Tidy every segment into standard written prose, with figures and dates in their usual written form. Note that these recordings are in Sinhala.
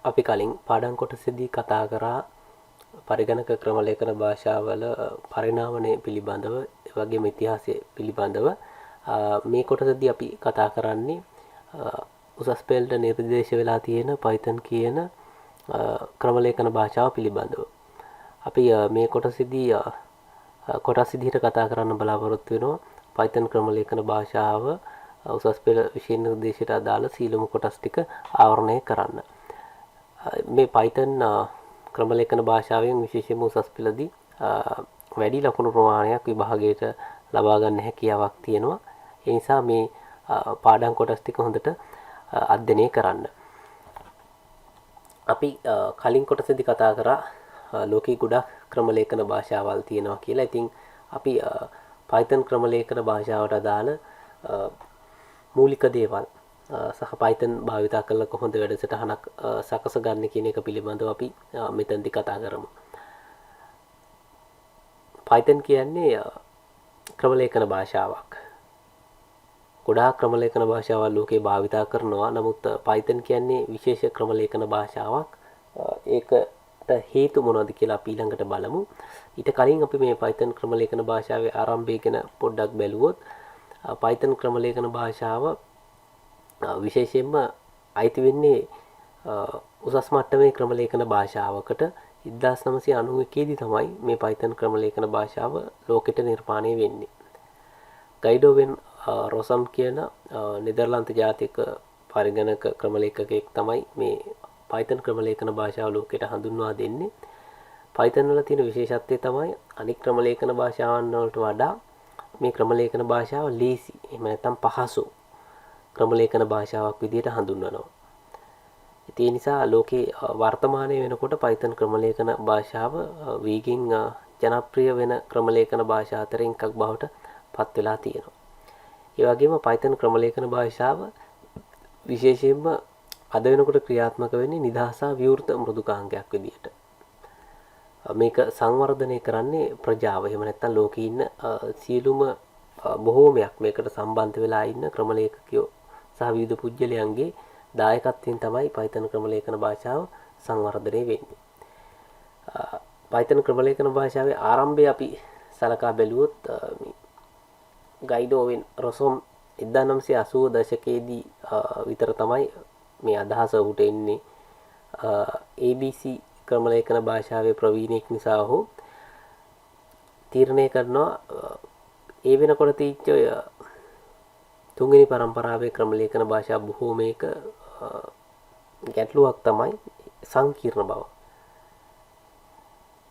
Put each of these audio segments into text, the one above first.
අපි කලින් පාඩම් කොටසේදී කතා කරා පරිගණක ක්‍රමලේඛන භාෂාවල පරිණාමණය පිළිබඳව ඒ වගේම ඉතිහාසය පිළිබඳව මේ කොටසදී අපි කතා කරන්නේ උසස් පෙළට නිර්දේශ වෙලා තියෙන Python කියන ක්‍රමලේඛන භාෂාව පිළිබඳව. අපි මේ කොටසේදී කොටස් විදිහට කතා කරන්න බලාපොරොත්තු වෙනවා Python ක්‍රමලේඛන භාෂාව උසස් පෙළ විෂය නිර්දේශයට අදාළ සීලමු කොටස් ටික ආවරණය කරන්න. මේ Python ක්‍රමලේඛන භාෂාවෙන් විශේෂයෙන්ම උසස් පෙළදී වැඩි ලකුණු ප්‍රමාණයක් විභාගයට ලබා ගන්න හැකියාවක් තියෙනවා. ඒ නිසා මේ පාඩම් කොටස් ටික හොඳට අධ්‍යයනය කරන්න. අපි කලින් කොටසේදී කතා කරා ලෝකේ ගොඩක් ක්‍රමලේඛන භාෂාවල් තියෙනවා කියලා. ඉතින් අපි Python ක්‍රමලේඛන භාෂාවට අදාළ මූලික දේවල් සහ Python භාවිතා කරලා කොහොමද වැඩසටහනක් සකස ගන්න කියන එක පිළිබඳව අපි මෙතනදී කතා කරමු. Python කියන්නේ ක්‍රමලේඛන භාෂාවක්. ගොඩාක් ක්‍රමලේඛන භාෂාවල් ලෝකේ භාවිතා කරනවා. නමුත් Python කියන්නේ විශේෂ ක්‍රමලේඛන භාෂාවක්. ඒකට හේතු මොනවද කියලා අපි ඊළඟට බලමු. ඊට කලින් අපි මේ Python ක්‍රමලේඛන භාෂාවේ ආරම්භය ගැන පොඩ්ඩක් බැලුවොත් Python ක්‍රමලේඛන භාෂාව විශේෂයෙන්ම අයිති වෙන්නේ උසස් මට්ටමේ ක්‍රමලේඛන භාෂාවකට. 1991 දී තමයි මේ Python ක්‍රමලේඛන භාෂාව ලෝකෙට නිර්මාණය වෙන්නේ. ගයිඩෝ වෙන් රොසම් කියන නෙදර්ලන්ත ජාතික පරිගණක ක්‍රමලේඛකයෙක් තමයි මේ Python ක්‍රමලේඛන භාෂාව ලෝකෙට හඳුන්වා දෙන්නේ. Python වල තියෙන විශේෂත්වය තමයි අනික් ක්‍රමලේඛන භාෂාවන් වලට වඩා මේ ක්‍රමලේඛන භාෂාව ලේසි. එහෙම නැත්නම් පහසු ක්‍රමලේඛන භාෂාවක් විදිහට හඳුන්වනවා. ඒ නිසා ලෝකේ වර්තමානයේ වෙනකොට Python ක්‍රමලේඛන භාෂාව වේගින් ජනප්‍රිය වෙන ක්‍රමලේඛන භාෂා අතරින් එකක් බවට පත් වෙලා තියෙනවා. ඒ වගේම Python ක්‍රමලේඛන භාෂාව විශේෂයෙන්ම අද වෙනකොට ක්‍රියාත්මක වෙන්නේ නිදහස විවෘත මෘදුකාංගයක් විදිහට. මේක සංවර්ධනය කරන්නේ ප්‍රජාව. එහෙම නැත්නම් ලෝකේ ඉන්න සියලුම බොහෝමයක් මේකට සම්බන්ධ වෙලා ඉන්න ක්‍රමලේඛකයෝ සහ විවිධ පුජ්‍යලයන්ගේ දායකත්වයෙන් තමයි Python ක්‍රමලේඛන භාෂාව සංවර්ධනය වෙන්නේ. Python ක්‍රමලේඛන භාෂාවේ ආරම්භය අපි සලකා බැලුවොත් ගයිඩෝ වෙන් රොසම් 1980 දශකයේදී විතර තමයි මේ අදහස උට එන්නේ. ABC ක්‍රමලේඛන භාෂාවේ ප්‍රවීණෙක් නිසා ඔහු තීරණය කරනවා ඒ වෙනකොට තීච්ච තුන්වෙනි පරම්පරාවේ ක්‍රමලේඛන භාෂා බොහෝමයක ගැටලුවක් තමයි සංකීර්ණ බව.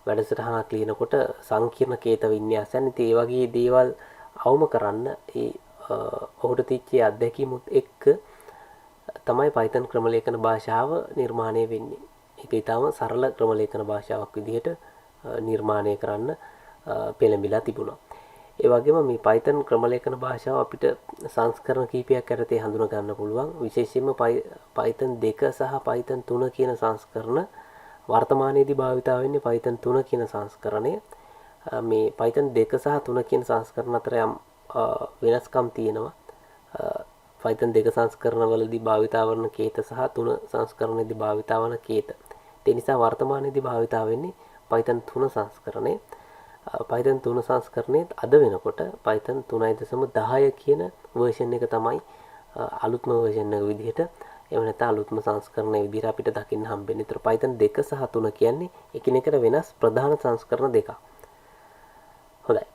වැඩසටහනක් ලියනකොට සංකීර්ණ කේත වින්‍යාසයන් ඉතින් ඒ වගේ දේවල් අවම කරන්න ඒ ඔහුට තිච්ච අත්දැකීමුත් එක්ක තමයි Python ක්‍රමලේඛන භාෂාව නිර්මාණය වෙන්නේ. ඒක ඊටම සරල ක්‍රමලේඛන භාෂාවක් විදිහට නිර්මාණය කරන්න පෙළඹිලා තිබුණා. ඒ වගේම මේ Python ක්‍රමලේඛන භාෂාව අපිට සංස්කරණ කීපයක් යටතේ හඳුනා ගන්න පුළුවන්. විශේෂයෙන්ම Python 2 සහ Python 3 කියන සංස්කරණ වර්තමානයේදී භාවිත වෙන්නේ Python 3 කියන සංස්කරණය. මේ Python 2 සහ 3 කියන සංස්කරණ අතර යම් වෙනස්කම් තියෙනවා. Python 2 සංස්කරණවලදී භාවිත වන කේත සහ 3 සංස්කරණයේදී භාවිත වන කේත. ඒ නිසා වර්තමානයේදී භාවිත වෙන්නේ Python 3 සංස්කරණය. Python 3 සංස්කරණයේ අද වෙනකොට Python 3.10 කියන version එක තමයි අලුත්ම version එක විදිහට එහෙම නැත්නම් අලුත්ම සංස්කරණයේ විදිහට අපිට දකින්න හම්බෙන්නේ. ඒතර Python 2 සහ 3 කියන්නේ එකිනෙකට වෙනස් ප්‍රධාන සංස්කරණ දෙකක්. හොඳයි.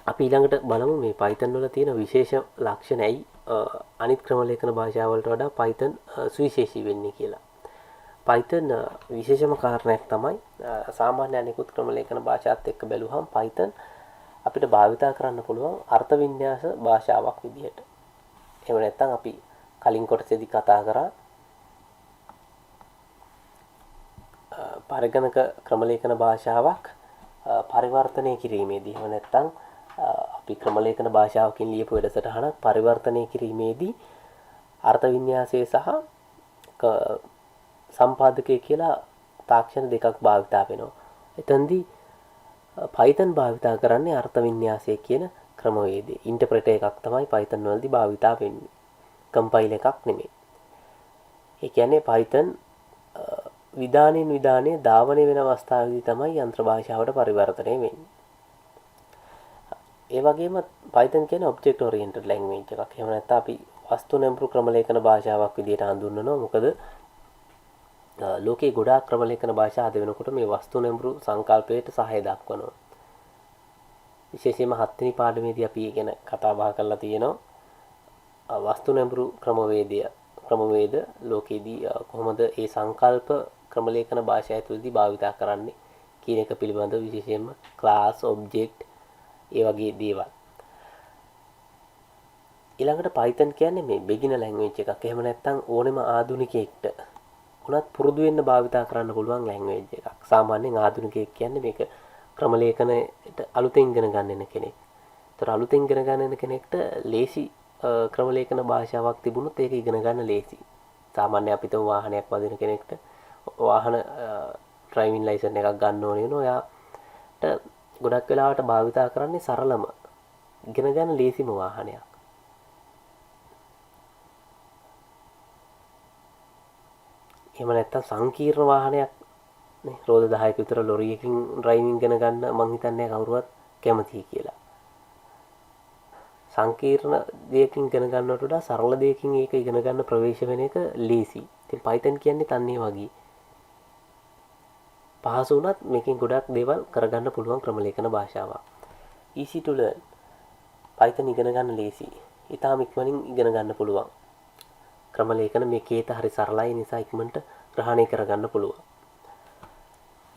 අපි ඊළඟට බලමු මේ Python වල තියෙන විශේෂ ලක්ෂණ ඇයි අනිත් ක්‍රමලේඛන භාෂාවලට වඩා Python සුවිශේෂී වෙන්නේ කියලා. Python විශේෂම කාරණයක් තමයි සාමාන්‍ය අනිකුත් ක්‍රමලේඛන භාෂාත් එක්ක බැලුවහම Python අපිට භාවිතා කරන්න පුළුවන් අර්ථ වින්‍යාස භාෂාවක් විදිහට. එහෙම නැත්නම් අපි කලින් කොටසේදී කතා කරා පරිගණක ක්‍රමලේඛන භාෂාවක් පරිවර්තනය කිරීමේදී එහෙම නැත්නම් අපි ක්‍රමලේඛන භාෂාවකින් ලියපු වැඩසටහනක් පරිවර්තනය කිරීමේදී අර්ථ වින්‍යාසය සහ සම්පාදකය කියලා තාක්ෂණ දෙකක් භාවිතා වෙනවා. එතෙන්දී Python භාවිතා කරන්නේ අර්ථ වින්‍යාසය කියන ක්‍රමවේදය. ඉන්ටර්ප්‍රෙටර් එකක් තමයි Python වලදී භාවිතා වෙන්නේ. කම්පයිල් එකක් නෙමෙයි. ඒ කියන්නේ Python විධානින් විධානයේ ධාවනය වෙන අවස්ථාවේදී තමයි යන්ත්‍ර භාෂාවට පරිවර්තනය වෙන්නේ. ඒ වගේම Python කියන්නේ object oriented language එකක්. එහෙම නැත්නම් අපි වස්තු නැඹුරු ක්‍රමලේඛන භාෂාවක් විදිහට හඳුන්වනවා. මොකද ලෝකේ ගොඩාක් ක්‍රමලේඛන භාෂා අද වෙනකොට මේ වස්තු නැඹුරු සංකල්පයට සහාය දක්වනවා. විශේෂයෙන්ම 7 වෙනි පාඩමේදී අපි ගැන කතා බහ කරලා තියෙනවා. වස්තු නැඹුරු ක්‍රමවේද ලෝකෙදී කොහොමද ඒ සංකල්ප ක්‍රමලේඛන භාෂාව ඇතුළතදී භාවිතා කරන්නේ කියන එක පිළිබඳව විශේෂයෙන්ම class object ඒ වගේ දේවල්. ඊළඟට Python කියන්නේ මේ beginner language එකක්. එහෙම නැත්නම් ඕනෙම ආධුනිකයෙක්ට උනත් පුරුදු වෙන්න භාවිතා කරන්න පුළුවන් language එකක්. සාමාන්‍යයෙන් ආධුනිකයෙක් කියන්නේ මේක ක්‍රමලේඛනයට අලුතෙන් ඉගෙන ගන්න කෙනෙක්. ඒතර අලුතෙන් ඉගෙන ගන්න කෙනෙක්ට ලේසි ක්‍රමලේඛන භාෂාවක් තිබුණොත් ඒක ඉගෙන ගන්න ලේසි. සාමාන්‍ය අපිට වාහනයක් වදින කෙනෙක්ට වාහන ඩ්‍රයිවිං ලයිසන් එකක් ගන්න ඕනේ වෙනවා. ඔයාට ගොඩක් වෙලාවට භාවිතා කරන්නේ සරලම ඉගෙන ගන්න ලේසිම වාහනයක්. එහෙම නැත්නම් සංකීර්ණ වාහනයක් නේ රෝද 10ක විතර ලොරියකින් ඩ්‍රයිවිං ඉගෙන ගන්න මං හිතන්නේ කවුරුවත් කැමතියි කියලා. සංකීර්ණ දෙයකින් ඉගෙන ගන්නවට වඩා සරල දෙයකින් ඒක ඉගෙන ගන්න ප්‍රවේශ වෙන එක ලේසි. ඉතින් Python කියන්නේ තන්නේ වගේ. පහසු වුණත් මේකෙන් ගොඩක් දේවල් කරගන්න පුළුවන් ක්‍රමලේඛන භාෂාවක්. easy to learn. Python ඉගෙන ගන්න ලේසි. ඊටාම ඉක්මනින් ඉගෙන ගන්න පුළුවන්. ක්‍රමලේඛන මේකේත හරි සරලයි නිසා ඉක්මනට ග්‍රහණය කරගන්න පුළුවන්.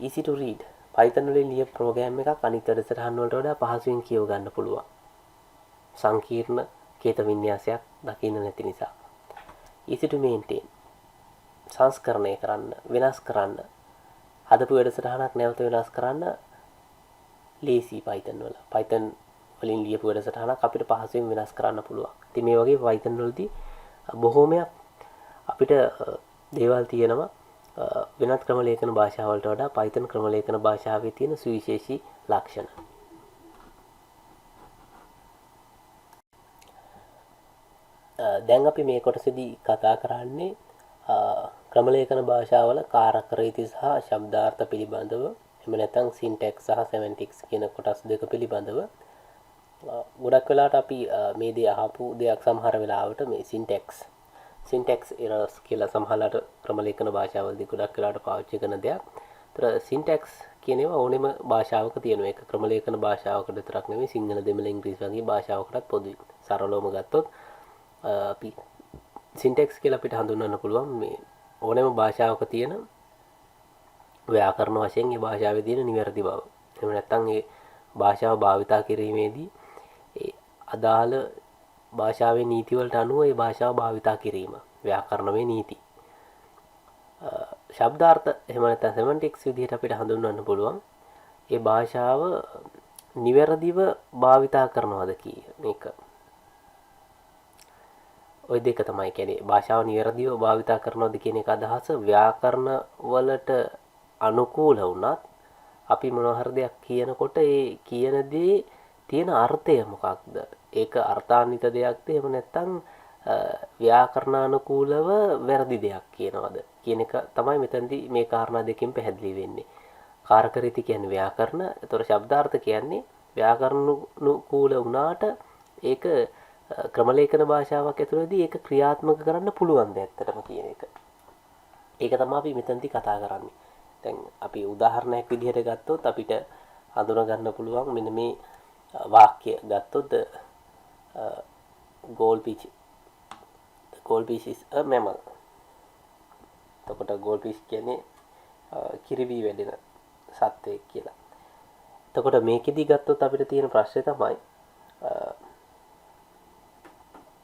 easy to read. Python වලින් ලියපු ප්‍රෝග්‍රෑම් එකක් අනිත් වැඩසටහන් වලට වඩා පහසුවෙන් කියව ගන්න පුළුවන්. සංකීර්ණ කේත වින්‍යාසයක් දකින්න නැති නිසා. easy to maintain. සංස්කරණය කරන්න, වෙනස් කරන්න. හදපු වැඩසටහනක් නැවත වෙනස් කරන්න ලේසි Python වල. Python වලින් ලියපු වැඩසටහනක් අපිට පහසුවෙන් වෙනස් කරන්න පුළුවන්. ඉතින් මේ වගේ Python වලදී බොහෝමයක් අපිට දේවල් තියෙනවා වෙනත් ක්‍රමලේඛන භාෂාවලට වඩා Python ක්‍රමලේඛන භාෂාවේ තියෙන සුවිශේෂී ලක්ෂණ. දැන් අපි මේ කොටසේදී කතා කරන්නේ ක්‍රමලේඛන භාෂාවල කාරක රීති සහ ශබ්දාර්ථ පිළිබඳව. එහෙම නැත්නම් syntax සහ semantics කියන කොටස් දෙක පිළිබඳව. ගොඩක් වෙලාවට අපි මේ දේ අහපු දෙයක් සමහර වෙලාවට මේ syntax errors කියලා සමහරලාට ක්‍රමලේඛන භාෂාවලදී ගොඩක් වෙලාවට පාවිච්චි කරන දෙයක්. ඒතර syntax කියන ඒවා ඕනෙම භාෂාවක තියෙනවා. ඒක ක්‍රමලේඛන භාෂාවකට විතරක් නෙමෙයි සිංහල දෙමළ ඉංග්‍රීසි වගේ භාෂාවකටත් පොදුයි. සරලවම ගත්තොත් අපි syntax කියලා අපිට හඳුන්වන්න පුළුවන් මේ ඕනෑම භාෂාවක තියෙන ව්‍යාකරණ වශයෙන් ඒ භාෂාවේ තියෙන නිවැරදි බව. එහෙම නැත්නම් ඒ භාෂාව භාවිතා කිරීමේදී ඒ අදාළ භාෂාවේ නීති වලට අනුව ඒ භාෂාව භාවිතා කිරීම ව්‍යාකරණමය නීති. ශබ්දාර්ථ එහෙම නැත්නම් semantics විදිහට අපිට හඳුන්වන්න පුළුවන් ඒ භාෂාව නිවැරදිව භාවිතා කරනවද කියන එක. ওই දෙක තමයි කියන්නේ භාෂාව නිවැරදිව භාවිතා කරනවද කියන එක අදහස. ව්‍යාකරණ වලට අනුකූල වුණත් අපි මොනවා හරි දෙයක් කියනකොට ඒ කියන දේ තියෙන අර්ථය මොකක්ද? ඒක අර්ථාන්විත දෙයක්ද එහෙම නැත්නම් ව්‍යාකරණානුකූලව වැරදි දෙයක් කියනවද කියන එක තමයි මෙතනදී මේ කාරණා දෙකෙන් පැහැදිලි වෙන්නේ. කාරක රීති කියන්නේ ව්‍යාකරණ. ඒතකොට ශබ්දාර්ථ කියන්නේ ව්‍යාකරණානුකූල වුණාට ඒක ක්‍රමලේඛන භාෂාවක් ඇතුළතදී ඒක ක්‍රියාත්මක කරන්න පුළුවන් ද ඇත්තටම කියන එක. ඒක තමයි අපි මෙතනදී කතා කරන්නේ. දැන් අපි උදාහරණයක් විදිහට ගත්තොත් අපිට හඳුනා ගන්න පුළුවන් මෙන්න මේ වාක්‍ය ගත්තොත් goldfish is a mammal. එතකොට goldfish කියන්නේ කිරිබී වැඩෙන සත්වයෙක් කියලා. එතකොට මේකෙදි ගත්තොත් අපිට තියෙන ප්‍රශ්නේ තමයි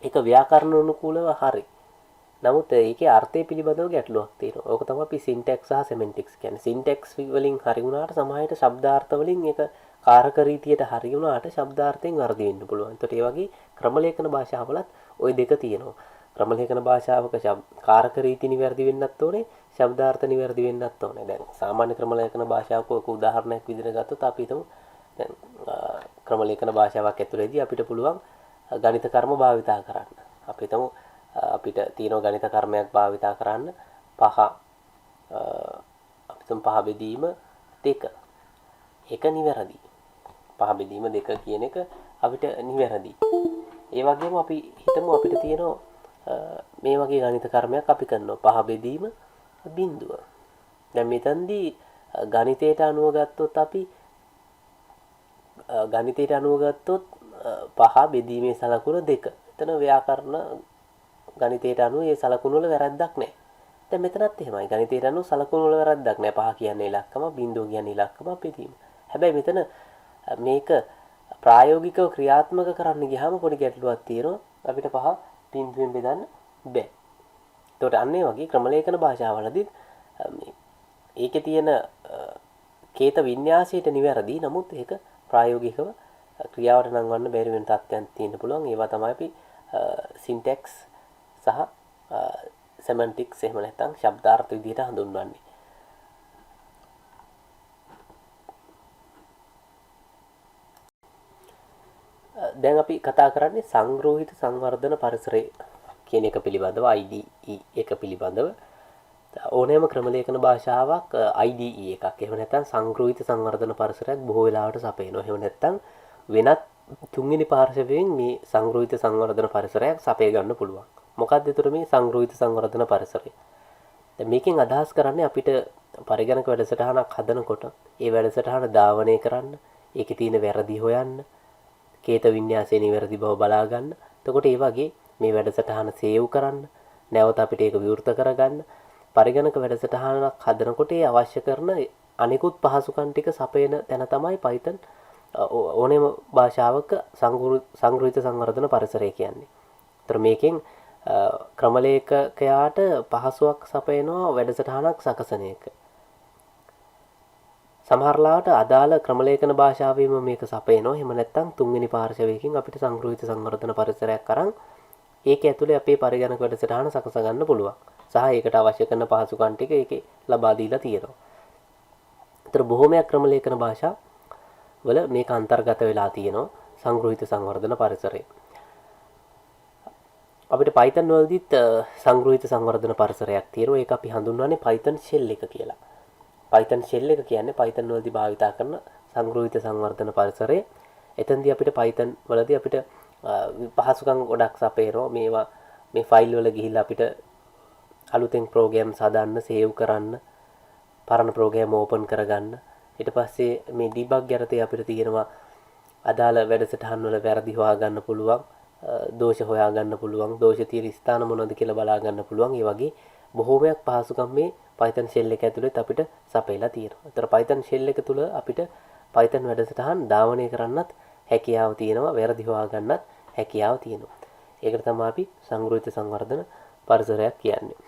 ඒක ව්‍යාකරණ අනුකූලව හරි. නමුත් ඒකේ අර්ථය පිළිබඳව ගැටලුවක් තියෙනවා. ඕක තමයි අපි syntax සහ semantics කියන්නේ. syntax වලින් හරි වුණාට සමහරවිට ශබ්දාර්ථ වලින් ඒක කාරක රීතියට හරි වුණාට ශබ්දාර්ථයෙන් වර්ධි වෙන්න පුළුවන්. ඒකට ඒ වගේ ක්‍රමලේඛන භාෂාවලත් ওই දෙක තියෙනවා. ක්‍රමලේඛන භාෂාවක කාරක රීති නිවැරදි වෙන්නත් ඕනේ, ශබ්දාර්ථ නිවැරදි වෙන්නත් ඕනේ. දැන් සාමාන්‍ය ක්‍රමලේඛන භාෂාවක ඔක උදාහරණයක් විදිහට ගත්තොත් අපි හිතමු දැන් ක්‍රමලේඛන භාෂාවක් ඇතුළේදී අපිට පුළුවන් ගණිත කර්ම භාවිතා කරන්න. අපි හිතමු අපිට තියෙන ගණිත කර්මයක් භාවිතා කරන්න 5 විසුම් 5 බෙදීම 2. ඒක නිවැරදි. 5 බෙදීම 2 කියන එක අපිට නිවැරදි. ඒ වගේම අපි හිතමු අපිට තියෙනවා මේ වගේ ගණිත කර්මයක් අපි කරනවා 5 බෙදීම බිඳුව. දැන් මෙතනදී ගණිතයට අනුව ගත්තොත් අපි ගණිතයට අනුව ගත්තොත් 5 බෙදීමේ සලකුණ 2. එතන ව්‍යාකරණ ගණිතයට අනුව මේ සලකුණු වල වැරද්දක් නැහැ. දැන් මෙතනත් එහෙමයි. ගණිතයට අනුව සලකුණු වල වැරද්දක් නැහැ. 5 කියන්නේ ඉලක්කම, බිඳුව කියන්නේ ඉලක්කම බෙදීම. හැබැයි මෙතන මේක ප්‍රායෝගිකව ක්‍රියාත්මක කරන්න ගියාම පොඩි ගැටලුවක් තියෙනවා. අපිට 5 බිඳුවෙන් බෙදන්න බෑ. ඒකට අන්න ඒ වගේ ක්‍රමලේඛන භාෂාවලදී ඒකේ තියෙන කේත වින්‍යාසයට නිවැරදි. නමුත් ඒක ප්‍රායෝගිකව ක්‍රියාවට නංවන්න බැරි වෙන තත්ත්වයන් තියෙන්න පුළුවන්. ඒවා තමයි අපි සින්ටැක්ස් සහ සෙමන්ටික්ස් එහෙම නැත්නම් ශබ්දාර්ථ විදිහට හඳුන්වන්නේ. දැන් අපි කතා කරන්නේ සංග්‍රහිත සංවර්ධන පරිසරය කියන එක පිළිබඳව IDE එක පිළිබඳව. ඕනෑම ක්‍රමලේඛන භාෂාවක් IDE එකක්. එහෙම නැත්නම් සංග්‍රහිත සංවර්ධන පරිසරයක් බොහෝ වෙලාවට සපයනවා. එහෙම නැත්නම් වෙනත් තුන්වෙනි පාර්ශවයෙන් මේ සංග්‍රහිත සංවර්ධන පරිසරයක් සපය ගන්න පුළුවන්. මොකක්ද ඒතර මේ සංග්‍රහිත සංවර්ධන පරිසරය? දැන් මේකෙන් අදහස් කරන්නේ අපිට පරිගණක වැඩසටහනක් හදනකොට ඒ වැඩසටහන ධාවනය කරන්න, ඒකේ තියෙන වැරදි හොයන්න, කේත වින්‍යාසයේ නිවැරදි බව බලා ගන්න. එතකොට ඒ වගේ මේ වැඩසටහන සේව් කරන්න, නැවත අපිට ඒක විවෘත කරගන්න පරිගණක වැඩසටහනක් හදනකොට ඒ අවශ්‍ය කරන අනිකුත් පහසුකම් ටික සපයන තැන තමයි Python ඕනෑම භාෂාවක සංග්‍රහිත සංවර්ධන පරිසරය කියන්නේ. ඒතර මේකෙන් ක්‍රමලේඛකයාට පහසුවක් සපයනවා වැඩසටහනක් සකසන එක. සමහරලාට අදාළ ක්‍රමලේඛන භාෂාවෙම මේක සපයනවා. එහෙම නැත්නම් තුන්වෙනි පාර්ශවයකින් අපිට සංග්‍රහිත සංවර්ධන පරිසරයක් අරන් ඒක ඇතුලේ අපේ පරිගණක වැඩසටහන සකස ගන්න පුළුවන්. සහ ඒකට අවශ්‍ය කරන පහසුකම් ටික ඒකේ ලබා දීලා තියෙනවා. ඒතර බොහෝමයක් ක්‍රමලේඛන භාෂා වල මේක අන්තර්ගත වෙලා තියෙනවා සංග්‍රහිත සංවර්ධන පරිසරය. අපිට Python වලදීත් සංග්‍රහිත සංවර්ධන පරිසරයක් තියෙනවා. ඒක අපි හඳුන්වන්නේ Python shell එක කියලා. Python shell එක කියන්නේ Python වලදී භාවිතා කරන සංග්‍රහිත සංවර්ධන පරිසරය. එතෙන්දී අපිට Python වලදී අපිට පහසුකම් ගොඩක් සපයනවා. මේවා මේ ෆයිල් වල ගිහිල්ලා අපිට අලුතෙන් ප්‍රෝග්‍රෑම්ස් හදන්න, සේව් කරන්න, පරණ ප්‍රෝග්‍රෑම් ඕපන් කරගන්න. ඊට පස්සේ මේ ඩිබග් යටතේ අපිට තියෙනවා අදාළ වැඩසටහන් වල වැරදි හොයාගන්න පුළුවන්, දෝෂ හොයාගන්න පුළුවන්, දෝෂ තියෙන ස්ථාන මොනවද කියලා බලා ගන්න පුළුවන්. ඒ වගේ බොහෝමයක් පහසුකම් මේ Python shell එක ඇතුළේ අපිට සපයලා තියෙනවා. ඒතර Python shell එක තුල අපිට Python වැඩසටහන් ධාවනය කරන්නත් හැකියාව තියෙනවා, වැරදි හොයාගන්නත් හැකියාව තියෙනවා. ඒකට තමයි අපි සංග්‍රහිත සංවර්ධන පරිසරයක් කියන්නේ.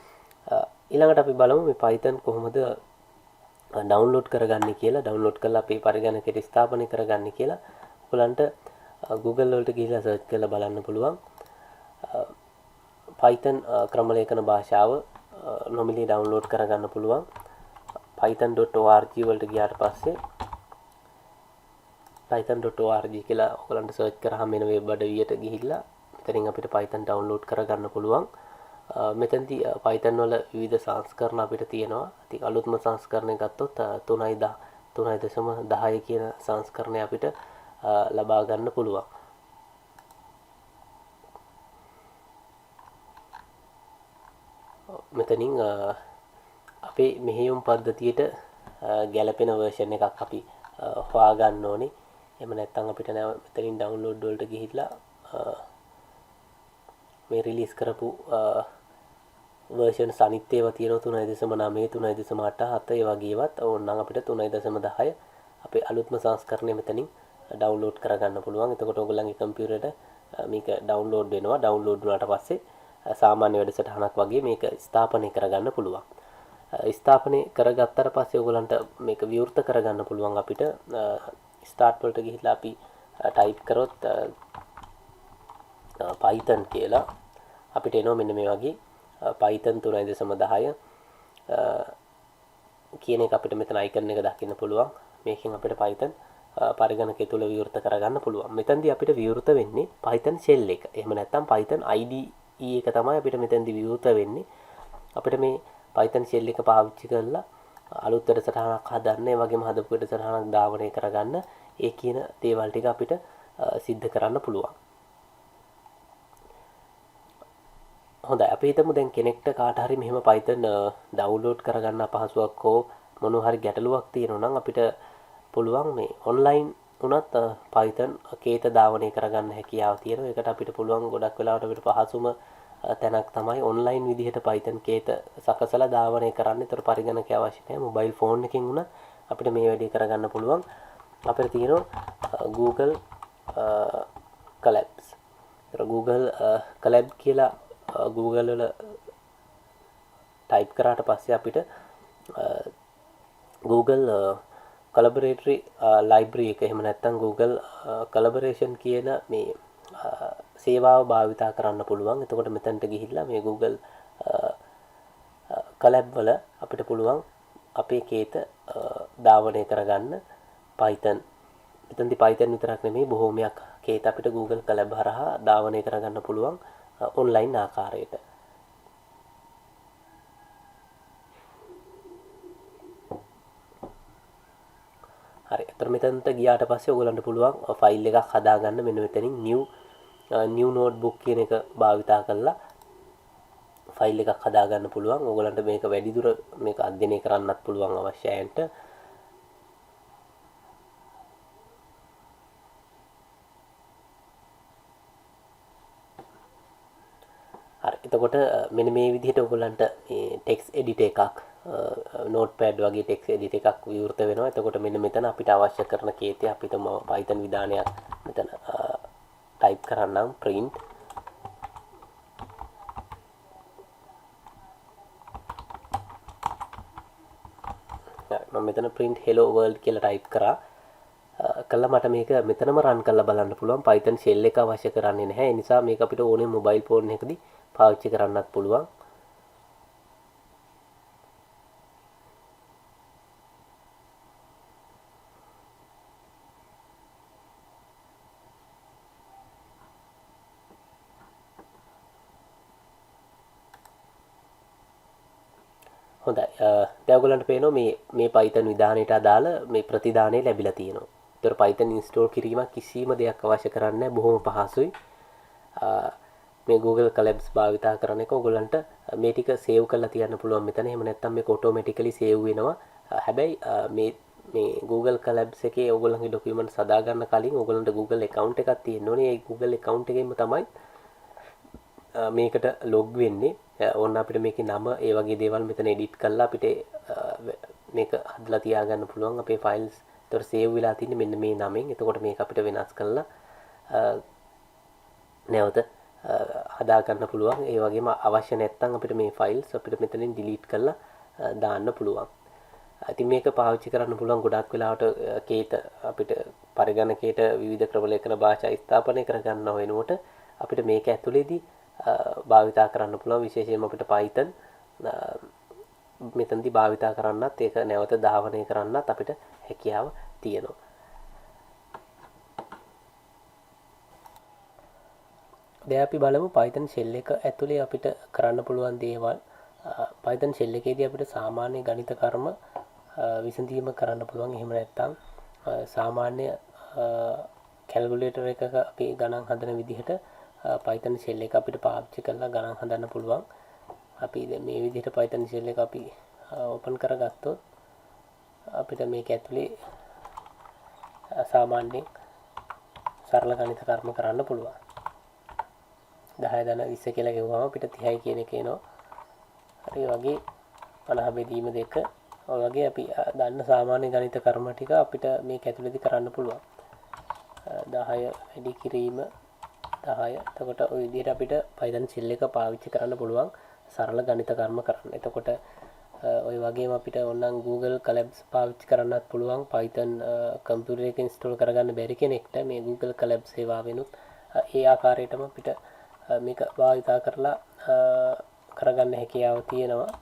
ඊළඟට අපි බලමු මේ Python කොහොමද ඩවුන්ලෝඩ් කරගන්නේ කියලා. ඩවුන්ලෝඩ් කරලා අපේ පරිගණකයට ස්ථාපනය කරගන්නේ කියලා ඔයගලන්ට Google වලට ගිහිල්ලා සර්ච් කරලා බලන්න පුළුවන්. Python ක්‍රමලේඛන භාෂාව නොමිලේ ඩවුන්ලෝඩ් කරගන්න පුළුවන්. python.org වලට ගියාට පස්සේ python.org කියලා ඔයගලන්ට සර්ච් කරාම එන වෙබ් අඩවියට ගිහිල්ලා මෙතනින් අපිට Python ඩවුන්ලෝඩ් කරගන්න පුළුවන්. මෙතනදී Python වල විවිධ සංස්කරණ අපිට තියෙනවා. ඉතින් අලුත්ම සංස්කරණය ගත්තොත් 3.10 කියන සංස්කරණය අපිට ලබා ගන්න පුළුවන්. මෙතනින් අපේ මෙහෙයුම් පද්ධතියට ගැලපෙන version එකක් අපි හොයා ගන්න ඕනේ. එහෙම නැත්නම් අපිට මෙතනින් download වලට ගිහිල්ලා මේ රිලීස් කරපු versions අනිත් ඒවා තියෙනවා 3.9 3.8 ඒ වගේ ඒවත් ඕනනම් අපිට 3.10 අපේ අලුත්ම සංස්කරණය මෙතනින් ඩවුන්ලෝඩ් කරගන්න පුළුවන්. එතකොට ඔයගොල්ලන්ගේ කම්පියුටරේට මේක ඩවුන්ලෝඩ් වෙනවා. ඩවුන්ලෝඩ් වුණාට පස්සේ සාමාන්‍ය වැඩසටහනක් වගේ මේක ස්ථාපනය කරගන්න පුළුවන්. ස්ථාපනය කරගත්තට පස්සේ ඔයගොල්ලන්ට මේක විවෘත කරගන්න පුළුවන්. අපිට ස්ටාර්ට් වලට ගිහිල්ලා අපි ටයිප් කරොත් Python කියලා අපිට එනවා මෙන්න මේ වගේ Python 3.10 කියන එක අපිට මෙතන අයිකන් එක දකින්න පුළුවන්. මේකෙන් අපිට Python පරිගණකය තුල විවෘත කරගන්න පුළුවන්. මෙතනදී අපිට විවෘත වෙන්නේ Python shell එක. එහෙම නැත්නම් Python IDE එක තමයි අපිට මෙතනදී විවෘත වෙන්නේ. අපිට මේ Python shell එක පාවිච්චි කරලා අලුත් වැඩසටහනක් හදන්න, ඒ වගේම හදපු වැඩසටහනක් ධාවනය කරගන්න ඒ කියන දේවල් ටික අපිට සිද්ධ කරන්න පුළුවන්. හොඳයි, අපි හිතමු දැන් කෙනෙක්ට කාට හරි මෙහෙම Python ඩවුන්ලෝඩ් කරගන්න අපහසුයක් හෝ මොනවා හරි ගැටලුවක් තියෙනවා නම් අපිට පුළුවන් මේ ඔන්ලයින් උනත් Python කේත ධාවනය කරගන්න හැකියාව තියෙනවා. ඒකට අපිට පුළුවන් ගොඩක් වෙලාවට අපිට පහසුම තැනක් තමයි ඔන්ලයින් විදිහට Python කේත සකසලා ධාවනය කරන්න. ඒතර පරිගණකය අවශ්‍ය නැහැ. මොබයිල් ෆෝන් එකකින් උනත් අපිට මේ වැඩේ කරගන්න පුළුවන්. අපිට තියෙනවා Google Colabs. Google Colab කියලා Google වල ටයිප් කරාට පස්සේ අපිට Google collaboratory library එක එහෙම නැත්නම් Google collaboration කියන මේ සේවාව භාවිතා කරන්න පුළුවන්. එතකොට මෙතනට ගිහිල්ලා මේ Google Colab වල අපිට පුළුවන් අපේ කේත ධාවනය කරගන්න Python. එතනදී Python විතරක් නෙමෙයි බොහෝමයක් කේත අපිට Google Colab හරහා ධාවනය කරගන්න පුළුවන් ඔන්ලයින් ආකාරයට. හරි. අතර මෙතනට ගියාට පස්සේ ඔයගලන්ට පුළුවන් ෆයිල් එකක් හදාගන්න මෙන්න මෙතනින් new notebook කියන එක භාවිතා කරලා ෆයිල් එකක් හදාගන්න පුළුවන්. ඔයගලන්ට මේක වැඩිදුර මේක අධ්‍යයනය කරන්නත් පුළුවන් අවශ්‍ය අයන්ට. හරි. එතකොට මෙන්න මේ විදිහට ඔයගලන්ට මේ ටෙක්ස්ට් එඩිටර් එකක් නෝට්පෑඩ් වගේ ටෙක්ස්ට් එඩිටර් එකක් විවෘත වෙනවා. එතකොට මෙන්න මෙතන අපිට අවශ්‍ය කරන කේතය අපිටම Python විධානයක් මෙතන ටයිප් කරන්නම් print මම මෙතන print hello world කියලා ටයිප් කරා. කළා මට මේක මෙතනම රන් කරලා බලන්න පුළුවන්. Python shell එක අවශ්‍ය කරන්නේ නැහැ. ඒ නිසා මේක අපිට ඕනේ මොබයිල් ෆෝන් එකකදී පාවිච්චි කරන්නත් පුළුවන්. හොඳයි. දැන් ඔයගලන්ට පේනවා මේ Python විධානයට අදාළ මේ ප්‍රතිදානය ලැබිලා තියෙනවා. ඒතර Python install කිරීමක් කිසිම දෙයක් අවශ්‍ය කරන්නේ නැහැ. බොහොම පහසුයි. මේ Google Colabs භාවිතා කරන එක ඔයගලන්ට මේ ටික සේව් කරලා තියන්න පුළුවන් මෙතන. එහෙම නැත්නම් මේක ඔටෝමැටිකලි සේව් වෙනවා. හැබැයි මේ Google Colabs එකේ ඔයගලන්ගේ ડોකියුමන්ට්ස් හදා ගන්න කලින් ඔයගලන්ට Google account එකක් තියෙන්න ඕනේ. ඒ Google account එකෙන්ම තමයි මේකට ලොග් වෙන්නේ. ඕන්න අපිට මේකේ නම ඒ වගේ දේවල් මෙතන එඩිට් කරලා අපිට මේක හදලා තියාගන්න පුළුවන් අපේ ෆයිල්ස්. ඒතර සේව් වෙලා තින්නේ මෙන්න මේ නමෙන්. එතකොට මේක අපිට වෙනස් කරලා නැවත හදා ගන්න පුළුවන්. ඒ වගේම අවශ්‍ය නැත්නම් අපිට මේ ෆයිල්ස් අපිට මෙතනින් ඩිලීට් කරලා දාන්න පුළුවන්. ඉතින් මේක පාවිච්චි කරන්න පුළුවන් ගොඩක් වෙලාවට කේත අපිට පරිගණකයට විවිධ ක්‍රමලේඛන භාෂා ස්ථාපනය කරගන්න වෙනකොට අපිට මේක ඇතුළේදී භාවිතා කරන්න පුළුවන්. විශේෂයෙන්ම අපිට Python මෙතනදී භාවිතා කරන්නත් ඒක නැවත ධාවනය කරන්නත් අපිට හැකියාව තියෙනවා. දැන් අපි බලමු Python shell එක ඇතුලේ අපිට කරන්න පුළුවන් දේවල්. Python shell එකේදී අපිට සාමාන්‍ය ගණිත කර්ම විසඳීම කරන්න පුළුවන්. එහෙම නැත්නම් සාමාන්‍ය කැල්කියුලේටර් එකක අපි ගණන් හදන විදිහට Python shell එක අපිට පාවිච්චි කරලා ගණන් හදන්න පුළුවන්. අපි දැන් මේ විදිහට Python shell එක අපි ඕපන් කරගත්තොත් අපිට මේක ඇතුලේ සාමාන්‍යයෙන් සරල ගණිත කර්ම කරන්න පුළුවන්. 10 ධන 20 කියලා ගෙවුවම අපිට 30යි කියන එක එනවා. හරි වගේ 50 බෙදීම 2 ඔය වගේ අපි දන්න සාමාන්‍ය ගණිත කර්ම ටික අපිට මේක ඇතුලේදී කරන්න පුළුවන්. 10 වැඩි කිරීම 10. එතකොට ওই විදිහට අපිට Python shell එක පාවිච්චි කරන්න පුළුවන් සරල ගණිත කර්ම කරන්න. එතකොට ඔය වගේම අපිට ඕනනම් Google Colabs පාවිච්චි කරන්නත් පුළුවන්. Python කම්පියුටර් එකේ ඉන්ස්ටෝල් කරගන්න බැරි කෙනෙක්ට මේ Google Colabs සේවාවෙනුත් ඒ ආකාරයටම අපිට මේක භාවිතා කරලා කරගන්න හැකියාව තියෙනවා.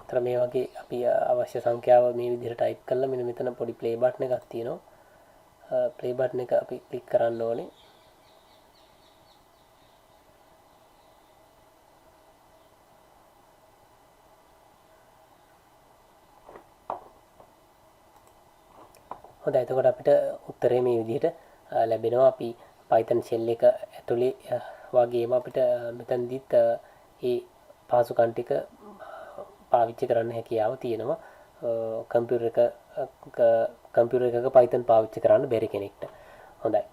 අතර මේ වගේ අපි අවශ්‍ය සංඛ්‍යාව මේ විදිහට ටයිප් කරලා මෙන්න මෙතන පොඩි ප්ලේ බටන් එකක් තියෙනවා. ප්ලේ බටන් එක අපි ක්ලික් කරන්න ඕනේ. හොඳයි එතකොට අපිට උත්තරේ මේ විදිහට ලැබෙනවා. අපි Python shell එක ඇතුලේ වගේම අපිට මෙතනදිත් ඒ පහසුකම් ටික පාවිච්චි කරන්න හැකියාව තියෙනවා. කම්පියුටර් එකක Python පාවිච්චි කරන්න බැරි කෙනෙක්ට. හොඳයි.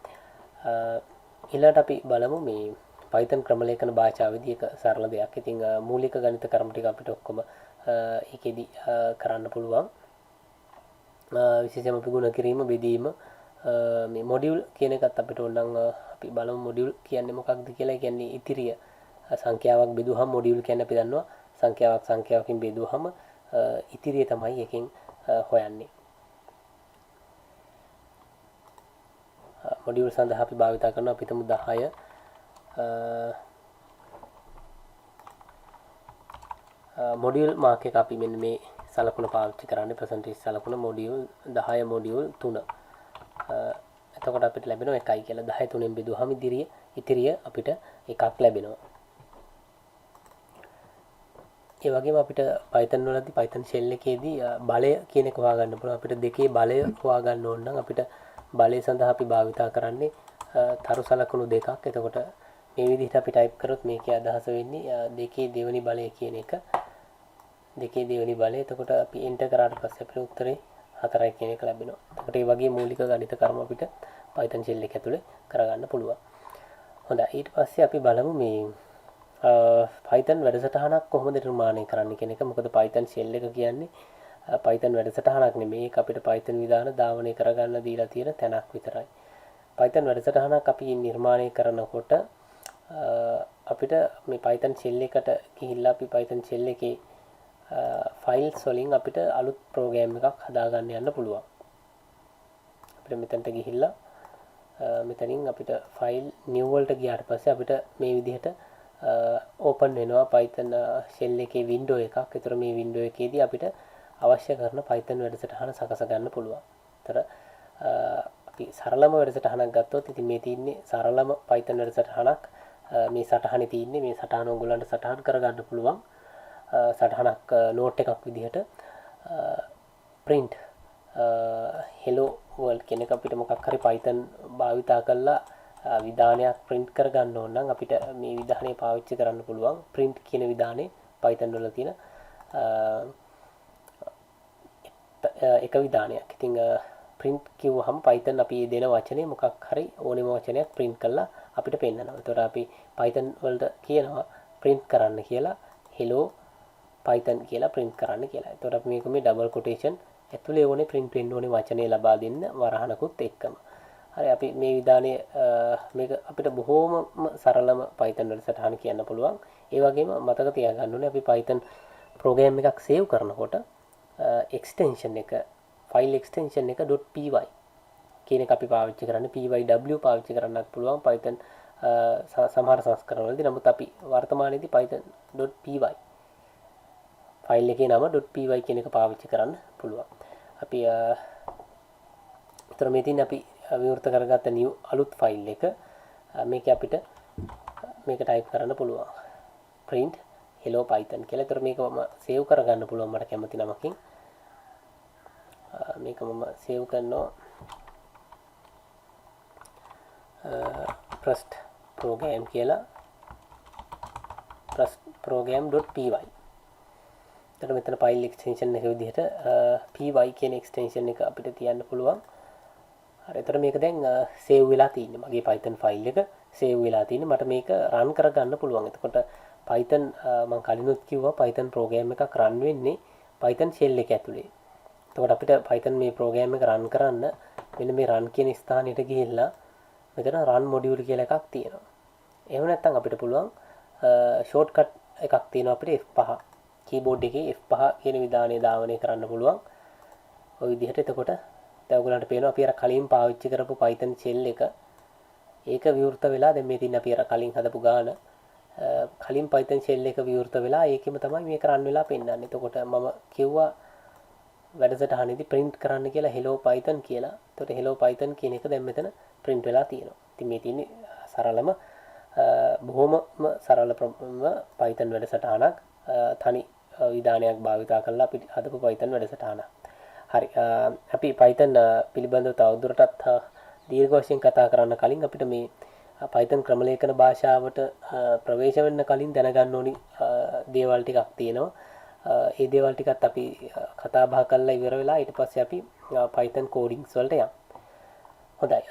ඊළඟට අපි බලමු මේ Python ක්‍රමලේඛන භාෂාවේදී එක සරල දෙයක්. ඉතින් මූලික ගණිත ක්‍රම ටික අපිට ඔක්කොම ඒකෙදි කරන්න පුළුවන්. විශේෂයෙන්ම අපි ගුණ කිරීම බෙදීම මේ මොඩියුල් කියන එකත් අපිට ඕනනම් අපි බලමු මොඩියුල් කියන්නේ මොකක්ද කියලා. ඒ කියන්නේ ඉතිරිය සංඛ්‍යාවක් බෙදුවහම මොඩියුල් කියන්නේ අපි දන්නවා සංඛ්‍යාවකින් බෙදුවහම ඉතිරිය තමයි එකෙන් හොයන්නේ. මොඩියුල් සඳහා අපි භාවිත කරනවා අපි හිතමු 10 මොඩියුල් මාක් එක අපි මෙන්න මේ සලකුණ පාවිච්චි කරන්නේ percentage සලකුණ මොඩියුල් 10 මොඩියුල් 3. එතකොට අපිට ලැබෙනවා 1යි කියලා. 10 3ෙන් බෙදුවහම ඉතිරිය අපිට එකක් ලැබෙනවා. ඒ වගේම අපිට Python වලදී Python shell එකේදී බලය කියන එක හොයාගන්න පුළුවන්. අපිට දෙකේ බලය හොයාගන්න ඕන නම් අපිට බලය සඳහා අපි භාවිතා කරන්නේ තරු සලකුණු දෙකක්. එතකොට මේ විදිහට අපි ටයිප් කරොත් මේකේ අදහස වෙන්නේ දෙකේ දෙවෙනි බලය කියන එක. දෙකේ දෙවෙනි බලය. එතකොට අපි එන්ටර් කරාට පස්සේ අපිට උත්තරේ 4යි කියන එක ලැබෙනවා. එතකොට මේ වගේ මූලික ගණිත කර්ම අපිට Python shell එක ඇතුලේ කරගන්න පුළුවන්. හොඳයි. ඊට පස්සේ අපි බලමු මේ Python වැඩසටහනක් කොහොමද නිර්මාණය කරන්න කියන එක. මොකද Python shell එක කියන්නේ Python වැඩසටහනක් නෙමෙයි. ඒක අපිට Python විධාන ධාවනය කරගන්න දීලා තියෙන තැනක් විතරයි. Python වැඩසටහනක් අපි නිර්මාණය කරනකොට අපිට මේ Python shell එකට ගිහිල්ලා අපි Python shell එකේ ෆයිල්ස් වලින් අපිට අලුත් ප්‍රෝග්‍රෑම් එකක් හදාගන්න යන්න පුළුවන්. අපිට මෙතනට ගිහිල්ලා මෙතනින් අපිට ෆයිල් new වලට ගියාට පස්සේ අපිට මේ විදිහට ඕපන් වෙනවා Python shell එකේ window එකක්. ඒතර මේ window එකේදී අපිට අවශ්‍ය කරන Python වැඩසටහන සකස ගන්න පුළුවන්. ඒතර අපි සරලම වැඩසටහනක් ගත්තොත් ඉතින් මේ තියෙන්නේ සරලම Python වැඩසටහනක්. මේ සටහනේ තියෙන්නේ මේ සටහන ඔයගොල්ලන්ට සටහන් කරගන්න පුළුවන්. සටහනක් නෝට් එකක් විදිහට print hello world කියන එක අපිට මොකක් හරි Python භාවිතා කරලා විධානයක් print කරගන්න ඕන නම් අපිට මේ විධානය පාවිච්චි කරන්න පුළුවන්. print කියන විධානයේ Python වල තියෙන එක විධානයක්. ඉතින් print කිව්වහම Python අපි දෙන වචනේ මොකක් හරි ඕනෙම වචනයක් print කරලා අපිට පෙන්නනවා. ඒතකොට අපි Python වලට කියනවා print කරන්න කියලා hello Python කියලා print කරන්න කියලා. ඒතකොට අපි මේක මේ double quotation ඇතුලේ ඕනේ print වෙන්න ඕනේ වචනේ ලබා දෙන්න වරහනකුත් එක්කම. හරි අපි මේ විධානයේ මේක අපිට බොහෝම සරලම Python වැඩසටහන කියන්න පුළුවන්. ඒ වගේම මතක තියාගන්න ඕනේ අපි Python program එකක් save කරනකොට extension එක file extension එක .py කියන එක අපි පාවිච්චි කරන්නේ. pyw පාවිච්චි කරන්නත් පුළුවන් Python සමහර සංස්කරණවලදී. නමුත් අපි වර්තමානයේදී python.py ෆයිල් එකේ නම .py කියන එක පාවිච්චි කරන්න පුළුවන්. අපි ඒතර මේ තියෙන අපි විවෘත කරගත්ත new අලුත් ෆයිල් එක මේක අපිට මේක ටයිප් කරන්න පුළුවන්. print hello python කියලා. ඒතර මේක මම සේව් කරගන්න පුළුවන් මට කැමති නමකින්. මේක මම සේව් කරනවා trust program කියලා. trust program.py. එතකොට මෙතන file extension එක විදිහට py කියන extension එක අපිට තියන්න පුළුවන්. හරි. එතකොට මේක දැන් save වෙලා තියෙන්නේ. මගේ Python file එක save වෙලා තියෙන්නේ. මට මේක run කරගන්න පුළුවන්. එතකොට Python මම කලිනුත් කිව්වා Python program එකක් run වෙන්නේ Python shell එක ඇතුලේ. එතකොට අපිට Python මේ program එක run කරන්න මෙන්න මේ run කියන ස්ථානෙට ගිහිල්ලා මෙතන run module කියලා එකක් තියෙනවා. එහෙම නැත්නම් අපිට පුළුවන් shortcut එකක් තියෙනවා අපිට F5 keyboard එකේ F5 කියන විධානය ධාවනය කරන්න පුළුවන්. ওই විදිහට. එතකොට දැන් ඔයගලන්ට පේනවා අපි අර කලින් පාවිච්චි කරපු Python shell එක ඒක විවෘත වෙලා දැන් මේ තියෙන අපි අර කලින් හදපු ගාන කලින් Python shell එක විවෘත වෙලා ඒකෙම තමයි මේක run වෙලා පෙන්නන්නේ. එතකොට මම කිව්වා වැඩසටහනේදී print කරන්න කියලා hello python කියලා. එතකොට hello python කියන එක දැන් මෙතන print වෙලා තියෙනවා. ඉතින් මේ තියෙන්නේ සරලම බොහොම සරල Python වැඩසටහනක් තනි විධානයක් භාවිතා කරලා අපි හදපු Python වැඩසටහනක්. හරි අපි Python පිළිබඳව තවදුරටත් දීර්ඝ වශයෙන් කතා කරන්න කලින් අපිට මේ Python ක්‍රමලේඛන භාෂාවට ප්‍රවේශ වෙන්න කලින් දැනගන්න ඕනි දේවල් ටිකක් තියෙනවා. ඒ දේවල් ටිකත් අපි කතා බහ කරලා ඉවර වෙලා ඊට පස්සේ අපි Python codings වලට යමු. හොඳයි.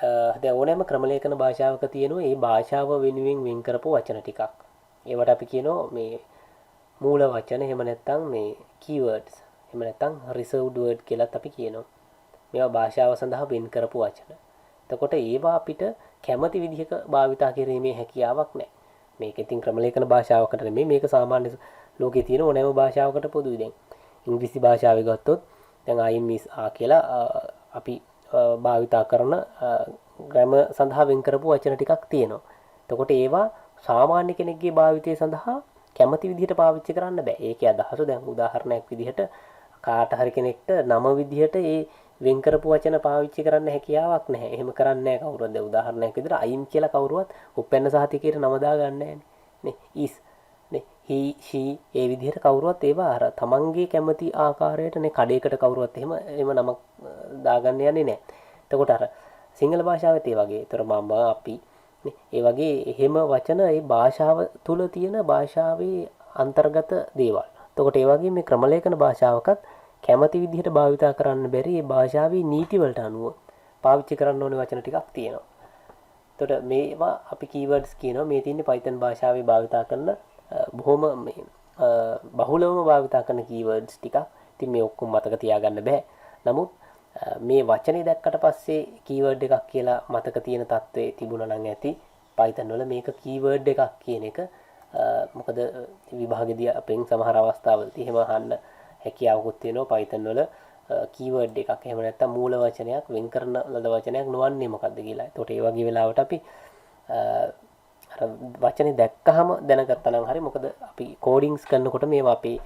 දැන් ඕනෑම ක්‍රමලේඛන භාෂාවක තියෙනවා මේ භාෂාව වෙනුවෙන් වෙන් කරපු වචන ටිකක්. ඒවට අපි කියනවා මේ මූල වචන, එහෙම නැත්නම් මේ keywords, එහෙම නැත්නම් reserved word කියලාත් අපි කියනවා. මේවා භාෂාව සඳහා වෙන් කරපු වචන. එතකොට ඒවා අපිට කැමති විදිහක භාවිතා කිරීමේ හැකියාවක් නැහැ. මේක ඉතින් ක්‍රමලේඛන භාෂාවකට නෙමෙයි, මේක සාමාන්‍ය ලෝකේ තියෙන ඕනෑම භාෂාවකට පොදුයි. දැන් ඉංග්‍රීසි භාෂාවේ ගත්තොත් දැන් I miss කියලා අපි භාවිතා කරන ග්‍රැමර් සඳහා වෙන් කරපු වචන ටිකක් තියෙනවා. එතකොට ඒවා සාමාන්‍ය කෙනෙක්ගේ භාවිතය සඳහා කැමති විදිහට පාවිච්චි කරන්න බෑ. ඒකේ අදහස දැන් උදාහරණයක් විදිහට කාට හරි කෙනෙක්ට නම විදිහට ඒ වෙන් කරපු වචන පාවිච්චි කරන්න හැකියාවක් නැහැ. එහෙම කරන්නේ නැහැ කවුරුත්. දැන් උදාහරණයක් විදිහට අයින් කියලා කවුරුවත් උපැන්න සහතිකයට නම දාගන්නේ නැහැ නේ. is නේ he she ඒ විදිහට කවුරුවත් ඒවා අර තමන්ගේ කැමති ආකාරයට නේ කඩේකට කවුරුවත් එහෙම නමක් දාගන්න යන්නේ නැහැ. එතකොට අර සිංහල භාෂාවෙත් ඒ වගේ. ඒතර මම අපි නේ ඒ වගේ එහෙම වචන ඒ භාෂාව තුල තියෙන භාෂාවේ අන්තර්ගත දේවල්. එතකොට ඒ වගේ මේ ක්‍රමලේඛන භාෂාවකත් කැමති විදිහට භාවිතා කරන්න බැරි මේ භාෂාවේ නීති වලට අනුව පාවිච්චි කරන්න ඕනේ වචන ටිකක් තියෙනවා. එතකොට මේවා අපි keywords කියනවා. මේ තියෙන්නේ Python භාෂාවේ භාවිතා කරන බොහොම මේ බහුලවම භාවිතා කරන keywords ටිකක්. ඉතින් මේ ඔක්කොම මතක තියාගන්න බෑ. නමුත් මේ වචනේ දැක්කට පස්සේ keyword එකක් කියලා මතක තියෙන තත්ත්වයේ තිබුණා නම් ඇති Python වල මේක keyword එකක් කියන එක මොකද විභාගෙදී අපෙන් සමහර අවස්ථාවලදී එහෙම අහන්න හැකියාවකුත් තියෙනවා Python වල keyword එකක් එහෙම නැත්නම් මූල වචනයක් වෙන් කරන ලද වචනයක් නොවන්නේ මොකද්ද කියලා. ඒකට ඒ වගේ වෙලාවට අපි අර වචනේ දැක්කහම දැනගත්තා නම් හරි. මොකද අපි codings කරනකොට මේවා අපේ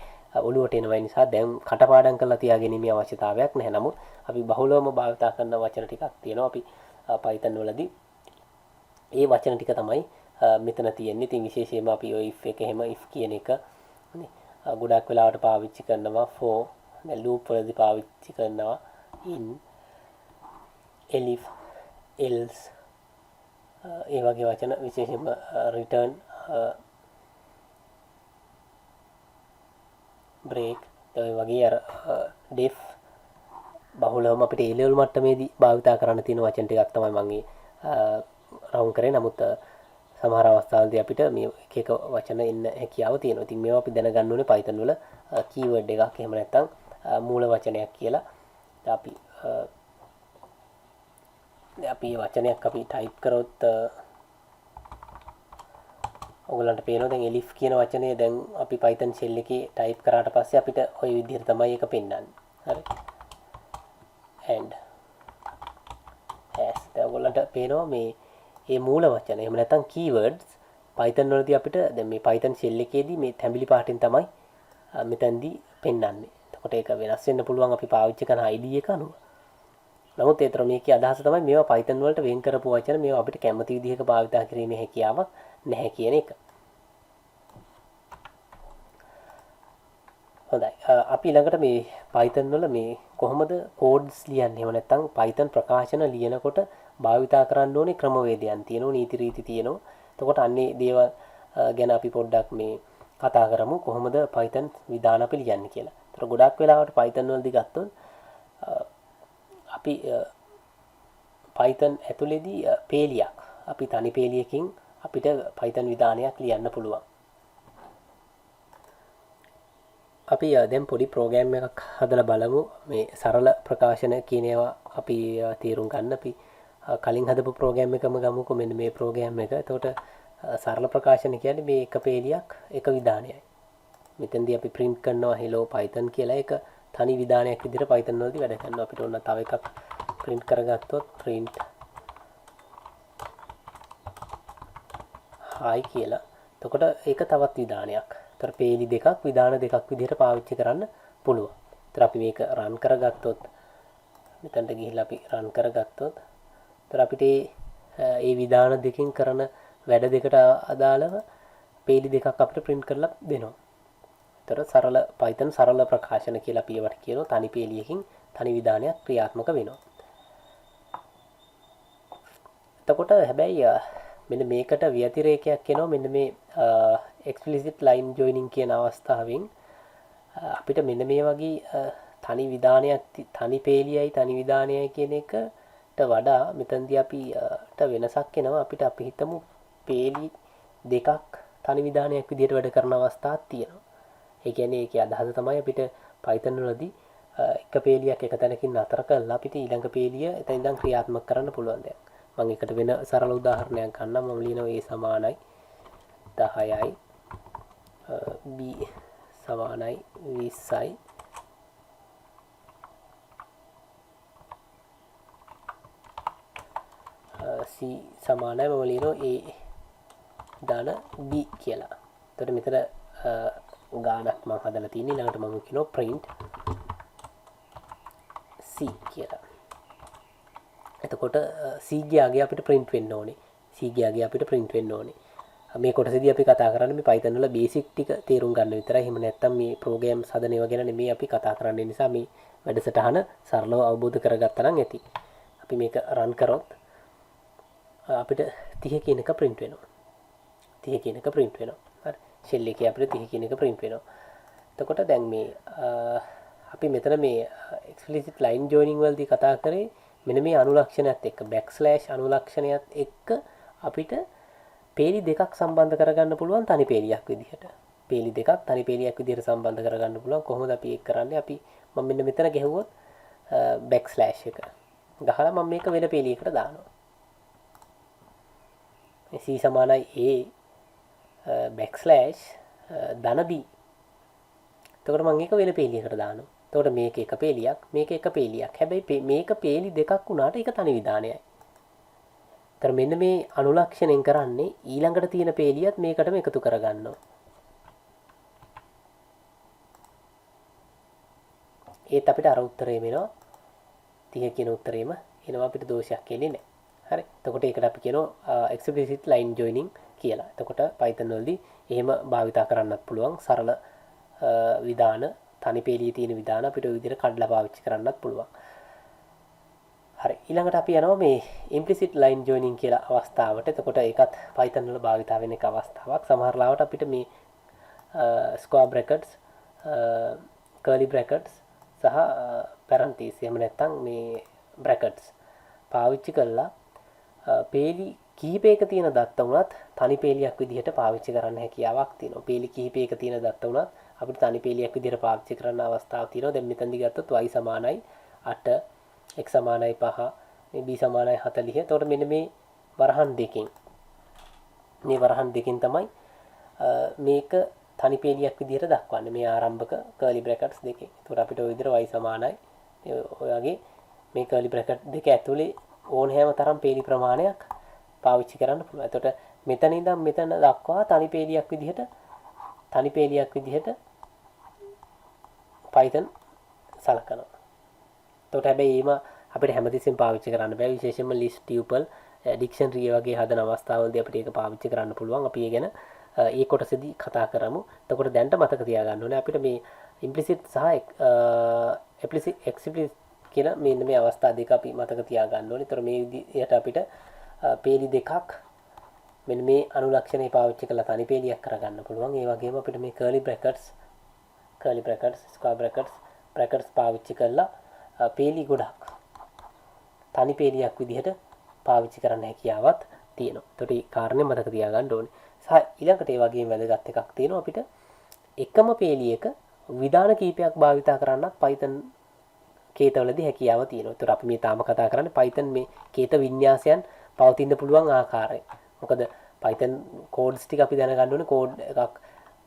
ඔළුවට එනවා. නිසා දැන් කටපාඩම් කරලා තියාගැනීමේ අවශ්‍යතාවයක් නැහැ. නමුත් අපි බහුලවම භාවිත කරන වචන ටිකක් තියෙනවා අපි Python වලදී. ඒ වචන ටික තමයි මෙතන තියෙන්නේ. ඉතින් විශේෂයෙන්ම අපි ඔය if එක එහෙම if කියන එක නේ ගොඩක් වෙලාවට පාවිච්චි කරනවා for දැන් loop වලදී පාවිච්චි කරනවා in elif else ඒ වගේ වචන විශේෂයෙන්ම return break ඒ වගේ අර def බහුලවම අපිට A level මට්ටමේදී භාවිතා කරන්න තියෙන වචන ටිකක් තමයි මම රවුන්ඩ් කරේ. නමුත් සමහර අවස්ථාවලදී අපිට මේ එක එක වචන එන්න හැකියාව තියෙනවා. ඉතින් මේවා අපි දැනගන්න ඕනේ Python වල keyword එකක් එහෙම නැත්නම් මූල වචනයක් කියලා. අපි වචනයක් අපි type කරොත් ඔයගලන්ට පේනවා දැන් elif කියන වචනේ දැන් අපි Python shell එකේ type කරාට පස්සේ අපිට ওই විදිහට තමයි ඒක පෙන්නන්නේ. හරි. and as දැන් ඔයගලන්ට පේනවා මේ මූල වචන එහෙම නැත්නම් keywords Python වලදී අපිට දැන් මේ Python shell එකේදී මේ තැඹිලි පාටින් තමයි මෙතෙන්දී පෙන්වන්නේ. එතකොට ඒක වෙනස් වෙන්න පුළුවන් අපි පාවිච්චි කරන ID එක අනුව. නමුත් ඒතර මේකේ අදහස තමයි මේවා Python වලට වෙන් කරපු වචන මේවා අපිට කැමති විදිහක භාවිතා කිරීමේ හැකියාවක් නැහැ කියන එක. හොඳයි. අපි ළඟට මේ Python වල මේ කොහොමද codes ලියන්නේ? එහෙම නැත්නම් Python ප්‍රකාශන ලියනකොට භාවිතා කරන්න ඕනේ ක්‍රමවේදයන් තියෙනවා, නීති රීති තියෙනවා. එතකොට අන්නේ දේවල් ගැන අපි පොඩ්ඩක් මේ කතා කරමු. කොහොමද Python විධාන අපි ලියන්නේ කියලා. ඒතර ගොඩක් වෙලාවට Python වලදී ගත්තොත් අපි Python ඇතුලේදී පේලියක් අපි තනි පේලියකින් අපිට Python විධානයක් ලියන්න පුළුවන්. අපි දැන් පොඩි ප්‍රෝග්‍රෑම් එකක් හදලා බලමු. මේ සරල ප්‍රකාශන කියන ඒවා අපි තීරුම් ගන්න. අපි කලින් හදපු ප්‍රෝග්‍රෑම් එකම ගමුකෝ. මෙන්න මේ ප්‍රෝග්‍රෑම් එක. එතකොට සරල ප්‍රකාශන කියන්නේ මේ එක පේලියක් එක විධානයයි. මෙතෙන්දී අපි print කරනවා hello python කියලා එක තනි විධානයක් විදිහට Python වලදී වැඩ කරනවා. අපිට ඕන තව එකක් print කරගත්තොත් print hi කියලා. එතකොට ඒක තවත් විධානයක්. ඒතර පේලි දෙකක් විධාන දෙකක් විදිහට පාවිච්චි කරන්න පුළුවන්. ඒතර අපි මේක run කරගත්තොත් මෙතනට ගිහිල්ලා අපි run කරගත්තොත් ඒතර අපිට මේ විධාන දෙකකින් කරන වැඩ දෙකට අදාළව පේලි දෙකක් අපිට print කරලා දෙනවා. ඒතර සරල Python සරල ප්‍රකාශන කියලා අපි ඒවට කියනවා. තනි පේලියකින් තනි විධානයක් ක්‍රියාත්මක වෙනවා. එතකොට හැබැයි මෙන්න මේකට ව්‍යතිරේකයක් එනවා. මෙන්න මේ explicit line joining කියන අවස්ථාවෙන් අපිට මෙන්න මේ වගේ තනි විධානයක් තනි පේලියයි තනි විධානයයි කියන එකට වඩා මෙතනදී අපිට වෙනසක් එනවා. අපි හිතමු පේලි දෙකක් තනි විධානයක් විදිහට වැඩ කරන අවස්ථාවක් තියෙනවා. ඒ කියන්නේ ඒකේ අදහස තමයි අපිට Python වලදී එක පේලියක් එක තැනකින් නතර කරලා අපිට ඊළඟ පේලිය එතන ඉඳන් ක්‍රියාත්මක කරන්න පුළුවන් දැන්. මම එකට වෙන සරල උදාහරණයක් ගන්නම්. මම ලියනවා a සමානයි 10යි b සමානයි 20යි c සමානයි මම ලියනවා a දාන b කියලා. එතකොට මෙතන ගානක් මම හදලා තියෙන්නේ. ඊළඟට මම කියනවා print c කියලා. එතකොට c ගියාගේ අපිට print වෙන්න ඕනේ. c ගියාගේ අපිට print වෙන්න ඕනේ. මේ කොටසදී අපි කතා කරන්නේ මේ Python වල බේසික් ටික තේරුම් ගන්න විතරයි. එහෙම නැත්නම් මේ ප්‍රෝග්‍රෑම්ස් හදන ඒවා ගැන නෙමෙයි අපි කතා කරන්නේ. නිසා මේ වැඩසටහන සරලව අවබෝධ කරගත්තා නම් ඇති. අපි මේක run කරොත් අපිට 30 කියන එක print වෙනවා. 30 කියන එක print වෙනවා. හරි. shell එකේ අපිට 30 කියන එක print වෙනවා. එතකොට දැන් මේ අපි මෙතන මේ explicit line joining වලදී කතා කරේ මෙන්න මේ අනුලක්ෂණයත් එක්ක backslash අනුලක්ෂණයත් එක්ක අපිට පේලි දෙකක් සම්බන්ධ කරගන්න පුළුවන් තනි පේලියක් විදිහට. පේලි දෙකක් තනි පේලියක් විදිහට සම්බන්ධ කරගන්න පුළුවන්. කොහොමද අපි ඒක කරන්නේ? අපි මම මෙන්න මෙතන ගැහුවොත් backslash එක ගහලා මම මේක වෙන පේලියකට දානවා. c සමානයි a backslash ධන b. එතකොට මම ඒක වෙන පේලියකට දානවා. එතකොට මේක එක පේලියක්, මේක එක පේලියක්. හැබැයි මේක පේලි දෙකක් වුණාට ඒක තනි විධානයයි. ඒතර මෙන්න මේ අනුලක්ෂණයෙන් කරන්නේ ඊළඟට තියෙන පේලියත් මේකටම එකතු කරගන්නවා. ඒත් අපිට අර උත්තරේ වෙනවා 30 කියන උත්තරේම එනවා. අපිට දෝෂයක් එන්නේ නැහැ. හරි. එතකොට ඒකට අපි කියනවා explicit line joining කියලා. එතකොට Python වලදී එහෙම භාවිතා කරන්නත් පුළුවන්. සරල විධාන තනි පේලියේ තියෙන විධාන අපිට ඔය විදිහට කඩලා පාවිච්චි කරන්නත් පුළුවන්. හරි. ඊළඟට අපි යනවා මේ implicit line joining කියලා අවස්ථාවට. එතකොට ඒකත් Python වල භාවිතා වෙන එක අවස්ථාවක්. සමහර ලාවට අපිට මේ square brackets, curly brackets සහ parentheses එහෙම නැත්නම් මේ brackets පාවිච්චි කළා පේලි කිහිපයක තියෙන දත්ත වුණත් තනි පේලියක් විදිහට පාවිච්චි කරන්න හැකියාවක් තියෙනවා. පේලි කිහිපයක තියෙන දත්ත වුණත් අපිට තනි පේලියක් විදිහට පාවිච්චි කරන්න අවස්ථාවක් තියෙනවා. දැන් මෙතනදී ගත්තොත් y සමානයි 8, x සමානයි 5, මේ b සමානයි 40. එතකොට මෙන්න මේ වරහන් දෙකෙන් තමයි මේක තනි පේලියක් විදිහට දක්වන්නේ. මේ ආරම්භක curly brackets දෙකෙන්. එතකොට අපිට ওই විදිහට y සමානයි ඔය වගේ මේ curly bracket දෙක ඇතුලේ ඕනෑම තරම් පේලි ප්‍රමාණයක් පාවිච්චි කරන්න පුළුවන්. එතකොට මෙතන ඉඳන් මෙතන දක්වා තනි පේලියක් විදිහට Python සලකනවා. එතකොට හැබැයි ඒම අපිට හැමතිස්සෙම පාවිච්චි කරන්න බෑ. විශේෂයෙන්ම list tuple dictionary වගේ හදන අවස්ථාවලදී අපිට ඒක පාවිච්චි කරන්න පුළුවන්. අපි ඒ ගැන ඒ කොටසදී කතා කරමු. එතකොට දැනට මතක තියාගන්න ඕනේ අපිට මේ implicit සහ explicit කියන මෙන්න මේ අවස්ථා දෙක අපි මතක තියාගන්න ඕනේ. ඒතර මේ විදිහට අපිට පේලි දෙකක් මෙන්න මේ අනුලක්ෂණේ පාවිච්චි කරලා තනි පේලියක් කරගන්න පුළුවන්. ඒ වගේම අපිට මේ curly brackets, square brackets පාවිච්චි කරලා පේලි ගොඩක් තනි පේලියක් විදිහට පාවිච්චි කරන්න හැකියාවක් තියෙනවා. ඒකට ඒ කාරණේ මතක තියාගන්න ඕනේ. සහ ඊළඟට ඒ වගේම වැදගත් එකක් තියෙනවා අපිට එකම පේලියක විධාන කීපයක් භාවිතා කරන්නත් Python කේතවලදී හැකියාව තියෙනවා. ඒතර අපි මේ තාම කතා කරන්නේ Python මේ කේත වින්‍යාසයන් පවතින්න පුළුවන් ආකාරය. මොකද Python codes ටික අපි දැනගන්න ඕනේ. code එකක්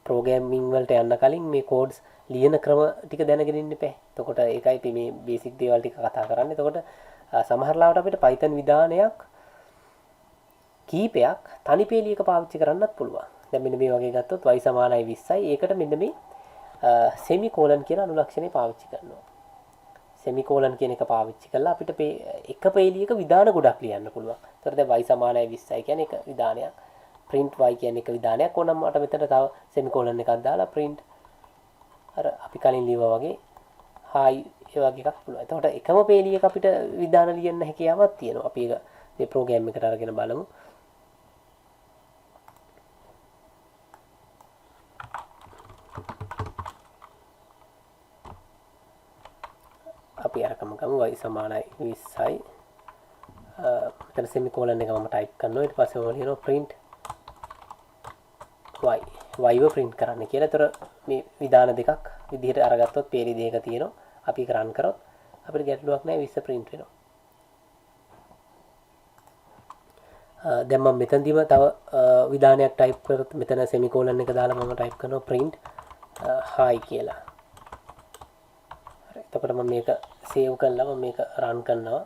programming වලට යන්න කලින් මේ codes ලියන ක්‍රම ටික දැනගෙන ඉන්න එපා. එතකොට ඒකයි අපි මේ basic දේවල් ටික කතා කරන්නේ. එතකොට සමහර ලාවට අපිට Python විධානයක් කීපයක් තනි පේලියක පාවිච්චි කරන්නත් පුළුවන්. දැන් මෙන්න මේ වගේ ගත්තොත් y සමානයි 20යි. ඒකට මෙන්න මේ semicolon කියන අනුලක්ෂණය පාවිච්චි කරනවා. semicolon කියන එක පාවිච්චි කරලා අපිට එක පේලියක විධාන ගොඩක් ලියන්න පුළුවන්. ඒතර දැන් y සමානයි 20යි කියන්නේ එක විධානයක්. print y කියන්නේ එක විධානයක්. ඕනම් මට මෙතන තව semicolon එකක් දාලා print කලින් ලියුවා වගේ හායි ඒ වගේ එකක් පුළුවන්. එතකොට එකම පේලියක අපිට විධාන ලියන්න හැකියාවක් තියෙනවා. අපි ඒක මේ ප්‍රෝග්‍රෑම් එකට අරගෙන බලමු. අපි අරකම ගමු y සමානයි 20යි. මෙතන සෙමිකෝලන් එක මම ටයිප් කරනවා. ඊට පස්සේ මම ලියනවා print y ව print කරන්න කියලා. ඒතර මේ විධාන දෙකක් විදිහට අරගත්තොත් පේලි දෙක තියෙනවා. අපි ඒක රන් කරොත් අපිට ගැටලුවක් නැහැ 20 print වෙනවා. දැන් මම මෙතනදීම තව විධානයක් ටයිප් කරොත් මෙතන සෙමිකෝලන් එක දාලා මම ටයිප් කරනවා print hi කියලා. හරි. එතකොට මම මේක සේව් කරලා මම මේක රන් කරනවා.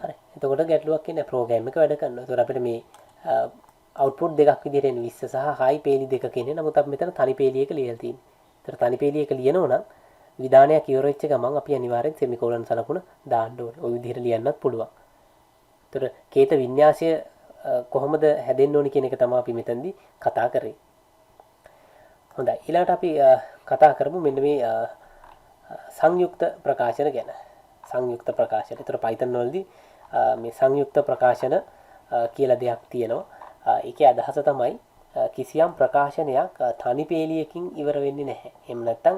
හරි. එතකොට ගැටලුවක් ඉන්නේ ප්‍රෝග්‍රෑම් එක වැඩ කරනවා. ඒතකොට අපිට මේ අවුට්පුට් දෙකක් විදිහට එන 20 සහ hi පේලි දෙකක එන්නේ. නමුත් අපි මෙතන තනි පේලියක ලියලා තියෙන්නේ. ඒතර තනි පේලියක ලියනවා නම් විධානයක් ඉවර වෙච්ච ගමන් අපි අනිවාර්යෙන් සෙමිකෝලන් සලකුණ දාන්න ඕනේ. ওই විදිහට ලියන්නත් පුළුවන්. ඒතර කේත වින්‍යාසය කොහොමද හැදෙන්න ඕනි කියන එක තමයි අපි මෙතනදී කතා කරේ. හොඳයි. ඊළඟට අපි කතා කරමු මෙන්න මේ සංයුක්ත ප්‍රකාශන ගැන. සංයුක්ත ප්‍රකාශන. ඒතර Python වලදී මේ සංයුක්ත ප්‍රකාශන කියලා දෙයක් තියෙනවා. ඒකේ අදහස තමයි කිසියම් ප්‍රකාශනයක් තනි පේලියකින් ඉවර වෙන්නේ නැහැ. එහෙම නැත්නම්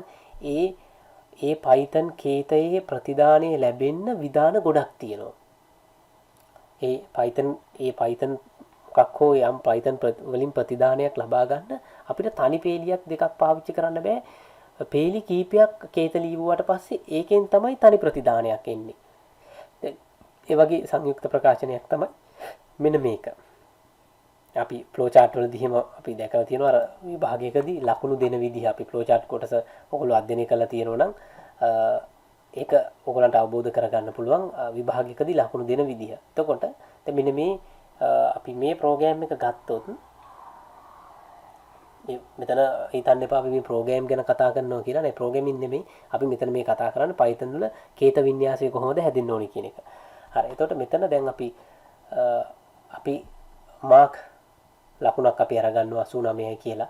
ඒ Python කේතයේ ප්‍රතිදානය ලැබෙන්න විධාන ගොඩක් තියෙනවා. ඒ Python මොකක් හෝ යම් Python වලින් ප්‍රතිදානයක් ලබා ගන්න අපිට තනි පේලියක් දෙකක් පාවිච්චි කරන්න බෑ. පේලි කීපයක් කේත ලියුවාට පස්සේ ඒකෙන් තමයි තනි ප්‍රතිදානයක් එන්නේ. ඒ වගේ සංයුක්ත ප්‍රකාශනයක් තමයි මෙන්න මේක. අපි ෆ්ලෝ chart වලදීම අපි දැකලා තියෙනවා අර විභාගයකදී ලකුණු දෙන විදිහ අපි ෆ්ලෝ chart කොටස ඔයගොල්ලෝ අධ්‍යයනය කරලා තියෙනවා නම් ඒක ඔයගලන්ට අවබෝධ කරගන්න පුළුවන් විභාගයකදී ලකුණු දෙන විදිහ. එතකොට දැන් මෙන්න මේ අපි මේ ප්‍රෝග්‍රෑම් එක ගත්තොත් මෙතන හිතන්න එපා අපි මේ ප්‍රෝග්‍රෑම් ගැන කතා කරනවා කියලා. නේ ප්‍රෝග්‍රෑමින් නෙමෙයි. අපි මෙතන මේ කතා කරන්නේ Python වල කේත වින්‍යාසය කොහොමද හැදෙන්න ඕනි කියන එක. හරි. එතකොට මෙතන දැන් අපි මාක් ලකුණක් අපි අරගන්නවා 89යි කියලා.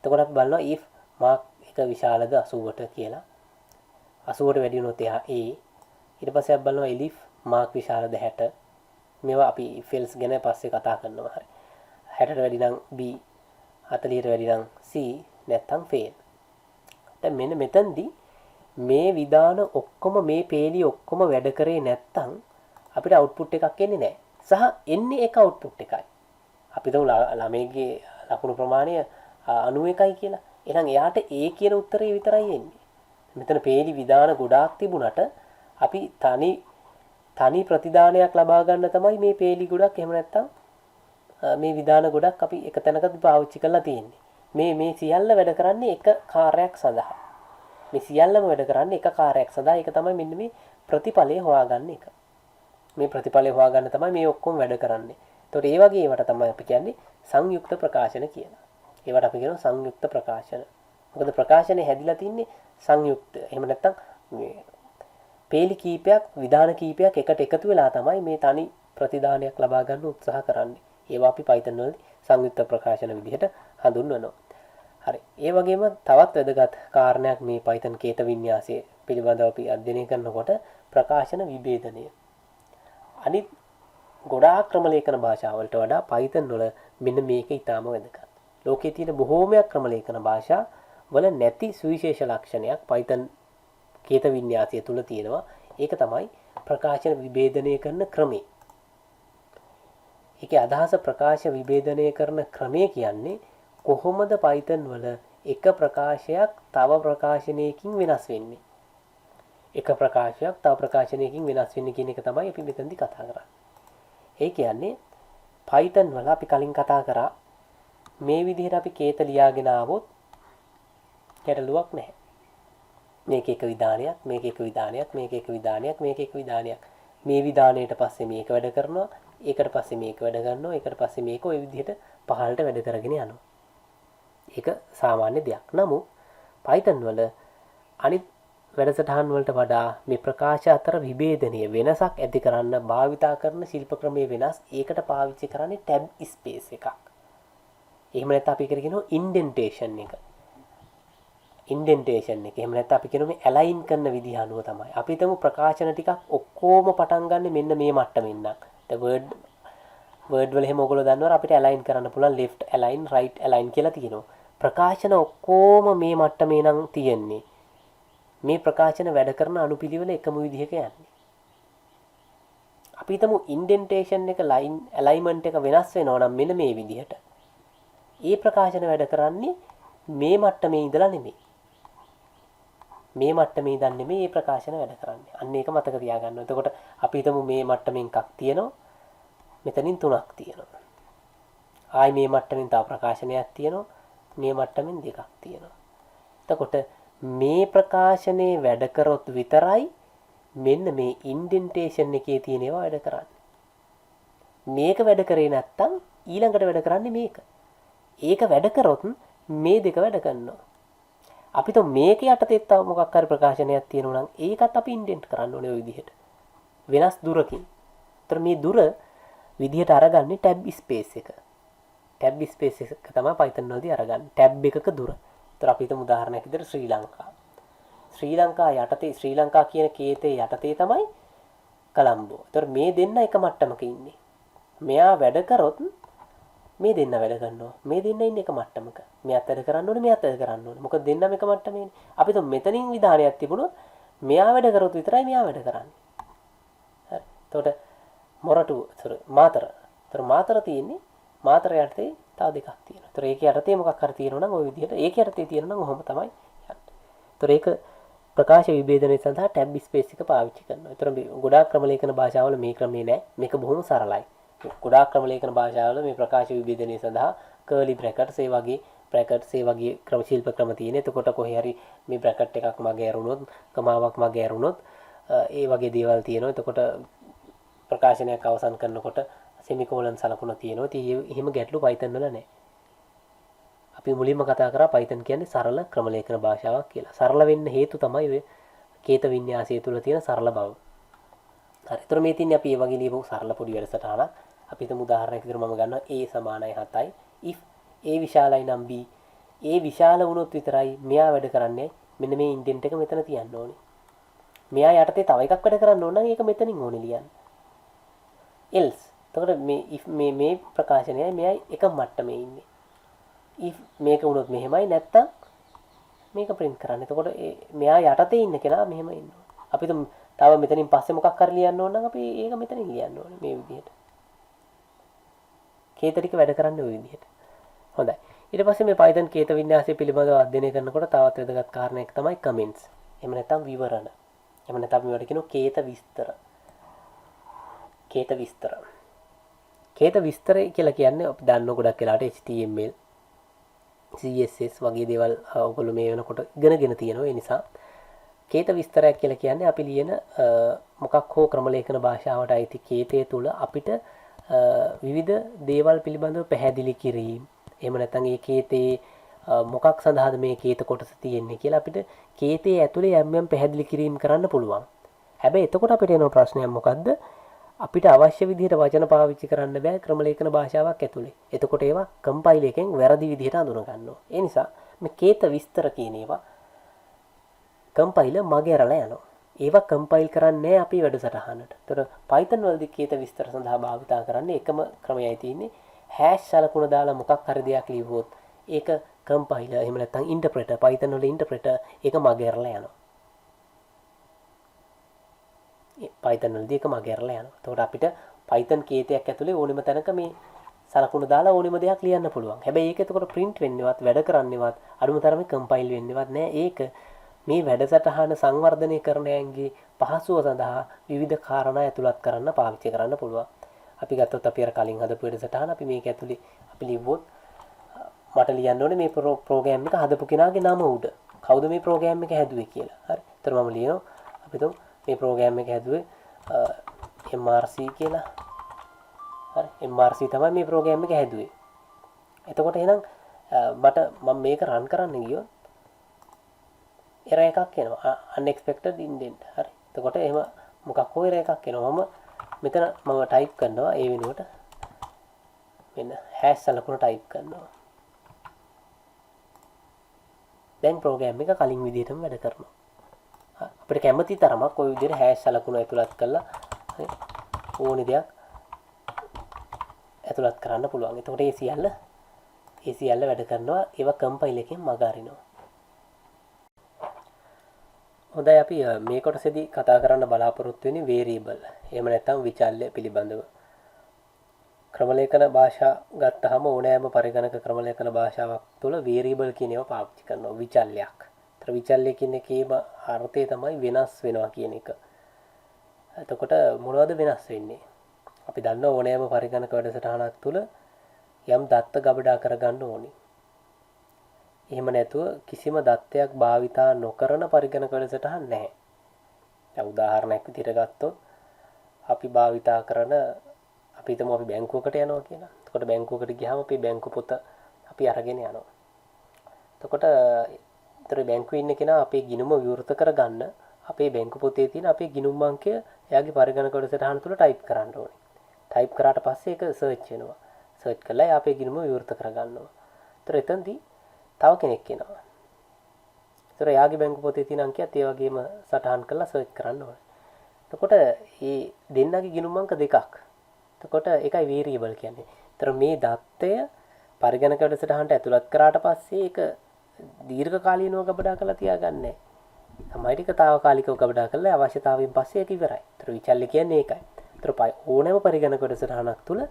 එතකොට අපි බලනවා if මාක් එක විශාලද 80ට කියලා. 80ට වැඩි වුණොත් එහා A. ඊට පස්සේ අපි බලනවා elif මාක් විශාලද 60. මේවා අපි if else ගැන පස්සේ කතා කරනවා. හරි. 60ට වැඩි නම් B, 40ට වැඩි නම් C, නැත්නම් fail. දැන් මෙන්න මෙතනදී මේ විධාන ඔක්කොම මේ පේලි ඔක්කොම වැඩ කරේ නැත්නම් අපිට අවුට්පුට් එකක් එන්නේ නැහැ. සහ එන්නේ එක අවුට්පුට් එකයි. අපි තුමු ළමයිගේ ලකුණු ප්‍රමාණය 91යි කියලා. එහෙනම් එයාට A කියන උත්තරේ විතරයි එන්නේ. මෙතන පේලි විධාන ගොඩාක් තිබුණට අපි තනි ප්‍රතිදානයක් ලබා ගන්න තමයි මේ පේලි ගොඩක් එහෙම නැත්නම් මේ විධාන ගොඩක් අපි එක තැනකදී පාවිච්චි කරලා තියෙන්නේ. මේ සියල්ල වැඩ කරන්නේ එක කාර්යයක් සඳහා. මේ සියල්ලම වැඩ කරන්නේ එක කාර්යයක් සඳහා. ඒක තමයි මෙන්න මේ ප්‍රතිඵලය හොයාගන්න එක. මේ ප්‍රතිඵලය හොයාගන්න තමයි මේ ඔක්කොම වැඩ කරන්නේ. ඒතකොට ඒ වගේ ඒවට තමයි අපි කියන්නේ සංයුක්ත ප්‍රකාශන කියලා. ඒවට අපි කියනවා සංයුක්ත ප්‍රකාශන. මොකද ප්‍රකාශනේ හැදිලා තින්නේ සංයුක්ත. එහෙම නැත්නම් මේ පේලි කීපයක් විධාන කීපයක් එකට එකතු වෙලා තමයි මේ තනි ප්‍රතිදානයක් ලබා ගන්න උත්සාහ කරන්නේ. ඒවා අපි Python වලදී සංයුක්ත ප්‍රකාශන විදිහට හඳුන්වනවා. හරි. ඒ වගේම තවත් වැදගත් කාරණයක් මේ Python කේත වින්‍යාසය පිළිබඳව අපි අධ්‍යයනය කරනකොට ප්‍රකාශන විභේදනය. අනිත් ගොඩාක් ක්‍රමලේඛන භාෂාවලට වඩා Python වල මෙන්න මේක ඊටාම වැදගත්. ලෝකයේ තියෙන බොහෝමයක් ක්‍රමලේඛන භාෂා වල නැති සුවිශේෂ ලක්ෂණයක් Python කේත වින්‍යාසය තුල තියෙනවා. ඒක තමයි ප්‍රකාශන විභේදනය කරන ක්‍රමය. ඒකේ අදහස ප්‍රකාශ විභේදනය කරන ක්‍රමය කියන්නේ කොහොමද Python වල එක ප්‍රකාශයක් තව ප්‍රකාශනයකින් වෙනස් වෙන්නේ. එක ප්‍රකාශයක් තව ප්‍රකාශනයකින් වෙනස් වෙන්නේ කියන එක තමයි අපි මෙතනදී කතා කරන්නේ. ඒ කියන්නේ Python වල අපි කලින් කතා කරා මේ විදිහට අපි කේත ලියාගෙන ආවොත් ගැටලුවක් නැහැ. මේක එක විධානයක්, මේක එක විධානයක්, මේක එක විධානයක්, මේක එක විධානයක්. මේ විධානයට පස්සේ මේක වැඩ කරනවා, ඒකට පස්සේ මේක වැඩ ගන්නවා, ඒකට පස්සේ මේක ওই විදිහට පහළට වැඩ කරගෙන යනවා. ඒක සාමාන්‍ය දෙයක්. නමුත් Python වල අනිත් වැඩසටහන් වලට වඩා මේ ප්‍රකාශ අතර විභේදනීය වෙනසක් ඇති කරන්න භාවිතා කරන ශිල්ප ක්‍රමයේ වෙනස්. ඒකට පාවිච්චි කරන්නේ tab space එකක්. එහෙම නැත්නම් අපි කියනවා indentation එක. ඉන්ඩෙන්ටේෂන් එක. එහෙම නැත්නම් අපි කියනවා මේ ඇලයින් කරන විදිහ අනුව තමයි. අපි හිතමු ප්‍රකාශන ටිකක් ඔක්කොම පටන් ගන්න මෙන්න මේ මට්ටමින් නම්. වර්ඩ් වල එහෙම ඔයගොල්ලෝ දන්නවනේ අපිට ඇලයින් කරන්න පුළුවන් left align right align කියලා තියෙනවා. ප්‍රකාශන ඔක්කොම මේ මට්ටමේ නම් තියෙන්නේ. මේ ප්‍රකාශන වැඩ කරන අනුපිළිවෙල එකම විදිහක යන්නේ. අපි හිතමු ඉන්ඩෙන්ටේෂන් එක ලයින් ඇලයින්මන්ට් එක වෙනස් වෙනවා නම් මෙන්න මේ විදිහට. ඒ ප්‍රකාශන වැඩ කරන්නේ මේ මට්ටමේ ඉඳලා නෙමෙයි. මේ මට්ටමේ ඉඳන් නෙමෙයි මේ ප්‍රකාශන වැඩ කරන්නේ. අන්න ඒක මතක තියාගන්න. එතකොට අපි හිතමු මේ මට්ටමින් එකක් තියෙනවා. මෙතනින් තුනක් තියෙනවා. ආයි මේ මට්ටමින් තව ප්‍රකාශනයක් තියෙනවා. මේ මට්ටමින් දෙකක් තියෙනවා. එතකොට මේ ප්‍රකාශනයේ වැඩ කරොත් විතරයි මෙන්න මේ ඉන්ඩෙන්ටේෂන් එකේ තියෙන ඒවා වැඩ කරන්නේ. මේක වැඩ කරේ නැත්තම් ඊළඟට වැඩ කරන්නේ මේක. ඒක වැඩ කරොත් මේ දෙක වැඩ කරනවා. අපිට මේක යටතේ තව මොකක් හරි ප්‍රකාශනයක් තියෙනවා නම් ඒකත් අපි ඉන්ඩෙන්ට් කරන්න ඕනේ ওই විදිහට. වෙනස් දුරකින්. ඒතර මේ දුර විදිහට අරගන්නේ ටැබ් ස්පේස් එක. ටැබ් ස්පේස් එක තමයි Python වලදී අරගන්නේ. ටැබ් එකක දුර. ඒතර අපි හිතමු උදාහරණයක් විදිහට ශ්‍රී ලංකා. ශ්‍රී ලංකා යටතේ ශ්‍රී ලංකා කියන කේතේ යටතේ තමයි කොලම්බෝ. ඒතර මේ දෙන්න එක මට්ටමක ඉන්නේ. මෙයා වැඩ කරොත් මේ දෙන්න වැඩ කරනවා. මේ දෙන්න ඉන්නේ එක මට්ටමක. මෙයාත් වැඩ කරන්න ඕනේ, මෙයාත් වැඩ කරන්න ඕනේ. මොකද දෙන්නම එක මට්ටමේනේ. අපි તો මෙතනින් විධානයක් තිබුණොත් මෙයා වැඩ කරොත් විතරයි මෙයා වැඩ කරන්නේ. හරි. එතකොට මොරටු මාතර. ඒතර මාතර තියෙන්නේ මාතර යටතේ තව දෙකක් තියෙනවා. ඒතර ඒක යටතේ මොකක් හරි තියෙනවා නම් ওই විදිහට ඒක යටතේ තියෙනවා නම් ඔහොම තමයි යන්නේ. ඒතර ඒක ප්‍රකාශ විභේදනය සඳහා ටැබ් ස්පේස් එක පාවිච්චි කරනවා. ඒතර ගොඩාක් ක්‍රමලේඛන භාෂාවල මේ ක්‍රමේ නැහැ. මේක බොහොම සරලයි. ගොඩාක් ක්‍රමලේඛන භාෂාවල මේ ප්‍රකාශ විභේදනය සඳහා කර්ලි බ්‍රැකට්ස් ඒ වගේ බ්‍රැකට්ස් ඒ වගේ ක්‍රම ශිල්ප ක්‍රම තියෙන. එතකොට කොහේ හරි මේ බ්‍රැකට් එකක් මගේ ඇරුණොත්, කමාවක් මගේ ඇරුණොත් ඒ වගේ දේවල් තියෙනවා. එතකොට ප්‍රකාශනයක් අවසන් කරනකොට සෙමිකෝලන් සලකුණ තියෙනවා. ඉතින් එහෙම ගැටලු Python වල නැහැ. අපි මුලින්ම කතා කරා Python කියන්නේ සරල ක්‍රමලේඛන භාෂාවක් කියලා. සරල වෙන්න හේතු තමයි ඔය කේත වින්‍යාසය තුළ තියෙන සරල බව. හරි. ඒතර මේ තින්නේ අපි මේ වගේ ලියපු සරල පොඩි වැඩසටහනක්. අපි හිතමු උදාහරණයක් විදිහට මම ගන්නවා a සමානයි 7යි. if a විශාලයි නම් b a විශාල වුණොත් විතරයි මෙයා වැඩ කරන්නේ. මෙන්න මේ ඉන්ඩෙන්ට් එක මෙතන තියන්න ඕනේ. මෙයා යටතේ තව එකක් වැඩ කරන්න ඕන නම් ඒක මෙතනින් ඕනේ ලියන්න. else. එතකොට මේ if මේ ප්‍රකාශනයයි මෙයයි එක මට්ටමේ ඉන්නේ. if මේක වුණොත් මෙහෙමයි නැත්තම් මේක print කරන්න. එතකොට මෙයා යටතේ ඉන්න කෙනා මෙහෙම ඉන්නවා. අපි තව මෙතනින් පස්සේ මොකක් හරි ලියන්න ඕන නම් අපි ඒක මෙතනින් ලියන්න ඕනේ මේ විදිහට. කේත ටික වැඩ කරන්නේ ওই විදිහට. හොඳයි. ඊට පස්සේ මේ Python කේත වින්‍යාසය පිළිබඳව අධ්‍යයනය කරනකොට තවත් වැදගත් කාරණයක් තමයි comments. එහෙම නැත්නම් විවරණ. එහෙම නැත්නම් මේවට කියනවා කේත විස්තර. කේත විස්තර. කේත විස්තර කියලා කියන්නේ අපි දන්න ගොඩක් වෙලාවට HTML CSS වගේ දේවල් ඔයගොල්ලෝ මේ වෙනකොට ඉගෙනගෙන තියෙනවා. ඒ නිසා කේත විස්තරයක් කියලා කියන්නේ අපි ලියන මොකක් හෝ ක්‍රමලේඛන භාෂාවට අයිති කේතය තුළ අපිට විවිධ දේවල් පිළිබඳව පැහැදිලි කිරීම. එහෙම නැත්නම් ඒ කේතේ මොකක් සඳහාද මේ කේත කොටස තියෙන්නේ කියලා අපිට කේතේ ඇතුලේ යම් යම් පැහැදිලි කිරීම කරන්න පුළුවන්. හැබැයි එතකොට අපිට එන ප්‍රශ්නයක් මොකද්ද? අපිට අවශ්‍ය විදිහට වචන පාවිච්චි කරන්න බෑ ක්‍රමලේඛන භාෂාවක් ඇතුලේ. එතකොට ඒවා කම්පයිල් එකෙන් වැරදි විදිහට අඳුන ගන්නවා. ඒ නිසා මේ කේත විස්තර කියන ඒවා කම්පයිලර් මගේ අරලා යනවා. ඒවා කම්පයිල් කරන්නේ අපි වැඩසටහනට. ඒතර Python වලදී කේත විස්තර සඳහා භාවිතා කරන්නේ එකම ක්‍රමයයි තියෙන්නේ. හැෂ් සලකුණ දාලා මොකක් හරි දෙයක් ලියුවොත් ඒක කම්පයිලර් එහෙම නැත්නම් ඉන්ටර්ප්‍රෙටර් Python වල ඉන්ටර්ප්‍රෙටර් ඒක මගේ අරලා යනවා. Python වලදී ඒක මගේ අරලා යනවා. එතකොට අපිට Python කේතයක් ඇතුලේ ඕනෙම තැනක මේ සලකුණු දාලා ඕනෙම දෙයක් ලියන්න පුළුවන්. හැබැයි ඒක එතකොට print වෙන්නේවත් වැඩ කරන්නේවත් අඩුම තරමේ කම්පයිල් වෙන්නේවත් නෑ. ඒක මේ වැඩසටහන සංවර්ධනය කරන අයගේ පහසුව සඳහා විවිධ කාරණා ඇතුළත් කරන්න පාවිච්චි කරන්න පුළුවන්. අපි ගත්තොත් අපි අර කලින් හදපු වැඩසටහන අපි මේක ඇතුලේ අපි ලිව්වොත් මට ලියන්න ඕනේ මේ ප්‍රෝග්‍රෑම් එක හදපු කෙනාගේ නම උඩ. කවුද මේ ප්‍රෝග්‍රෑම් එක හැදුවේ කියලා. හරි. ඒතර මම ලියනවා අපි තුමු මේ ප්‍රෝග්‍රෑම් එක හැදුවේ MRC කියලා. හරි. MRC තමයි මේ ප්‍රෝග්‍රෑම් එක හැදුවේ. එතකොට එහෙනම් මම මේක රන් කරන්න ගියොත් error එකක් එනවා. unexpected indent. හරි. එතකොට එහෙම මොකක් හෝ error එකක් එනවා. මෙතන මම ටයිප් කරනවා ඒ වෙනුවට මෙන්න හැෂ් සලකුණ ටයිප් කරනවා. දැන් ප්‍රෝග්‍රෑම් එක කලින් විදිහටම වැඩ කරනවා. අපිට කැමති තරමක් ওই විදිහට හෑෂ් සලකුණු ඇතුළත් කරලා ඕනි දෙයක් ඇතුළත් කරන්න පුළුවන්. එතකොට ඒ සියල්ල වැඩ කරනවා. ඒවා කම්පයිල් එකෙන් මග අරිනවා. හොඳයි අපි මේ කොටසේදී කතා කරන්න බලාපොරොත්තු වෙන්නේ වේරියබල්. එහෙම නැත්නම් විචල්්‍ය පිළිබඳව. ක්‍රමලේඛන භාෂා ගත්තාම ඕනෑම පරිගණක ක්‍රමලේඛන භාෂාවක් තුළ වේරියබල් කියන ඒවා පාවිච්චි කරනවා විචල්්‍යයක්. ඒතර විචල්්‍ය කියන එකේම අර්ථය තමයි වෙනස් වෙනවා කියන එක. එතකොට මොනවද වෙනස් වෙන්නේ? අපි දන්න ඕනෑම පරිගණක වැඩසටහනක් තුළ යම් දත්ත ගබඩා කරගන්න ඕනි. එහෙම නැතුව කිසිම දත්තයක් භාවිතා නොකරන පරිගණක වැඩසටහන් නැහැ. දැන් උදාහරණයක් විදිහට ගත්තොත් අපි භාවිතා කරන අපි හිතමු අපි බැංකුවකට යනවා කියලා. එතකොට බැංකුවකට ගියාම අපි බැංකු පොත අපි අරගෙන යනවා. එතකොට ඊතර බැංකුවේ ඉන්න කෙනා අපේ ගිණුම විවෘත කරගන්න අපේ බැංකු පොතේ තියෙන අපේ ගිණුම් අංකය එයාගේ පරිගණක වැඩසටහන තුළ ටයිප් කරන්න ඕනේ. ටයිප් කරාට පස්සේ ඒක සර්ච් වෙනවා. සර්ච් කළා එයා අපේ ගිණුම විවෘත කරගන්නවා. ඊතර එතනදී තව කෙනෙක් එනවා. ඊතර එයාගේ බැංකු පොතේ තියෙන අංකයත් ඒ වගේම සටහන් කරලා සර්ච් කරන්න ඕනේ. එතකොට මේ දෙන්නගේ ගිණුම් අංක දෙකක්. එතකොට ඒකයි වේරියබල් කියන්නේ. ඊතර මේ දත්තය පරිගණක වැඩසටහනට ඇතුළත් කරාට පස්සේ ඒක දීර්ඝ කාලීනව ගබඩා කරලා තියාගන්නේ. තමයි ටික తాවකාලිකව ගබඩා කරලා අවශ්‍යතාවයෙන් පස්සේ ඒක ඉවරයි. ඊතර විචල්්‍ය කියන්නේ ඒකයි. ඊතර ඕනෑම පරිගණක වැඩසටහනක් තුළ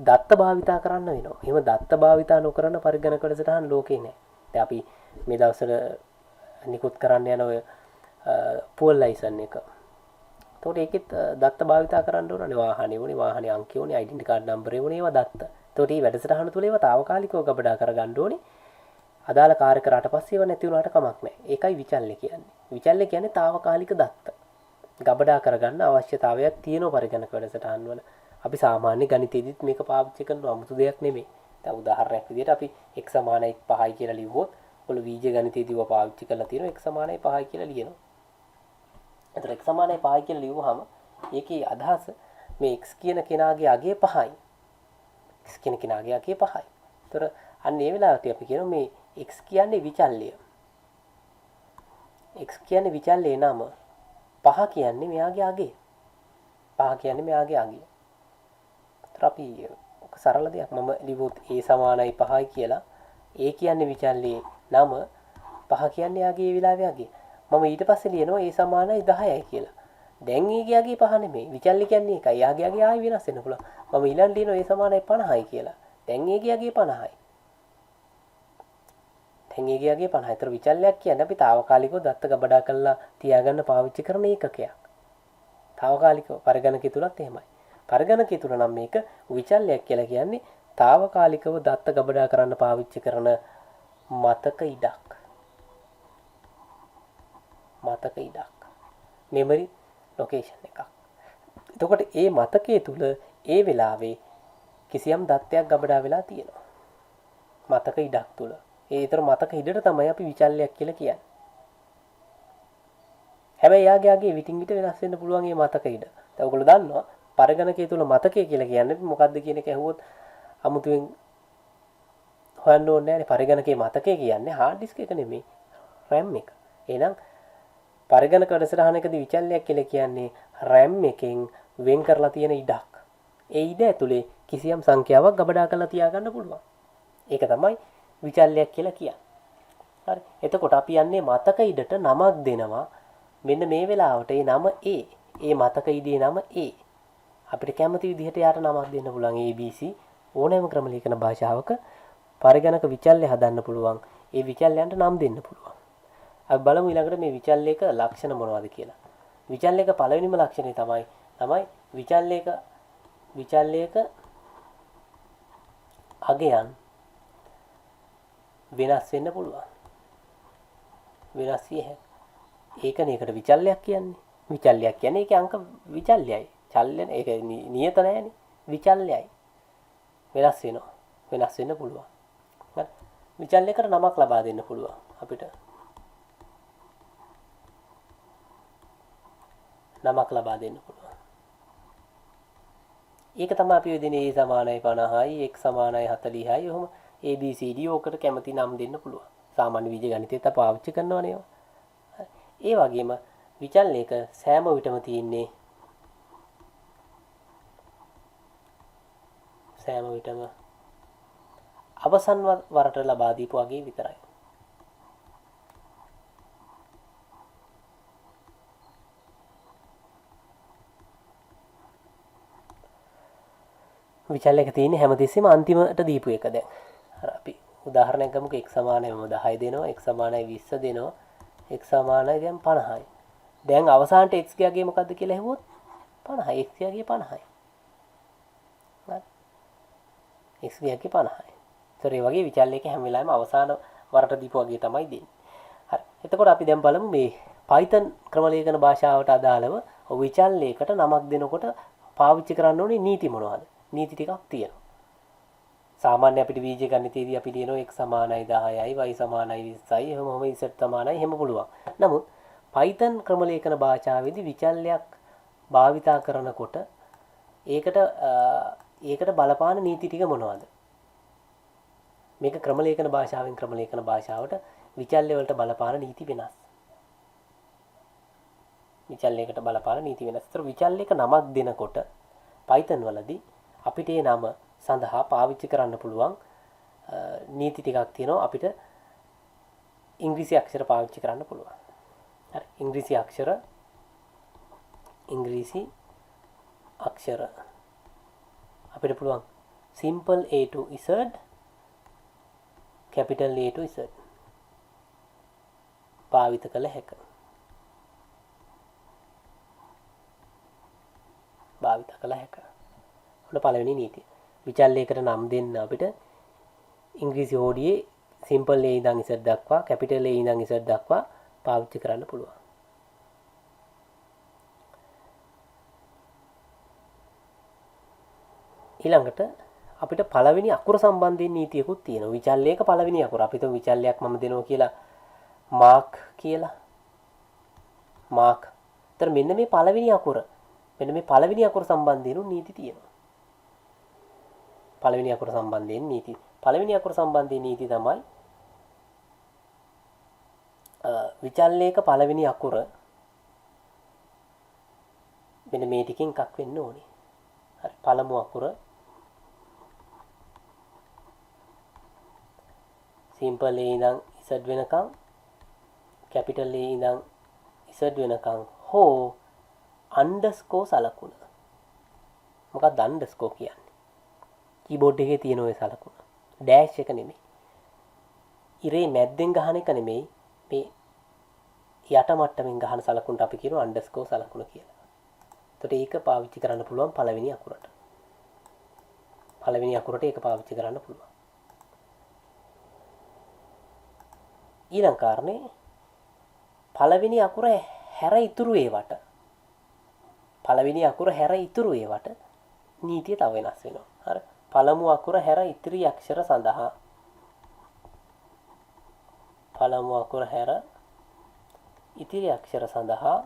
දත්ත භාවිතා කරන්න වෙනවා. එහෙම දත්ත භාවිතා නොකරන පරිගණක වැඩසටහන් ලෝකේ නැහැ. දැන් අපි මේ දවස්වල නිකුත් කරන්න යන ඔය පෝල් ලයිසන් එක. එතකොට ඒකෙත් දත්ත භාවිතා කරන්න ඕනනේ. වාහනේ උනේ, වාහනේ අංකය උනේ, ඩෙන්ටි කාඩ් නම්බරේ උනේ ඒවා දත්ත. එතකොට මේ වැඩසටහන තුල ඒවා తాවකාලිකව ගබඩා කරගන්න ඕනේ. අදාළ කාර්ය කරාට පස්සේ ඒවා නැති වුණාට කමක් නැහැ. ඒකයි විචල්්‍ය කියන්නේ. විචල්්‍ය කියන්නේ తాවකාලික දත්ත. ගබඩා කරගන්න අවශ්‍යතාවයක් තියෙන පරිගණක වැඩසටහන් වල. අපි සාමාන්‍ය ගණිතයේදීත් මේක පාවිච්චි කරන 아무තු දෙයක් නෙමෙයි. දැන් උදාහරණයක් විදිහට අපි x = 5යි කියලා ලිව්වොත් ඔයගොල්ලෝ බීජ ගණිතයේදී ඒවා පාවිච්චි කරලා තියෙනවා x = 5යි කියලා ලියනවා. එතකොට x = 5යි කියලා ලිව්වහම ඒකේ අදහස මේ x කියන කෙනාගේ අගය 5යි. x කියන කෙනාගේ අගය 5යි. ඒතර අන්න ඒ වෙලාවට අපි කියනවා මේ x කියන්නේ විචල්්‍ය. x කියන්නේ විචල්්‍යේ නම 5 කියන්නේ මෙයාගේ අගය. 5 කියන්නේ මෙයාගේ අගය. අපි ඔක සරල දෙයක් මම ලිව්වොත් a = 5යි කියලා. a කියන්නේ විචල්්‍යයේ නම 5 කියන්නේ යාගේ ඒ වෙලාවේ අගය. මම ඊට පස්සේ ලියනවා a = 10යි කියලා. දැන් ඒගේ අගය 5 නෙමෙයි. විචල්්‍ය කියන්නේ ඒකයි. යාගේ අගය ආයෙ වෙනස් වෙන්න පුළුවන්. මම ඊළඟ ලියනවා a = 50යි කියලා. දැන් ඒගේ අගය 50යි. දැන් ඒගේ අගය 50යි. ඒතර විචල්්‍යයක් කියන්නේ අපි తాවකාලිකව දත්ත ගබඩා කරලා තියාගන්න පාවිච්චි කරන ඒකකයක්. తాවකාලිකව පරිගණකය තුලත් එහෙමයි. පරිගණකය තුල නම් මේක විචල්්‍යයක් කියලා කියන්නේ తాවකාලිකව දත්ත ගබඩා කරන්න පාවිච්චි කරන මතක ඉඩක්. මතක ඉඩක්. මෙමරි ලොකේෂන් එකක්. එතකොට ඒ මතකයේ තුල ඒ වෙලාවේ කිසියම් දත්තයක් ගබඩා වෙලා තියෙනවා. මතක ඉඩක් තුල. ඒතර මතක ඉඩට තමයි අපි විචල්්‍යයක් කියලා කියන්නේ. හැබැයි යාගේ විටින් විට වෙනස් වෙන්න පුළුවන් මේ මතක ඉඩ. දැන් ඔයගොල්ලෝ දන්නවා පරිගණකය තුල මතකය කියලා කියන්නේ මොකක්ද කියන එක ඇහුවොත් අමුතුවෙන් හොයන්න ඕනේ නැහැ. පරිගණකයේ මතකය කියන්නේ හાર્ඩ් ඩිස්ක් එක නෙමෙයි RAM එක. එහෙනම් පරිගණක වැඩසටහනකදී විචල්්‍යයක් කියලා කියන්නේ RAM එකෙන් වෙන් කරලා තියෙන ඉඩක්. ඒ ඉඩ ඇතුලේ කිසියම් සංඛ්‍යාවක් ගබඩා කරලා තියාගන්න පුළුවන්. ඒක තමයි විචල්්‍යයක් කියලා කියන්නේ. හරි. එතකොට අපි යන්නේ මතක ඉඩට නමක් දෙනවා. මෙන්න මේ වෙලාවට ඒ නම A. ඒ මතක ඉඩේ නම A. අපිට කැමති විදිහට යාට නමක් දෙන්න පුළුවන් ABC ඕනෑම ක්‍රමලේඛන භාෂාවක පරිගණක විචල්්‍ය හදන්න පුළුවන්. ඒ විචල්්‍යයන්ට නම් දෙන්න පුළුවන්. අපි බලමු ඊළඟට මේ විචල්්‍යයක ලක්ෂණ මොනවද කියලා. විචල්්‍යයක පළවෙනිම ලක්ෂණය තමයි විචල්්‍යයක අගයන් වෙනස් වෙන්න පුළුවන්. වෙනස් විය හැකියි. ඒකනේ ඒකට විචල්්‍යයක් කියන්නේ. විචල්්‍යයක් කියන්නේ ඒකේ අංක විචල්්‍යයි. චල්‍යන ඒක නියත නැහැනේ. විචල්්‍යයි. වෙනස් වෙනවා. වෙනස් වෙන්න පුළුවන්. හරි. විචල්්‍යයකට නමක් ලබා දෙන්න පුළුවන් අපිට. නමක් ලබා දෙන්න පුළුවන්. ඒක තමයි අපි ඔය දිනේ a = 50යි, x = 40යි, ඔහොම ABCD ඕකට කැමති නම් දෙන්න පුළුවන්. සාමාන්‍ය බීජ ගණිතයත් අප පාවිච්චි කරනවනේ ඒවා. ඒ වගේම විචලනයක සෑම විටම තියෙන්නේ අවසන් වරට ලබා දීපු වගේ විතරයි. විචලනයක තියෙන්නේ හැමතිස්සෙම අන්තිමට දීපු එක. දැන් අර අපි උදාහරණයක් ගමුකෝ x සමානයි 10 දෙනවා, x සමානයි 20 දෙනවා, x සමානයි දැන් 50යි. දැන් අවසානට x ගියාගේ මොකද්ද කියලා හෙව්වොත් 50යි. x ගියාගේ 50යි. හරි. x ගියාගේ 50යි. ඒතර ඒ වගේ විචලනයක හැම වෙලාවෙම අවසාන වරට දීපු වගේ තමයි දෙන්නේ. හරි. එතකොට අපි දැන් බලමු මේ Python ක්‍රමලේඛන භාෂාවට අදාළව විචලනයකට නමක් දෙනකොට පාවිච්චි කරන්න ඕනේ නීති මොනවද? නීති ටිකක් තියෙනවා. සාමාන්‍ය අපිට බීජ ගණිතයේදී අපි ලියනවා x සමානයි 10යි, y සමානයි 20යි, එහෙමම z සමානයි එහෙම පුළුවන්. නමුත් Python ක්‍රමලේඛන භාෂාවේදී විචල්යක් භාවිතා කරනකොට ඒකට බලපාන නීති ටික මොනවද? මේක ක්‍රමලේඛන භාෂාවෙන් ක්‍රමලේඛන භාෂාවට විචල්‍ය වලට බලපාන නීති වෙනස්. විචල්‍යයකට බලපාන නීති වෙනස්. ඒතර විචල්‍යයක නමක් දෙනකොට Python වලදී අපිට ඒ නම සඳහා පාවිච්චි කරන්න පුළුවන් නීති ටිකක් තියෙනවා. අපිට ඉංග්‍රීසි අක්ෂර පාවිච්චි කරන්න පුළුවන්. හරි. ඉංග්‍රීසි අක්ෂර අපිට පුළුවන් simple a to z, capital A to z පාවිත කළ හැකියි. භාවිත කළ හැකියි. ඔන්න පළවෙනි නීතිය. විචල්‍යයකට නම් දෙන්න අපිට ඉංග්‍රීසි හෝඩියේ simple a ඉඳන් z දක්වා capital A ඉඳන් z දක්වා පාවිච්චි කරන්න පුළුවන්. ඊළඟට අපිට පළවෙනි අකුර සම්බන්ධයෙන් නීතියකුත් තියෙනවා. විචල්‍යයක පළවෙනි අකුර. අපි තුන් විචල්‍යයක් මම දෙනවා කියලා මාක් කියලා. මාක්. ඒතර මෙන්න මේ පළවෙනි අකුර. මෙන්න මේ පළවෙනි අකුර සම්බන්ධයෙන් නීති තියෙනවා. පළවෙනි අකුර සම්බන්ධයෙන් නීති. පළවෙනි අකුර සම්බන්ධයෙන් නීති තමයි විචල්‍යයක පළවෙනි අකුර මෙන්න මේ ටිකෙන් එකක් වෙන්න ඕනේ. හරි. පළමු අකුර simple A ඉඳන් z වෙනකම් capital A ඉඳන් z වෙනකම් හෝ underscore සලකුණ. මොකක්ද underscore කියන්නේ? keyboard එකේ තියෙන ඔය සලකුණ. dash එක නෙමෙයි. ඉරේ මැද්දෙන් ගහන එක නෙමෙයි. මේ යට මට්ටමින් ගහන සලකුණට අපි කියනවා underscore සලකුණ කියලා. එතකොට ඒක පාවිච්චි කරන්න පුළුවන් පළවෙනි අකුරට. පළවෙනි අකුරට ඒක පාවිච්චි කරන්න පුළුවන්. ඊළඟ කාරණේ පළවෙනි අකුර හැර ඉතුරු ඒවට. පළවෙනි අකුර හැර ඉතුරු ඒවට නීතිය තව වෙනස් වෙනවා. හරි. පළමු අකුර හැර ඉතිරි අක්ෂර සඳහා පළමු අකුර හැර ඉතිරි අක්ෂර සඳහා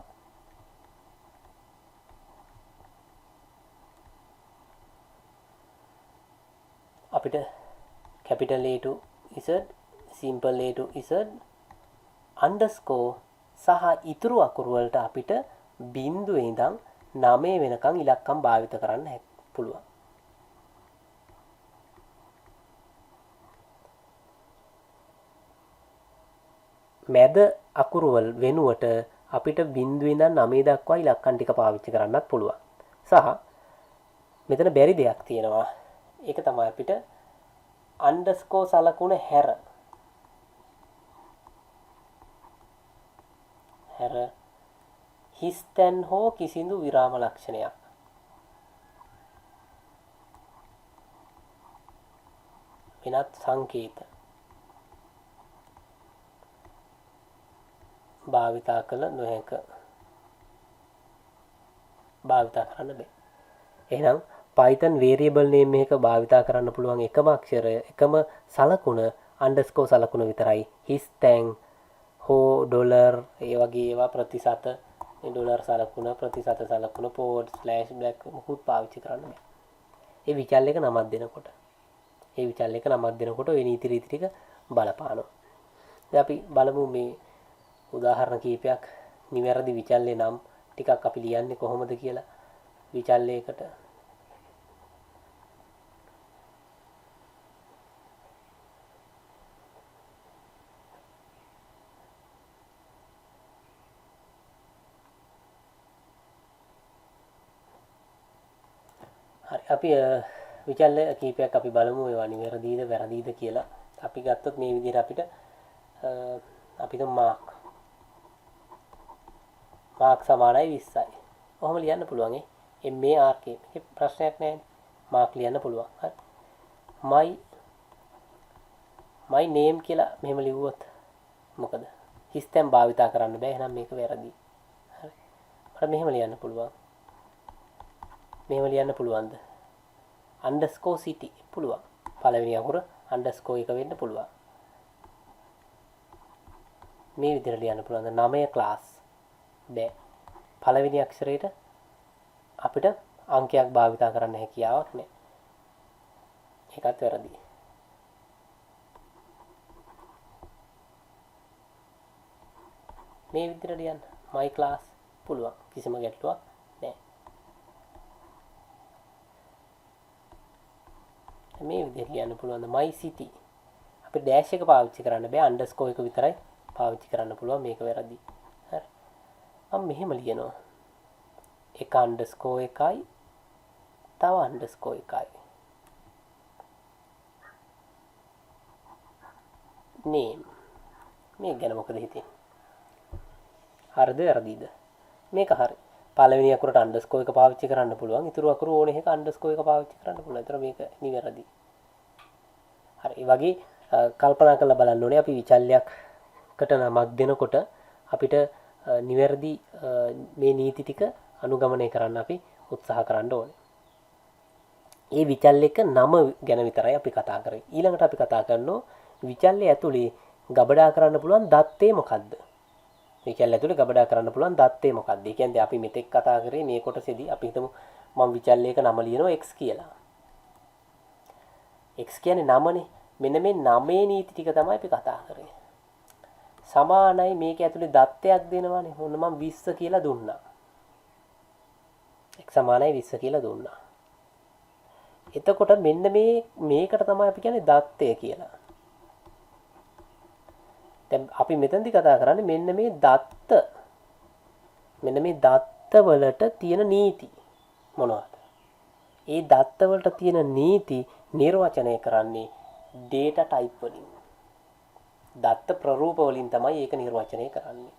අපිට capital A to z, simple A to z, underscore සහ ඉතුරු අකුරු වලට අපිට බිංදුවේ ඉඳන් 9 වෙනකන් ඉලක්කම් භාවිත කරන්න පුළුවන්. මැද අකුරු වල වෙනුවට අපිට බිංදුවේ ඉඳන් 9 දක්වා ඉලක්කම් ටික පාවිච්චි කරන්නත් පුළුවන්. සහ මෙතන බැරි දෙයක් තියෙනවා. ඒක තමයි අපිට underscore සලකුණ හැර හිස්තැන් හෝ කිසිදු විරාම ලක්ෂණයක් වෙනත් සංකේත භාවිතා කළ නොහැක. භාවිතා කරන්න බෑ. එහෙනම් Python variable name එකක භාවිතා කරන්න පුළුවන් එකම අක්ෂරය එකම සලකුණ underscore සලකුණ විතරයි. හිස්තැන් හෝ ඩොලර් ඒ වගේ ඒවා ප්‍රතිශත ඩොලර් සලකුණ ප්‍රතිශත සලකුණ පෝඩ් ස්ලෑෂ් බ්ලැක් මොකුත් පාවිච්චි කරන්න බෑ. ඒ විචල්‍යයක නමක් දෙනකොට. ඒ විචල්‍යයක නමක් දෙනකොට ওই නීති රීති ටික බලපානවා. දැන් අපි බලමු මේ උදාහරණ කීපයක් නිවැරදි විචල්්‍ය නම් ටිකක් අපි ලියන්නේ කොහොමද කියලා. විචල්්‍යයකට හරි අපි විචල්්‍ය කීපයක් අපි බලමු ඒවා නිවැරදිද වැරදිද කියලා. අපි ගත්තොත් මේ විදිහට අපිට මාක් සමානයි 20යි. කොහොම ලියන්න පුළුවන් මේ ආර්කේ ප්‍රශ්නයක් නැහැ. මාක් ලියන්න පුළුවන්. හරි. my name කියලා මෙහෙම ලිව්වොත් මොකද? හිස්තැන් භාවිතා කරන්න බෑ. එහෙනම් මේක වැරදි. හරි. මට මෙහෙම ලියන්න පුළුවන්. මෙහෙම ලියන්න පුළුවන්ද? underscore city පුළුවන්. පළවෙනි අකුර underscore එක වෙන්න පුළුවන්. මේ විදිහට ලියන්න පුළුවන්ද? 9 class බෑ. පළවෙනි අක්ෂරයට අපිට අංකයක් භාවිතා කරන්න හැකියාවක් නැහැ. ඒකත් වැරදි. මේ විදිහට ලියන්න my class පුළුවන්. කිසිම ගැටලුවක් නැහැ. මේ විදිහට ලියන්න පුළුවන් my city. අපි ඩෑෂ් එක පාවිච්චි කරන්න බෑ. underscore එක විතරයි පාවිච්චි කරන්න පුළුවන්. මේක වැරදි. හරි. මම මෙහෙම ලියනවා. එක underscore එකයි තව underscore එකයි. name. මේක ගැන මොකද හිතෙන්නේ? හරිද වැරදිද? මේක හරි. පළවෙනි අකුරට underscore එක පාවිච්චි කරන්න පුළුවන්. ඊටු අකුරු ඕනේ එක underscore එක පාවිච්චි කරන්න පුළුවන්. ඒතර මේක නිවැරදි. හරි. ඒ වගේ කල්පනා කරලා බලන්න ඕනේ අපි විචල්්‍යයකට නමක් දෙනකොට අපිට නිවැරදි මේ නීති ටික අනුගමනය කරන්න අපි උත්සාහ කරන්න ඕනේ. ඒ විචල්්‍යයක නම ගැන විතරයි අපි කතා කරන්නේ. ඊළඟට අපි කතා කරනවා විචල්්‍ය ඇතුලේ ගබඩා කරන්න පුළුවන් දත්තේ මොකද්ද? විචල්්‍ය ඇතුලේ ගබඩා කරන්න පුළුවන් දත්තේ මොකද්ද? ඒ කියන්නේ අපි මෙතෙක් කතා කරේ මේ කොටසේදී අපි හිතමු මම විචල්්‍යයක නම ලියනවා x කියලා. x කියන්නේ නමනේ. මෙන්න මේ නමේ නීති ටික තමයි අපි කතා කරේ. සමානයි මේක ඇතුලේ දත්තයක් දෙනවානේ. මොන මම 20 කියලා දුන්නා. x සමානයි 20 කියලා දුන්නා. එතකොට මෙන්න මේකට තමයි අපි කියන්නේ දත්තය කියලා. දැන් අපි මෙතනදී කතා කරන්නේ මෙන්න මේ දත්ත වලට තියෙන නීති මොනවද? ඒ දත්ත වලට තියෙන නීති නිර්වචනය කරන්නේ data type වලින්. දත්ත ප්‍රරූප වලින් තමයි ඒක නිර්වචනය කරන්නේ.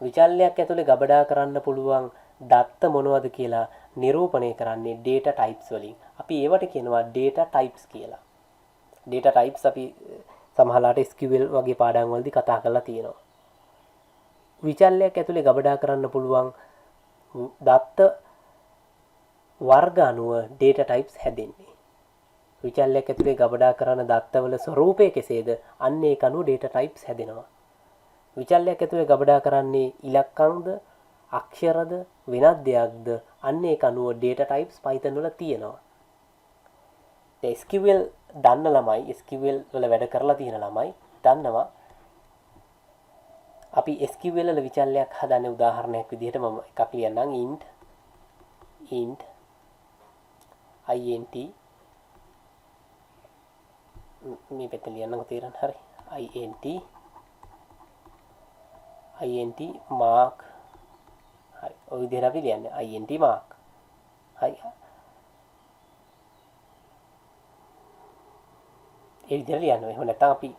විචල්්‍යයක් ඇතුලේ ගබඩා කරන්න පුළුවන් දත්ත මොනවද කියලා නිරූපණය කරන්නේ data types වලින්. අපි ඒවට කියනවා data types කියලා. data types අපි සමහරලාට SQL වගේ පාඩම් වලදී කතා කරලා තියෙනවා. විචල්්‍යයක් ඇතුලේ ගබඩා කරන්න පුළුවන් දත්ත වර්ග අනුව data types හැදෙන්නේ. විචල්්‍යයක් ඇතුලේ ගබඩා කරන දත්තවල ස්වරූපය කෙසේද? අන්න ඒක අනුව data types හැදෙනවා. විචල්්‍යයක් ඇතුලේ ගබඩා කරන්නේ ඉලක්කම්ද, අක්ෂරද, වෙනත් දෙයක්ද? අන්න ඒක අනුව data types Python වල තියෙනවා. SQL දන්න ළමයි, SQL වල වැඩ කරලා තියෙන ළමයි දන්නවා. අපි SQL වල විචල්්‍යයක් හදන්නේ උදාහරණයක් විදිහට මම එකක් ලියන්නම් int int මේ පැත්තෙන් ලියන්නකො තේරෙන්න හරි int mark හරි ඔය විදිහට අපි ලියන්නේ int mark හරි ඒ විදිහට ලියන්න. එහෙම නැත්නම් අපි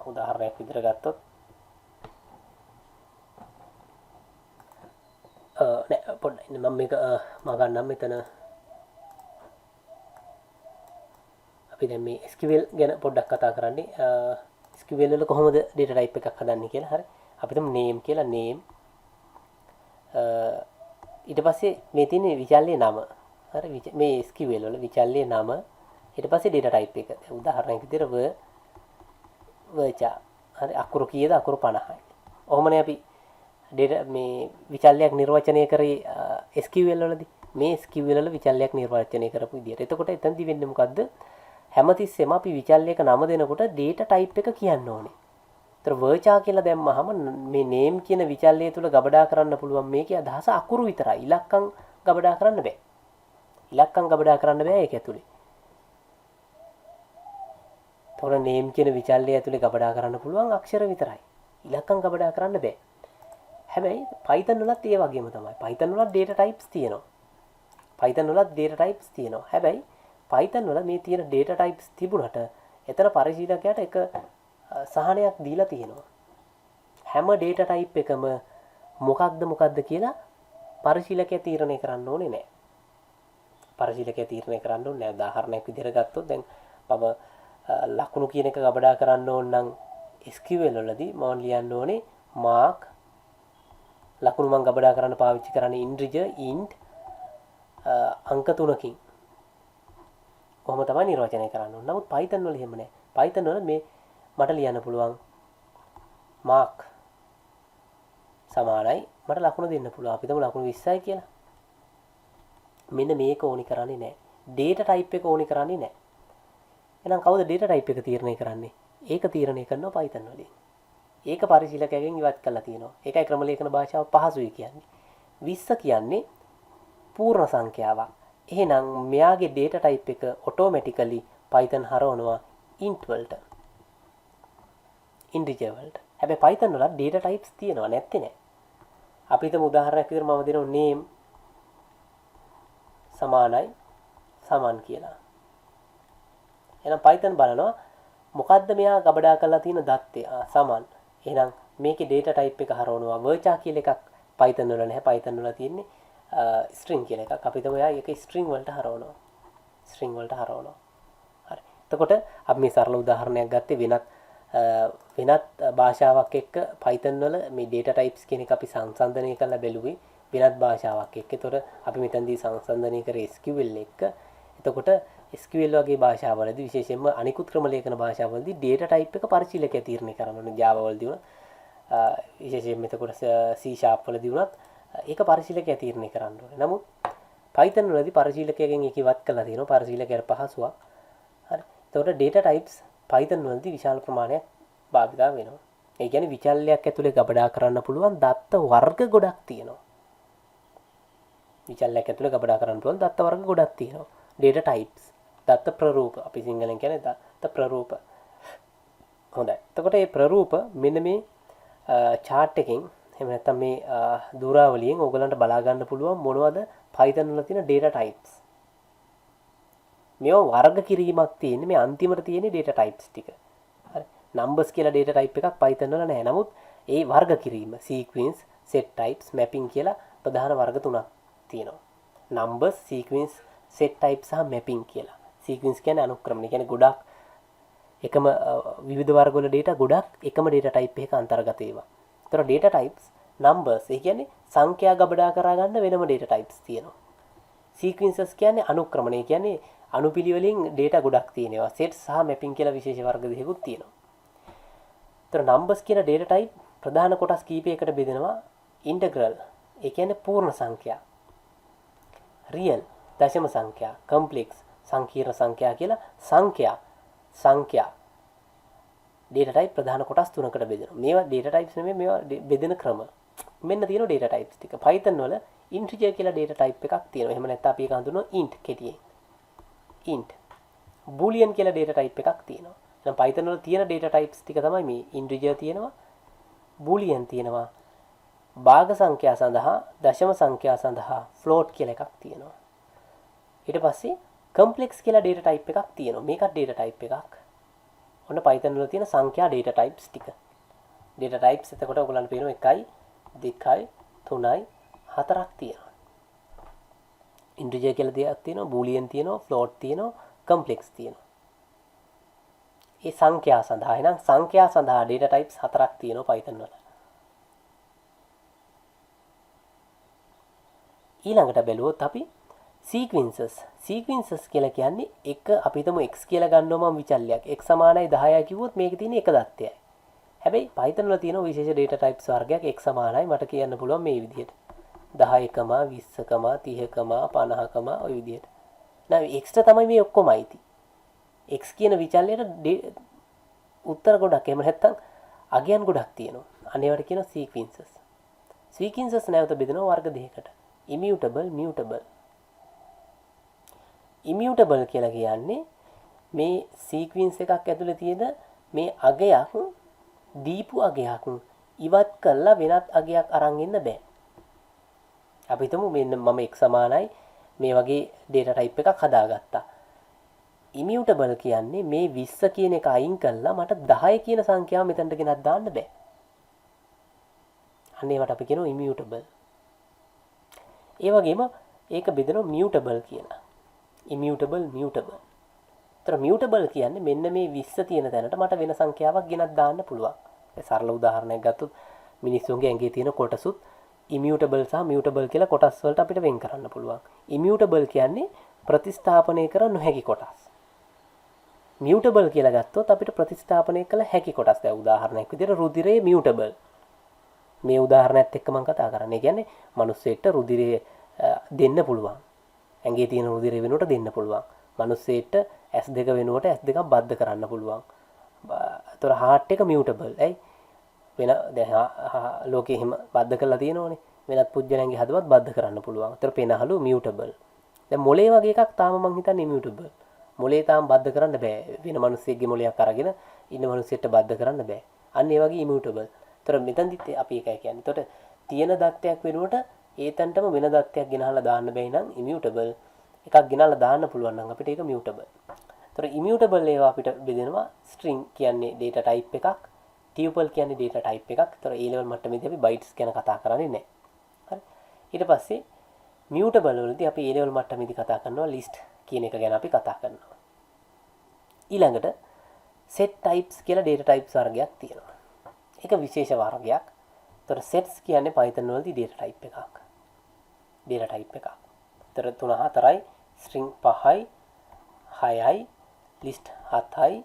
උදාහරණයක් විදිහට ගත්තොත් නෑ පොඩ්ඩක් ඉන්න මම මේක ගන්නම් මෙතන අපි දැන් මේ SQL ගැන පොඩ්ඩක් කතා කරන්නේ SQL වල කොහොමද data type එකක් හදන්නේ කියලා. හරි අපි තුමු name කියලා name ඊට පස්සේ මේ තියෙන විචල්්‍ය නම. හරි මේ SQL වල විචල්්‍ය නම ඊට පස්සේ data type එක. උදාහරණයක් විදිහට වර්චා. හරි අකුරු කීයද? අකුරු 50යි. ඔහොමනේ අපි data මේ විචල්්‍යයක් නිර්වචනය කරේ SQL වලදී. මේ SQL වල විචල්්‍යයක් නිර්වචනය කරපු විදිහට. එතකොට එතනදී වෙන්නේ මොකද්ද? හැමතිස්සෙම අපි විචල්්‍යයක නම දෙනකොට data type එක කියන්න ඕනේ. ඒතර වර්චා කියලා දැම්මහම මේ නේම් කියන විචල්‍යය තුල ගබඩා කරන්න පුළුවන් මේකේ අදහස අකුරු විතරයි. ඉලක්කම් ගබඩා කරන්න බෑ. ඉලක්කම් ගබඩා කරන්න බෑ ඒක ඇතුලේ. තොර නේම් කියන විචල්‍යය ඇතුලේ ගබඩා කරන්න පුළුවන් අක්ෂර විතරයි. ඉලක්කම් ගබඩා කරන්න බෑ. හැබැයි Python වලත් ඒ වගේම තමයි. Python වලත් data types තියෙනවා. Python වලත් data types තියෙනවා. හැබැයි Python වල මේ තියෙන data types තිබුණට එතන පරිශීලකයාට එක සහනයක් දීලා තියෙනවා. හැම data type එකම මොකක්ද කියලා පරිශීලකයා තීරණය කරන්න ඕනේ නැහැ. පරිශීලකයා තීරණය කරන්න ඕනේ නැහැ. උදාහරණයක් විදිහට ගත්තොත් දැන් මම ලකුණු කියන එක ගබඩා කරන්න ඕන නම් SQL වලදී මම ලියන්න ඕනේ mark ලකුණු මම ගබඩා කරන්න පාවිච්චි කරන්නේ integer int අංක 3කින්. කොහොම තමයි නිර්වචනය කරන්න ඕනේ. නමුත් Python වල එහෙම නැහැ. Python වල මේ මට ලියන්න පුළුවන් mark සමානයි මට ලකුණු දෙන්න පුළුවන්. අපි තමු ලකුණු 20යි කියලා. මෙන්න මේක ඕනි කරන්නේ නැහැ. data type එක ඕනි කරන්නේ නැහැ. එහෙනම් කවුද data type එක තීරණය කරන්නේ? ඒක තීරණය කරනවා Python වලින්. ඒක පරිශීලකයෙන් ඉවත් කරලා තියෙනවා. ඒකයි ක්‍රමලේඛන භාෂාව පහසුයි කියන්නේ. 20 කියන්නේ පූර්ණ සංඛ්‍යාවක්. එහෙනම් මෙයාගේ data type එක automatically Python හරවනවා int වලට. integer වලට. හැබැයි Python වල data types තියෙනවා නැත්තේ නෑ. අපි හිතමු උදාහරණයක් විදිහට මම දෙනවා name සමානයි සමාන කියලා. එහෙනම් Python බලනවා මොකද්ද මෙයා ගබඩා කරලා තියෙන දත්තය සමාන. එහෙනම් මේකේ data type එක හරවනවා vircha කියලා එකක් Python වල නැහැ. Python වල තියෙන්නේ string කියලා එකක්. අපි හිතමු එයා ඒක string වලට හරවනවා. string වලට හරවනවා. හරි. එතකොට අපි මේ සරල උදාහරණයක් ගත්තේ වෙනත් භාෂාවක් එක්ක Python වල මේ data types කියන එක අපි සංසන්දනය කරලා බැලුවේ වෙනත් භාෂාවක් එක්ක. ඒතකොට අපි මෙතනදී සංසන්දනය කරේ SQL එක්ක. එතකොට SQL වගේ භාෂාවලදී විශේෂයෙන්ම අනිකුත් ක්‍රමලේඛන භාෂාවලදී data type එක පරිශීලකයා තීරණය කරන්න ඕනේ. Java වලදී උනත් විශේෂයෙන්ම එතකොට C# වලදී උනත් ඒක පරිශීලකයා තීරණය කරන්න ඕනේ. නමුත් Python වලදී පරිශීලකයෙන් ඒක ඉවත් කරලා තියෙනවා. පරිශීලකයට පහසුවක්. හරි. එතකොට data types Python වලදී විශාල ප්‍රමාණයක් භාවිතා වෙනවා. ඒ කියන්නේ විචල්‍යයක් ඇතුලේ ගබඩා කරන්න පුළුවන් දත්ත වර්ග ගොඩක් තියෙනවා. විචල්‍යයක් ඇතුලේ ගබඩා කරන්න පුළුවන් දත්ත වර්ග ගොඩක් තියෙනවා. data types දත්ත ප්‍රරූප අපි සිංහලෙන් කියන්නේ දත්ත ප්‍රරූප. හොඳයි. එතකොට මේ ප්‍රරූප මෙන්න මේ chart එකෙන් එහෙම නැත්නම් මේ දූරාවලියෙන් ඕගලන්ට බලා ගන්න පුළුවන් මොනවද Python වල තියෙන data types. මේව වර්ග කිරීමක් තියෙන්නේ මේ අන්තිමට තියෙන data types ටික. හරි. numbers කියලා data type එකක් Python වල නැහැ. නමුත් ඒ වර්ග කිරීම sequence, set types, mapping කියලා ප්‍රධාන වර්ග තුනක් තියෙනවා. numbers, sequence, set type සහ mapping කියලා. sequence කියන්නේ අනුක්‍රමණය. කියන්නේ ගොඩක් එකම විවිධ වර්ගවල data ගොඩක් එකම data type එකක අන්තර්ගත ඒවා. ඒතර data types numbers ඒ කියන්නේ සංඛ්‍යා ගබඩා කරා ගන්න වෙනම data types තියෙනවා. sequences කියන්නේ අනුක්‍රමණය. කියන්නේ අනුපිළිවෙලින් data ගොඩක් තියෙනවා. set සහ mapping කියලා විශේෂ වර්ග දෙකකුත් තියෙනවා. ඒතර numbers කියන data type ප්‍රධාන කොටස් කීපයකට බෙදෙනවා. integral ඒ කියන්නේ පූර්ණ සංඛ්‍යා. real දශම සංඛ්‍යා, complex සංකීර්ණ සංඛ්‍යා කියලා සංඛ්‍යා data type ප්‍රධාන කොටස් තුනකට බෙදෙනවා. මේවා data types නෙමෙයි මේවා බෙදෙන ක්‍රම. මෙන්න තියෙන data types ටික. Python වල integer කියලා data type එකක් තියෙනවා. එහෙම නැත්නම් අපි ඒක හඳුන්වනවා int කෙටියෙන්. int boolean කියලා data type එකක් තියෙනවා. එහෙනම් Python වල තියෙන data types ටික තමයි මේ integer තියෙනවා, boolean තියෙනවා, භාග සංඛ්‍යා සඳහා, දශම සංඛ්‍යා සඳහා float කියලා එකක් තියෙනවා. ඊට පස්සේ complex කියලා data type එකක් තියෙනවා. මේකත් data type එකක්. ඔන්න Python වල තියෙන සංඛ්‍යා data types ටික. data types එතකොට ඔයගොල්ලන්ට පේනවා 1යි 2යි 3යි 4ක් තියෙනවා. integer කියලා දෙයක් තියෙනවා, boolean තියෙනවා, float තියෙනවා, complex තියෙනවා. ඒ සංඛ්‍යා සඳහා එහෙනම් සංඛ්‍යා සඳහා data types 4ක් තියෙනවා Python වල. ඊළඟට බැලුවොත් අපි sequences කියලා කියන්නේ එක අපි හිතමු x කියලා ගන්නවා මම විචල්‍යයක්. x සමානයි 10යි කිව්වොත් මේකේ තියෙන එක දත්තයයි. හැබැයි Python වල තියෙන විශේෂ data types වර්ගයක් x සමානයි මට කියන්න පුළුවන් මේ විදිහට. 10කම 20කම 30කම 50කම ওই විදිහට. නෑ x ට තමයි මේ ඔක්කොම අයිති. x කියන විචල්‍යයට උත්තර ගොඩක් එහෙම නැත්නම් අගයන් ගොඩක් තියෙනවා. අනේවට කියනවා සීක්වෙන්සස්. සීක්වෙන්සස් නැවත බෙදෙනවා වර්ග දෙකකට. ඉමියුටබල්, මියුටබල්. ඉමියුටබල් කියලා කියන්නේ මේ සීක්වෙන්ස් එකක් ඇතුලේ තියෙන මේ අගයක් දීපු අගයක් ඉවත් කරලා වෙනත් අගයක් අරන් ඉන්න බෑ. අපි හිතමු මෙන්න මම x සමානයි මේ වගේ data type එකක් හදාගත්තා. ඉමියුටබල් කියන්නේ මේ 20 කියන එක අයින් කළා මට 10 කියන සංඛ්‍යාව මෙතනට ගෙනත් දාන්න බෑ. අන්න ඒවට අපි කියනවා ඉමියුටබල්. ඒ වගේම ඒක බෙදෙනවා මියුටබල් කියලා. ඉමියුටබල්, මියුටබල්. ඒතර මියුටබල් කියන්නේ මෙන්න මේ 20 තියෙන තැනට මට වෙන සංඛ්‍යාවක් ගෙනත් දාන්න පුළුවන්. ඒ සරල උදාහරණයක් ගත්තොත් මිනිස්සුන්ගේ ඇඟේ තියෙන කොටසුත් ඉමියුටබල් සහ මියුටබල් කියලා කොටස් වලට අපිට වෙන් කරන්න පුළුවන්. ඉමියුටබල් කියන්නේ ප්‍රතිස්ථාපනය කර නොහැකි කොටස්. මියුටබල් කියලා ගත්තොත් අපිට ප්‍රතිස්ථාපනය කළ හැකි කොටස්. දැන් උදාහරණයක් විදිහට රුධිරයේ මියුටබල්. මේ උදාහරණයත් එක්ක මම කතා කරන්නේ. ඒ කියන්නේ මිනිස්සෙක්ට රුධිරය දෙන්න පුළුවන්. ඇඟේ තියෙන රුධිරය වෙනුවට දෙන්න පුළුවන්. මිනිස්සෙක්ට S2 වෙනුවට S2ක් බද්ධ කරන්න පුළුවන්. ඒතර heart එක මියුටබල්. ඇයි? වෙන දැන් ලෝකෙ හිම බද්ධ කරලා තියෙනවනේ. වෙනත් පුජ්‍යලයන්ගේ හදවත් බද්ධ කරන්න පුළුවන්. ඒතර පෙනහළු මියුටබල්. දැන් මොලේ වගේ එකක් තාම මං හිතන්නේ මියුටබල්. මොලේ තාම බද්ධ කරන්න බෑ. වෙන මිනිස්සෙක්ගේ මොලයක් අරගෙන ඉන්න මිනිස්සෙක්ට බද්ධ කරන්න බෑ. අන්න ඒ වගේ ඉමියුටබල්. ඒතර මෙතනදිත් අපි එකයි කියන්නේ. ඒතකොට තියෙන දත්තයක් වෙනුවට ඒතන්ටම වෙන දත්තයක් ගෙනහලා දාන්න බැයි නම් ඉමියුටබල්. එකක් ගෙනහලා දාන්න පුළුවන් නම් අපිට ඒක මියුටබල්. ඒතර ඉමියුටබල් ඒවා අපිට බෙදෙනවා ස්ට්‍රින්ග් කියන්නේ data type එකක්. tuple කියන්නේ data type එකක්. ඒතර A level මට්ටමේදී අපි bytes ගැන කතා කරන්නේ නැහැ. හරි. ඊට පස්සේ mutable වලදී අපි A level මට්ටමේදී කතා කරනවා list කියන එක ගැන අපි කතා කරනවා. ඊළඟට set types කියලා data types වර්ගයක් තියෙනවා. ඒක විශේෂ වර්ගයක්. ඒතර sets කියන්නේ Python වලදී data type එකක්. data type එකක්. ඒතර 3 4යි string 5යි 6යි list 7යි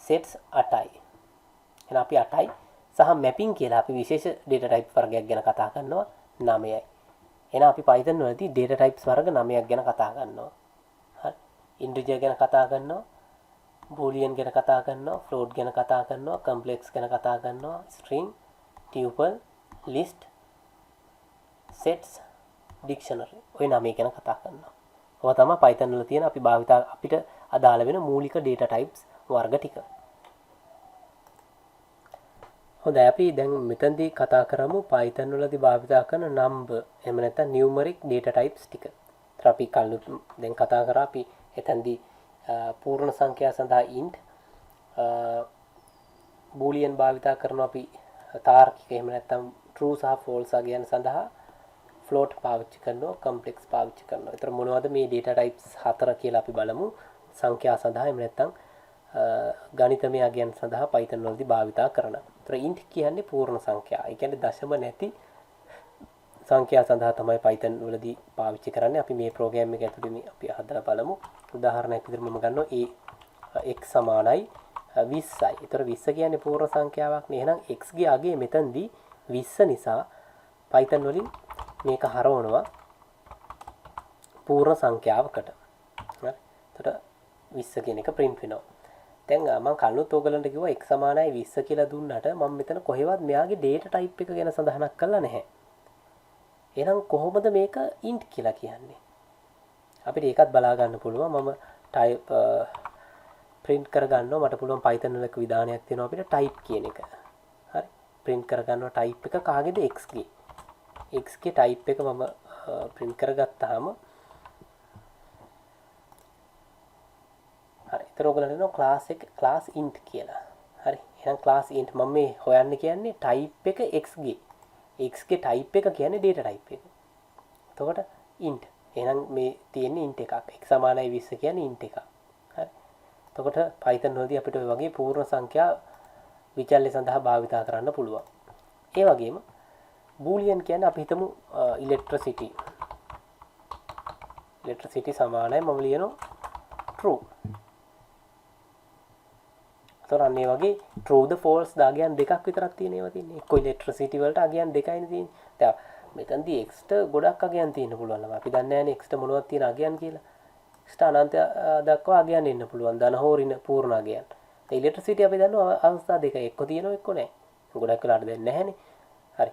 sets 8යි. එහෙනම් අපි 8යි සහ mapping කියලා අපි විශේෂ data type වර්ගයක් ගැන කතා කරනවා 9යි. එහෙනම් අපි Python වලදී data types වර්ග 9ක් ගැන කතා කරනවා. හරි. integer ගැන කතා කරනවා, boolean ගැන කතා කරනවා, float ගැන කතා කරනවා, complex ගැන කතා කරනවා, string, tuple, list, sets, dictionary. ඔය 9 ගැන කතා කරනවා. ඔය තමයි Python වල තියෙන අපි භාවිතා අපිට අදාළ වෙන මූලික data types වර්ග ටික. හොඳයි අපි දැන් මෙතනදී කතා කරමු Python වලදී භාවිතා කරන number එහෙම නැත්නම් numeric data types ටික. ඒත් අපි කලින් දැන් කතා කරා අපි එතනදී පූර්ණ සංඛ්‍යා සඳහා int boolean භාවිතා කරනවා අපි තාර්කික එහෙම නැත්නම් true සහ false අගයන් සඳහා float පාවිච්චි කරනවා complex පාවිච්චි කරනවා. ඒතර මොනවද මේ data types හතර කියලා අපි බලමු සංඛ්‍යා සඳහා එහෙම නැත්නම් ගණිතමය අගයන් සඳහා Python වලදී භාවිතා කරනවා. ඒතර int කියන්නේ පූර්ණ සංඛ්‍යා. ඒ කියන්නේ දශම නැති සංඛ්‍යා සඳහා තමයි Python වලදී පාවිච්චි කරන්නේ. අපි මේ ප්‍රෝග්‍රෑම් එක ඇතුලේ මේ අපි හදලා බලමු. උදාහරණයක් විදිහට මම ගන්නවා x සමානයි 20යි. ඒතර 20 කියන්නේ පූර්ණ සංඛ්‍යාවක් නේ. එහෙනම් x ගේ අගය මෙතනදී 20 නිසා Python වලින් මේක හරවනවා පූර්ණ සංඛ්‍යාවකට. හරි. ඒතර 20 කියන එක print වෙනවා. දැන් මම කලිනුත් ඔයගලන්ට කිව්වා x සමානයි 20 කියලා දුන්නට මම මෙතන කොහෙවත් මෙයාගේ data type එක ගැන සඳහනක් කරලා නැහැ. එහෙනම් කොහොමද මේක int කියලා කියන්නේ? අපිට ඒකත් බලා ගන්න පුළුවන්. මම type print කර ගන්නවා. මට පුළුවන් Python වල විධානයක් තියෙනවා අපිට type කියන එක. හරි. print කර ගන්නවා type එක කාගේද x ගේ. x ගේ type එක මම print කරගත්තාම හරි. ඒතර ඔයගලන්ට එනවා class එක class int කියලා. හරි. එහෙනම් class int මම මේ හොයන්න කියන්නේ type එක x ගේ. x ගේ type එක කියන්නේ data type එක. එතකොට int. එහෙනම් මේ තියෙන්නේ int එකක්. x සමානයි 20 කියන්නේ int එකක්. හරි. එතකොට Python වලදී අපිට ඔය වගේ පූර්ණ සංඛ්‍යා විචල්්‍ය සඳහා භාවිතා කරන්න පුළුවන්. ඒ වගේම boolean කියන්නේ අපි හිතමු electricity. electricity සමානයි මම ලියනවා true. ඒතර අන්න ඒ වගේ true the false දාගයන් දෙකක් විතරක් තියෙන ඒවා තියෙන්නේ. එක්ක electricity වලට අගයන් දෙකයිනේ තියෙන්නේ. දැන් මෙතනදී x ට ගොඩක් අගයන් තියෙන්න පුළුවන් නම් අපි දන්නේ නැහැ x ට මොනවද තියෙන අගයන් කියලා. x ට අනන්ත දක්වා අගයන් එන්න පුළුවන්. ධන හෝ ඍණ පූර්ණ අගයන්. ඒ electricity අපි දන්නවා අවස්ථා දෙකයි. එක්ක තියෙනවා එක්ක නැහැ. ගොඩක් වෙලාට දෙන්නේ නැහැනේ. හරි.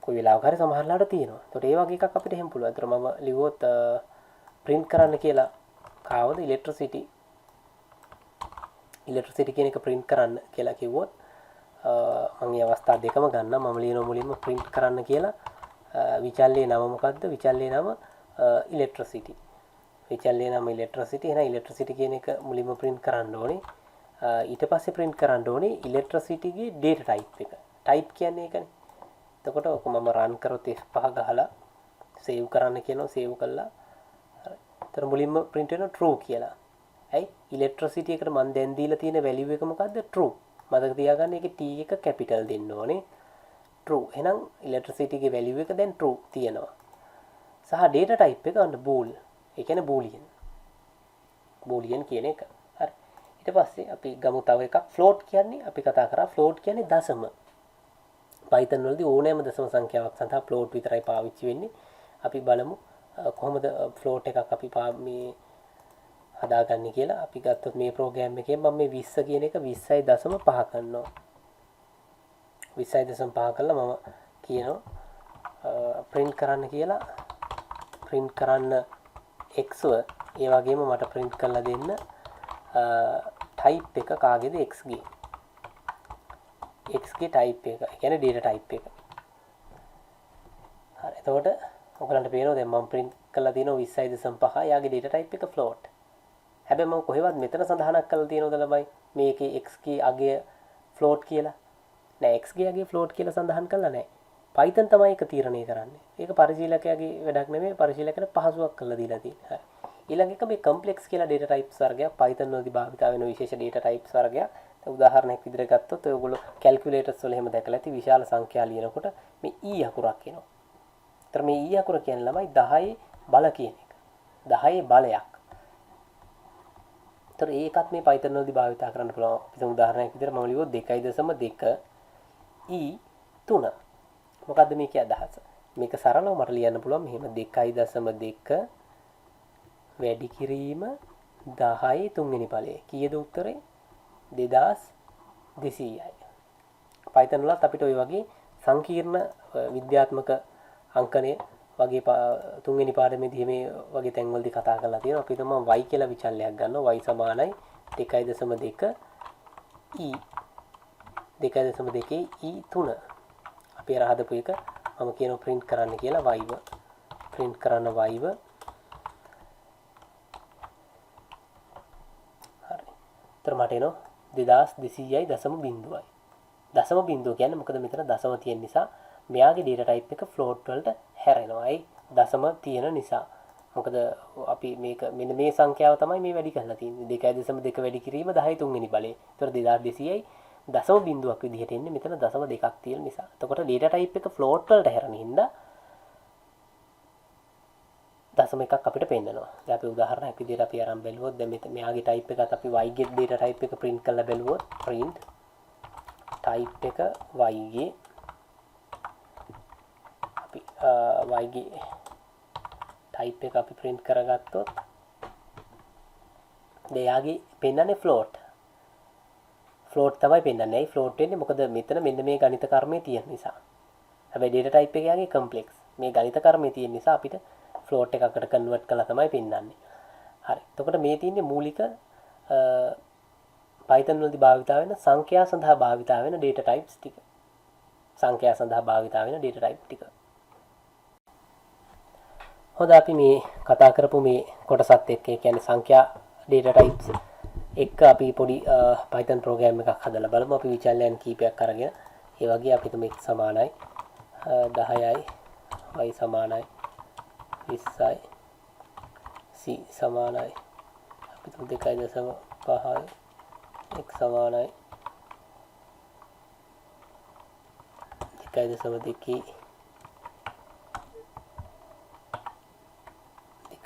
කොයි වෙලාවක හරි සමහරලාට තියෙනවා. ඒතකොට ඒ වගේ එකක් අපිට එහෙම පුළුවන්. ඒතර මම ලිව්වොත් print කරන්න කියලා කාවද electricity කියන එක print කරන්න කියලා කිව්වොත් මම මේ අවස්ථා දෙකම ගන්න මම ලියන මුලින්ම print කරන්න කියලා විචල්්‍යයේ නම මොකද්ද? විචල්්‍යයේ නම electricity. විචල්්‍යයේ නම electricity. එහෙනම් electricity කියන එක මුලින්ම print කරන්න ඕනේ. ඊට පස්සේ print කරන්න ඕනේ electricity ගේ data type එක. type කියන්නේ ඒකනේ. එතකොට ඔක මම run කරොත් F5 ගහලා save කරන්න කියනවා save කළා. හරි. ඒතර මුලින්ම print වෙනවා true කියලා. ඇයි? electricity එකට මම දැන් දීලා තියෙන value එක මොකද්ද? true. මතක තියාගන්න ඒකේ t එක capital දෙන්න ඕනේ. true. එහෙනම් electricity ගේ value එක දැන් true තියෙනවා. සහ data type එක අන්න bool. ඒ කියන්නේ boolean. boolean කියන එක. හරි. ඊට පස්සේ අපි ගමු තව එකක් float කියන්නේ අපි කතා කරා float කියන්නේ දශම. Python වලදී ඕනෑම දශම සංඛ්‍යාවක් සඳහා float විතරයි පාවිච්චි වෙන්නේ. අපි බලමු කොහොමද float එකක් අපි මේ හදාගන්නේ කියලා. අපි ගත්තොත් මේ ප්‍රෝග්‍රෑම් එකෙන් මම මේ 20 කියන එක 20.5 කරනවා. 20.5 කළා මම කියනවා print කරන්න කියලා. print කරන්න x ව ඒ වගේම මට print කරලා දෙන්න type එක කාගේද x ගේ. x ගේ type එක. ඒ කියන්නේ data type එක. හරි. එතකොට ඔයගලන්ට පේනවා දැන් මම print කරලා තියෙනවා 20.5 යාගේ data type එක float. හැබැයි මම කොහෙවත් මෙතන සඳහනක් කරලා තියෙනවද ළමයි මේකේ x ගේ අගය float කියලා? නෑ x ගේ අගය float කියලා සඳහන් කරලා නෑ. Python තමයි ඒක තීරණය කරන්නේ. ඒක පරිශීලකයාගේ වැඩක් නෙමෙයි පරිශීලකයාට පහසුවක් කරලා දීලා තියෙන්නේ. හරි. ඊළඟ එක මේ complex කියලා data types වර්ගයක් Python වලදී භාවිත වෙන විශේෂ data types වර්ගයක්. උදාහරණයක් විදිහට ගත්තොත් ඔයගොල්ලෝ calculators වල එහෙම දැකලා ඇති විශාල සංඛ්‍යා ලියනකොට මේ e අකුරක් එනවා. ඒතර මේ e අකුර කියන්නේ ළමයි 10 බල කියන එක. 10 බලයක්. ඒතර ඒකත් මේ Python වලදී භාවිත කරන්න පුළුවන්. අපි උදාහරණයක් විදිහට මම ලියුවොත් 2.2 e 3. මොකද්ද මේකේ අදහස? මේක සරලව මට ලියන්න පුළුවන් මෙහෙම 2.2 වැඩි කිරීම 10 තුන්වෙනි ඵලය. කීයද උත්තරේ? 2200යි. Python වලත් අපිට ওই වගේ සංකීර්ණ විද්‍යාත්මක අංකණය වගේ තුන්වෙනි පාඩමේදී මේ වගේ තැන්වලදී කතා කරලා තියෙනවා. අපි තමයි y කියලා විචල්‍යයක් ගන්නවා. y සමානයි 2.2 e 2.2 e 3. අපි අර හදපු එක මම කියනවා print කරන්න කියලා y ව. print කරන්න y ව. හරි. ඊතර මට එනවා 2200යි දශම බිංදුවයි. දශම බිංදුව කියන්නේ මොකද මෙතන දශම තියෙන නිසා මෙයාගේ data type එක float වලට හැරෙනවා. ඒ දශම තියෙන නිසා. මොකද අපි මේක මෙන්න මේ සංඛ්‍යාව තමයි මේ වැඩි කරලා තියෙන්නේ. 2.2 වැඩි කිරීම 10 තුන්වෙනි බලය. ඒතර 2200යි දශම බිංදුවක් විදිහට එන්නේ මෙතන දශම දෙකක් තියෙන නිසා. එතකොට data type එක float වලට හැරෙන හින්දා දශම එකක් අපිට පෙන්නනවා. දැන් අපි උදාහරණයක් විදිහට අපි අරන් බැලුවොත් දැන් මෙයාගේ type එකත් අපි y ගේ data type එක print කරලා බැලුවොත් print type එක y ගේ අපි y ගේ type එක අපි print කරගත්තොත් දෙයාගේ පෙන්නන්නේ float තමයි පෙන්නන්නේ. ඇයි float වෙන්නේ? මොකද මෙතන මෙන්න මේ ගණිත කර්මයේ තියෙන නිසා. හැබැයි data type එක යාගේ complex. මේ ගණිත කර්මයේ තියෙන නිසා අපිට float එකකට convert කරලා තමයි පෙන්නන්නේ. හරි. එතකොට මේ තියෙන්නේ මූලික Python වලදී භාවිත වෙන සංඛ්‍යා සඳහා භාවිත වෙන data types ටික. සංඛ්‍යා සඳහා භාවිත වෙන data type ටික. හොඳ අපි මේ කතා කරපු මේ කොටසත් එක්ක ඒ කියන්නේ සංඛ්‍යා data types එක්ක අපි පොඩි Python program එකක් හදලා බලමු. අපි විචල්යන් කීපයක් අරගෙන ඒ වගේ අපිට මේක සමානයි 10යි y සමානයි 20යි c සමානයි අපි 2.5යි x සමානයි 2.2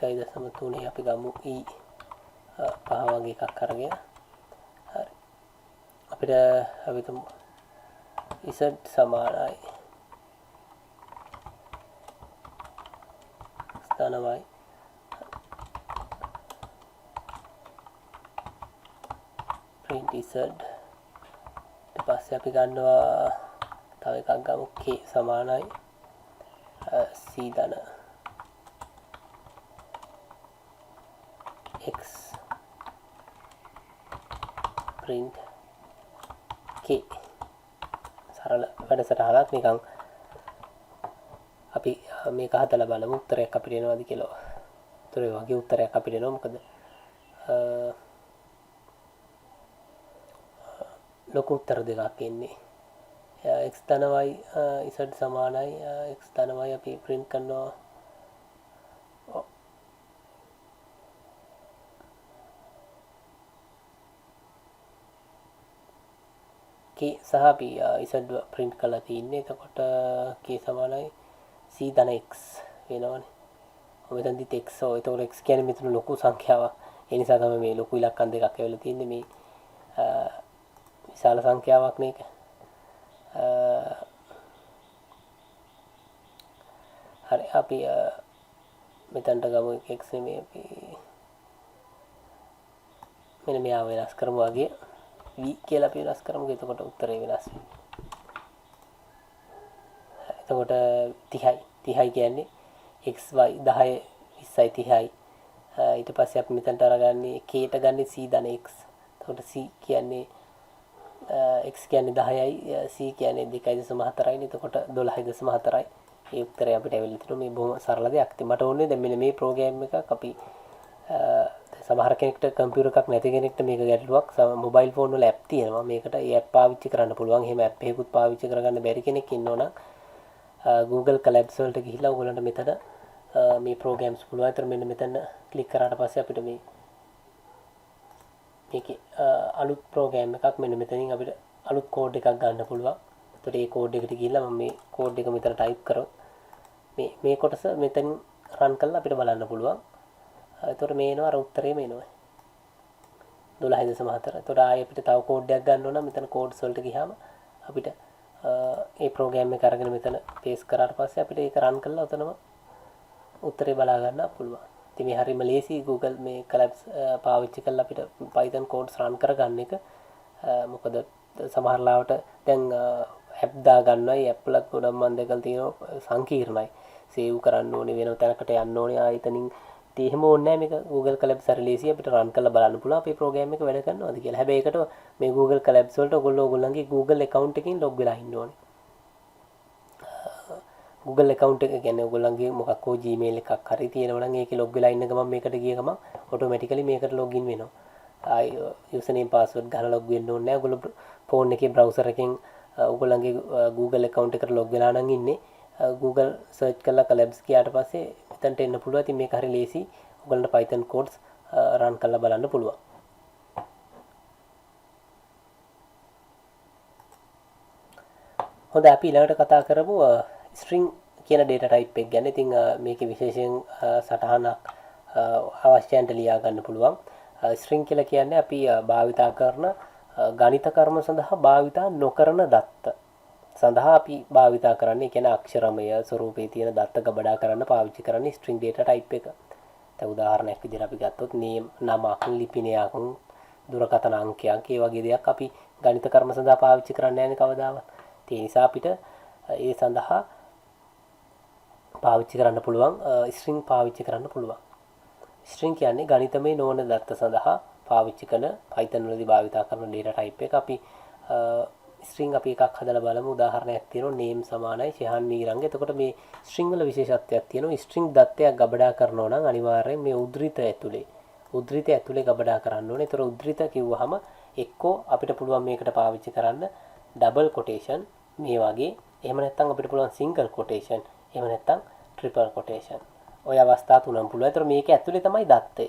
2.3 අපි ගමු e 5 වගේ එකක් අරගෙන හරි අපිට අපි තුමු z සමානයි ස්ථානවයි print z ඊට පස්සේ අපි ගන්නවා තව එකක් ගමු k සමානයි c ධන x print k සරල වැඩසටහනක් නිකන් අපි මේක හදලා බලමු උත්තරයක් අපිට එනවද කියලා. උත්තරේ වගේ උත්තරයක් අපිට එනවා. මොකද ලොකු උත්තර දෙකක් එන්නේ. x ධන y z සමානයි x ධන y අපි print කරනවා. k සහ අපි z print කරලා තින්නේ. එතකොට k සමානයි c ධන x වෙනවනේ. මෙතනදිත් x එතකොට x කියන්නේ මෙතන ලොකු සංඛ්‍යාවක්. ඒ නිසා තමයි මේ ලොකු ඉලක්කම් දෙකක් ඇවිල්ලා තින්නේ. මේ විශාල සංඛ්‍යාවක් මේක. හරි අපි මෙතනට ගමු x නෙමෙයි අපි මෙන්න මෙයා වෙනස් කරමු වගේ v කියලා අපි වෙනස් කරමු. එතකොට උත්තරේ වෙනස් වෙනවා. එතකොට 30යි කියන්නේ x y 10 20යි 30යි. ඊට පස්සේ අපි මෙතනට අරගන්නේ k ට ගන්නේ c ධන x. එතකොට c කියන්නේ x කියන්නේ 10යි c කියන්නේ 2.4යි. එතකොට 12.4යි. ඒ උත්තරය අපිට ඇවිල්ලා තියෙනවා. මේ බොහොම සරල දෙයක්. ඉතින් මට ඕනේ දැන් මෙන්න මේ ප්‍රෝග්‍රෑම් එකක් අපි සමහර කෙනෙක්ට කම්පියුටර් එකක් නැති කෙනෙක්ට මේක ගැටලුවක්. මොබයිල් ෆෝන් වල ඇප් තියෙනවා. මේකට ඒ ඇප් පාවිච්චි කරන්න පුළුවන්. එහෙම ඇප් එකකුත් පාවිච්චි කරගන්න බැරි කෙනෙක් ඉන්නවනම් Google Colabs වලට ගිහිල්ලා ඔයගොල්ලන්ට මෙතන මේ ප්‍රෝග්‍රෑම්ස් පුළුවන්. ඒතර මෙන්න මෙතන ක්ලික් කරාට පස්සේ අපිට මේකේ අලුත් ප්‍රෝග්‍රෑම් එකක් මෙන්න මෙතනින් අපිට අලුත් කෝඩ් එකක් ගන්න පුළුවන්. එතකොට මේ කෝඩ් එකට ගිහිල්ලා මම මේ කෝඩ් එක මෙතන ටයිප් කරොත් මේ කොටස මෙතනින් රන් කරලා අපිට බලන්න පුළුවන්. එතකොට මේ එනවා අර උත්තරේ මේනවා 12.4. එතකොට ආයෙ අපිට තව කෝඩ් එකක් ගන්න ඕන නම් මෙතන කෝඩ්ස් වලට ගියාම අපිට ඒ ප්‍රෝග්‍රෑම් එක අරගෙන මෙතන පේස්ට් කරාට පස්සේ අපිට ඒක රන් කරලා උතනම උත්තරේ බලා ගන්න පුළුවන්. ඉතින් මේ හරියම ලේසි Google මේ Colabs පාවිච්චි කරලා අපිට Python codes run කරගන්න එක. මොකද සමහර ලාවට දැන් app දා ගන්නයි app වල ගොඩක් මන් දැකලා තියෙනවා සංකීර්ණයි. save කරන්න ඕනේ වෙන තැනකට යන්න ඕනේ ආයතනින්. ඉතින් එහෙම ඕනේ නැහැ මේක Google Colabs හරි ලේසි අපිට run කරලා බලන්න පුළුවන් අපේ program එක වැඩ කරනවද කියලා. හැබැයි ඒකට මේ Google Colabs වලට ඔයගොල්ලෝගේ Google account එකකින් log වෙලා ඉන්න ඕනේ. Google account එක කියන්නේ ඔයගොල්ලන්ගේ මොකක් හෝ Gmail එකක් හරි තියෙනවා නම් ඒකේ log වෙලා ඉන්න ගමන් මේකට ගිය ගමන් automatically මේකට login වෙනවා. ආයි username password ගහලා log වෙන්න ඕනේ නැහැ. ඔයගොල්ලෝ phone එකේ browser එකෙන් ඔයගොල්ලන්ගේ Google account එකට log වෙලා නම් ඉන්නේ. Google search කරලා Colabs ගියාට පස්සේ එතනට එන්න පුළුවන්. ඉතින් මේක හරි ලේසි. ඔයගොල්ලන්ට Python codes run කරලා බලන්න පුළුවන්. හොඳයි අපි ඊළඟට කතා කරමු string කියන data type එක ගැන. ඉතින් මේකේ විශේෂයෙන් සටහනක් අවශ්‍යයන්ට ලියා ගන්න පුළුවන්. string කියලා කියන්නේ අපි භාවිතා කරන ගණිත කර්ම සඳහා භාවිතා නොකරන දත්ත සඳහා අපි භාවිතා කරන්නේ. කියන්නේ අක්ෂරමය ස්වරූපයේ තියෙන දත්ත ගබඩා කරන්න පාවිච්චි කරන්නේ string data type එක. දැන් උදාහරණයක් විදිහට අපි ගත්තොත් name නමක්, ලිපිනයක්, දුරකථන අංකයක්, ඒ වගේ දේක් අපි ගණිත කර්ම සඳහා පාවිච්චි කරන්නේ නැහැ කවදාවත්. ඒ නිසා අපිට ඒ සඳහා පාවිච්චි කරන්න පුළුවන් string පාවිච්චි කරන්න පුළුවන්. string කියන්නේ ගණිතමය නොවන දත්ත සඳහා පාවිච්චි කරන Python වලදී භාවිතා කරන data type එක. අපි string අපි එකක් හදලා බලමු. උදාහරණයක් තියෙනවා name සමානයි ශිහාන් මීරංග. එතකොට මේ string වල විශේෂත්වයක් තියෙනවා. string දත්තයක් ගබඩා කරනවා නම් අනිවාර්යයෙන් මේ උද්දෘත ඇතුලේ ගබඩා කරන්න ඕනේ. ඒතර උද්දෘත කිව්වහම එක්කෝ අපිට පුළුවන් මේකට පාවිච්චි කරන්න double quotation මේ වගේ. එහෙම නැත්නම් අපිට පුළුවන් single quotation. එහෙම නැත්නම් triple quotation. ඔය අවස්ථා තුනම පුළුවන්. ඒතර මේක ඇතුලේ තමයි දත්තය.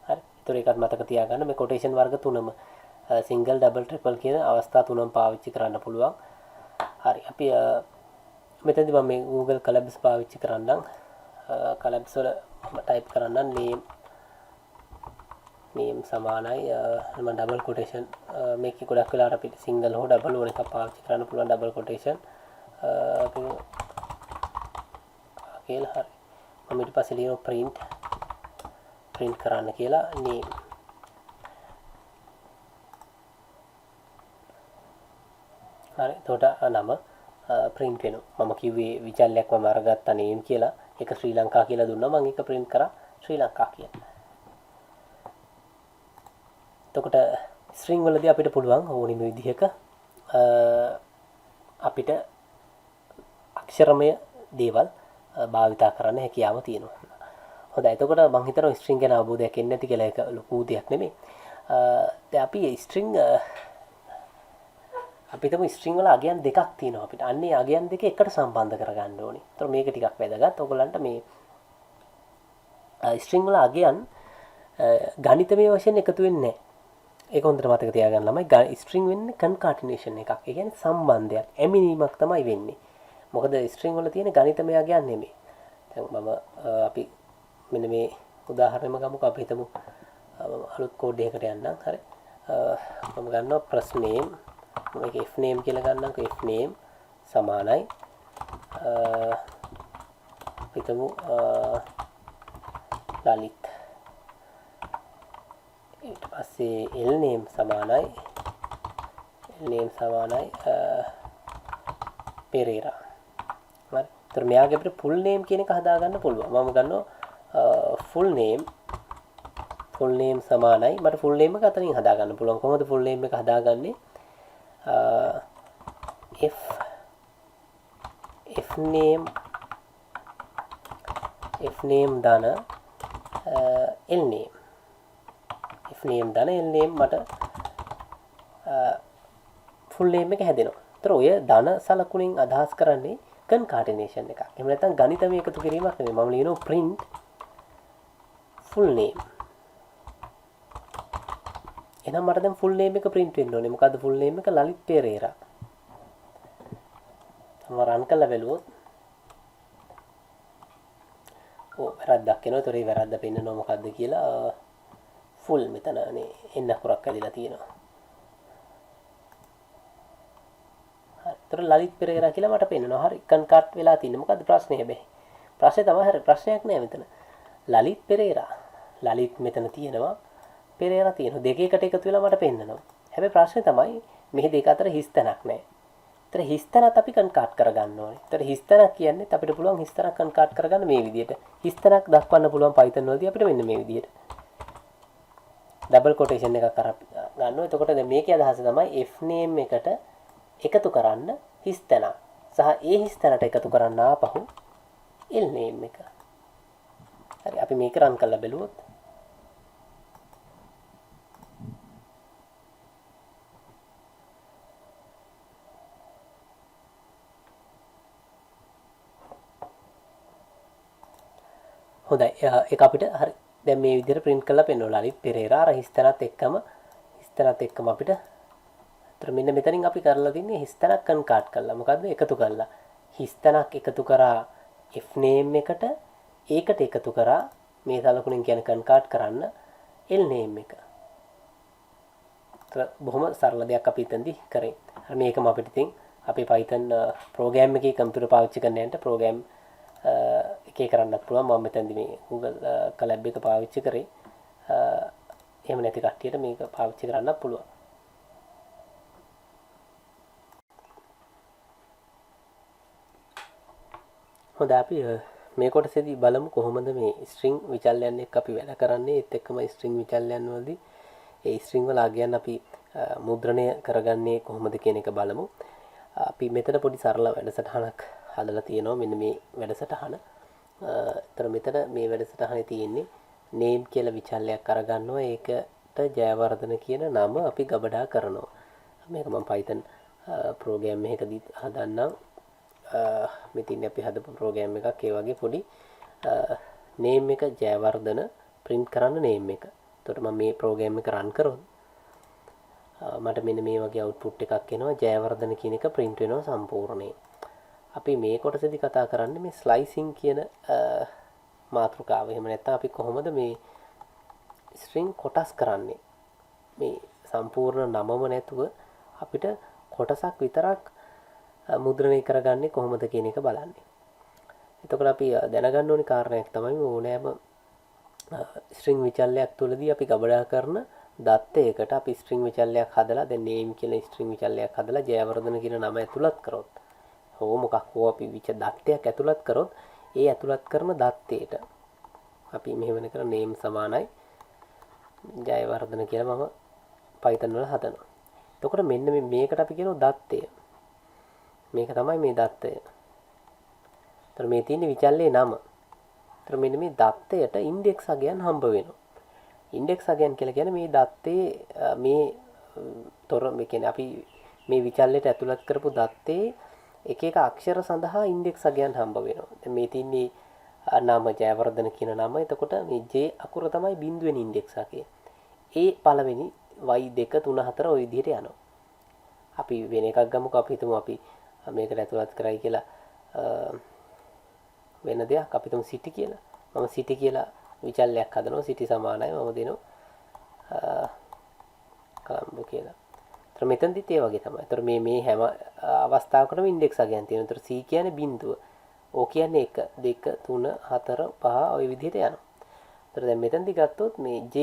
හරි. ඒතර ඒකත් මතක තියාගන්න මේ quotation වර්ග තුනම single, double, triple කියන අවස්ථා තුනම පාවිච්චි කරන්න පුළුවන්. හරි. අපි මෙතනදී මම මේ Google Colabs පාවිච්චි කරන්නම්. Colabs වල type කරන්නම් name සමානයි මම double quotation මේක ගොඩක් වෙලාවට අපිට single හෝ double ඕන එකක් පාවිච්චි කරන්න පුළුවන්. double quotation කියලා හරි. මම ඊට පස්සේ ලියනවා print කරන්න කියලා name. හරි එතකොට නම print වෙනවා මම කිව්වේ විචල්යක් මම අරගත්තා name කියලා ඒක ශ්‍රී ලංකා කියලා දුන්නා මම ඒක print කරා ශ්‍රී ලංකා කියලා එතකොට string වලදී අපිට පුළුවන් ඕනිම විදිහක අපිට අක්ෂරමය දේවල් භාවිතා කරන්න හැකියාව තියෙනවා. හොඳයි එතකොට මම හිතනවා string ගැන අවබෝධයක් එන්නේ නැති කියලා ඒක ලොකු දෙයක් නෙමෙයි. දැන් අපි string අපිටම string වල අගයන් දෙකක් තියෙනවා අපිට. අන්නේ අගයන් දෙක එකට සම්බන්ධ කරගන්න ඕනේ. ඒතර මේක ටිකක් වැදගත්. ඔයගලන්ට මේ string වල අගයන් ගණිතමය වශයෙන් එකතු වෙන්නේ නැහැ. ඒක හොඳට මතක තියාගන්න ළමයි. string වෙන්නේ concatenation එකක්. ඒ කියන්නේ සම්බන්ධයක්, ඇමිනීමක් තමයි වෙන්නේ. මොකද string වල තියෙන ගණිතමය අගයන් නෙමෙයි. දැන් මම අපි මෙන්න මේ උදාහරණයම ගමුකෝ. අපි හිතමු අලුත් කෝඩ් එකකට යන්නම්. හරි. මම ගන්නවා press name. මේක f name කියලා ගන්නම්කෝ. f name සමානයි හිතමු ලලිත්. ඊට පස්සේ l name සමානයි පෙරේරා. හරි. ඒතර මෙයාගේ අපිට full name කියන එක හදාගන්න පුළුවන්. මම ගන්නවා full name සමානයි මට full name එක අතනින් හදාගන්න පුළුවන්. කොහොමද full name එක හදාගන්නේ? f name දන l name f name දන l name මට full name එක හැදෙනවා. ඒතර ඔය ධන සලකුණෙන් අදහස් කරන්නේ concatenation එකක්. එහෙම නැත්නම් ගණිතමය එකතු කිරීමක් නෙමෙයි. මම ලියනවා print full name. එහෙනම් මට දැන් full name එක print වෙන්න ඕනේ. මොකද්ද full name එක? ලලිත් පෙරේරා. මම රන් කරලා බලුවොත් වැරද්දක් එනවා. ඒතර ඒ වැරද්ද පෙන්නනවා මොකද්ද කියලා full මෙතන නේ එන්න අකුරක් ඇදලා තියෙනවා. හරි. ඒතර ලලිත් පෙරේරා කියලා මට පෙන්නනවා. හරි. කන්කාට් වෙලා තියෙන්නේ. මොකද්ද ප්‍රශ්නේ හැබැයි? ප්‍රශ්නේ තමයි හරි. ප්‍රශ්නයක් නෑ මෙතන. ලලිත් පෙරේරා. ලලිත් මෙතන තියෙනවා. පෙරේරා තියෙනවා. දෙක එකට එකතු වෙලා මට පෙන්නනවා. හැබැයි ප්‍රශ්නේ තමයි මේ දෙක අතර හිස් තැනක් නෑ. ඒතර හිස් තැනත් අපි කන්කාට් කරගන්න ඕනේ. ඒතර හිස් තැනක් කියන්නේ අපිට පුළුවන් හිස් තැනක් කන්කාට් කරගන්න මේ විදිහට. හිස් තැනක් දක්වන්න පුළුවන් Python වලදී අපිට මෙන්න මේ විදිහට. ඩබල් කොටේෂන් එකක් අර ගන්නවා. එතකොට දැන් මේකේ අදහස තමයි f name එකට එකතු කරන්න හිස් තැනක් සහ ඒ හිස් තැනට එකතු කරන්න ආපහු l name එක. හරි අපි මේක රන් කරලා බලුවොත් හොඳයි. ඒක අපිට හරි දැන් මේ විදිහට print කරලා පෙන්නනවා. ලලිත් පෙරේරා අර හිස්තැනත් එක්කම අපිට අතර මෙන්න මෙතනින් අපි කරලා තින්නේ හිස්තැනක් කන්කාට් කරලා. මොකද්ද? එකතු කරලා. හිස්තැනක් එකතු කරා f name එකට ඒකට එකතු කරා මේ සලකුණෙන් කියන කන්කාට් කරන්න l name එක. අතර බොහොම සරල දෙයක් අපි හිතන්දි කරේ. හරි මේකම අපිට ඉතින් අපේ Python program එකේ කම්පියුටර් පාවිච්චි කරන්න යන්න program එකේ කරන්නත් පුළුවන්. මම මෙතනදී මේ Google Colab එක පාවිච්චි කරේ. එහෙම නැති කට්ටියට මේක පාවිච්චි කරන්නත් පුළුවන්. හොඳයි අපි මේ කොටසේදී බලමු කොහොමද මේ string විචල්යන් එක්ක අපි වැඩ කරන්නේ. ඒත් එක්කම string විචල්යන් වලදී ඒ string වල අගයන් අපි මුද්‍රණය කරගන්නේ කොහොමද කියන එක බලමු. අපි මෙතන පොඩි සරල වැඩසටහනක් හදලා තියෙනවා. මෙන්න මේ වැඩසටහන. ඒතර මෙතන මේ වැඩසටහනේ තියෙන්නේ name කියලා විචල්යක් අරගන්නවා. ඒකට ජයවර්ධන කියන නම අපි ගබඩා කරනවා. මේක මම Python program එකකදී හදන්නම්. මෙතින් අපි හදපු program එකක් ඒ වගේ පොඩි name එක ජයවර්ධන print කරන්න name එක. එතකොට මම මේ program එක run කරොත් මට මෙන්න මේ වගේ output එකක් එනවා. ජයවර්ධන කියන එක print වෙනවා සම්පූර්ණයෙන්. අපි මේ කොටසේදී කතා කරන්නේ මේ slicing කියන මාතෘකාව. එහෙම නැත්නම් අපි කොහොමද මේ string කොටස් කරන්නේ? මේ සම්පූර්ණ නමම නැතුව අපිට කොටසක් විතරක් මුද්‍රණය කරගන්නේ කොහොමද කියන එක බලන්නේ. එතකොට අපි දැනගන්න ඕනේ කාරණයක් තමයි ඕනෑම string විචල්යක් තුළදී අපි ගබඩා කරන දත්තයකට අපි ස්ට්‍රිං විචල්ලයක් හදලා දැන් name කියන ස්ට්‍රිං විචල්ලයක් හදලා ජයවර්ධන කියන නම ඇතුළත් කරොත් හෝ මොකක් හෝ අපි දත්තයක් ඇතුළත් කරොත් ඒ ඇතුළත් කරන දත්තයට අපි මෙහෙම වෙන කර name සමානයි ජයවර්ධන කියලා මම Python වල හදනවා. එතකොට මෙන්න මේකට අපි කියනවා දත්තය. මේක තමයි මේ දත්තය. ඒතර මේ තියෙන විචල්ලේ නම. ඒතර මෙන්න මේ දත්තයට ඉන්ඩෙක්ස් අගයන් හම්බ වෙනවා. ඉන්ඩෙක්ස් අගයන් කියලා කියන්නේ මේ දත්තේ මේ මේ කියන්නේ අපි මේ විචල්ලයට ඇතුළත් කරපු දත්තේ එක එක අක්ෂර සඳහා ඉන්ඩෙක්ස් අගයන් හම්බ වෙනවා. දැන් මේ තින්නේ නම ජයවර්ධන කියන නම. එතකොට මේ J අකුර තමයි බිඳුවෙන් ඉන්ඩෙක්ස් අගය. ඒ පළවෙනි y2 3 4 ওই විදිහට යනවා. අපි වෙන එකක් ගමුකෝ. අපි හිතමු අපි මේකට ඇතුළත් කරයි කියලා වෙන දෙයක් අපි හිතමු සිටි කියලා. මම සිටි කියලා විචල්ලයක් හදනවා. සිටි සමානයි මම දෙනවා කලම්බෝ කියලා. ඒතර මෙතනදිත් ඒ වගේ තමයි. ඒතර මේ හැම අවස්ථාවකටම ඉන්ඩෙක්ස් අගයන් තියෙනවා. ඒතර C කියන්නේ බිඳුව. O කියන්නේ 1 2 3 4 5 ওই විදිහට යනවා. ඒතර දැන් මෙතනදි ගත්තොත් මේ J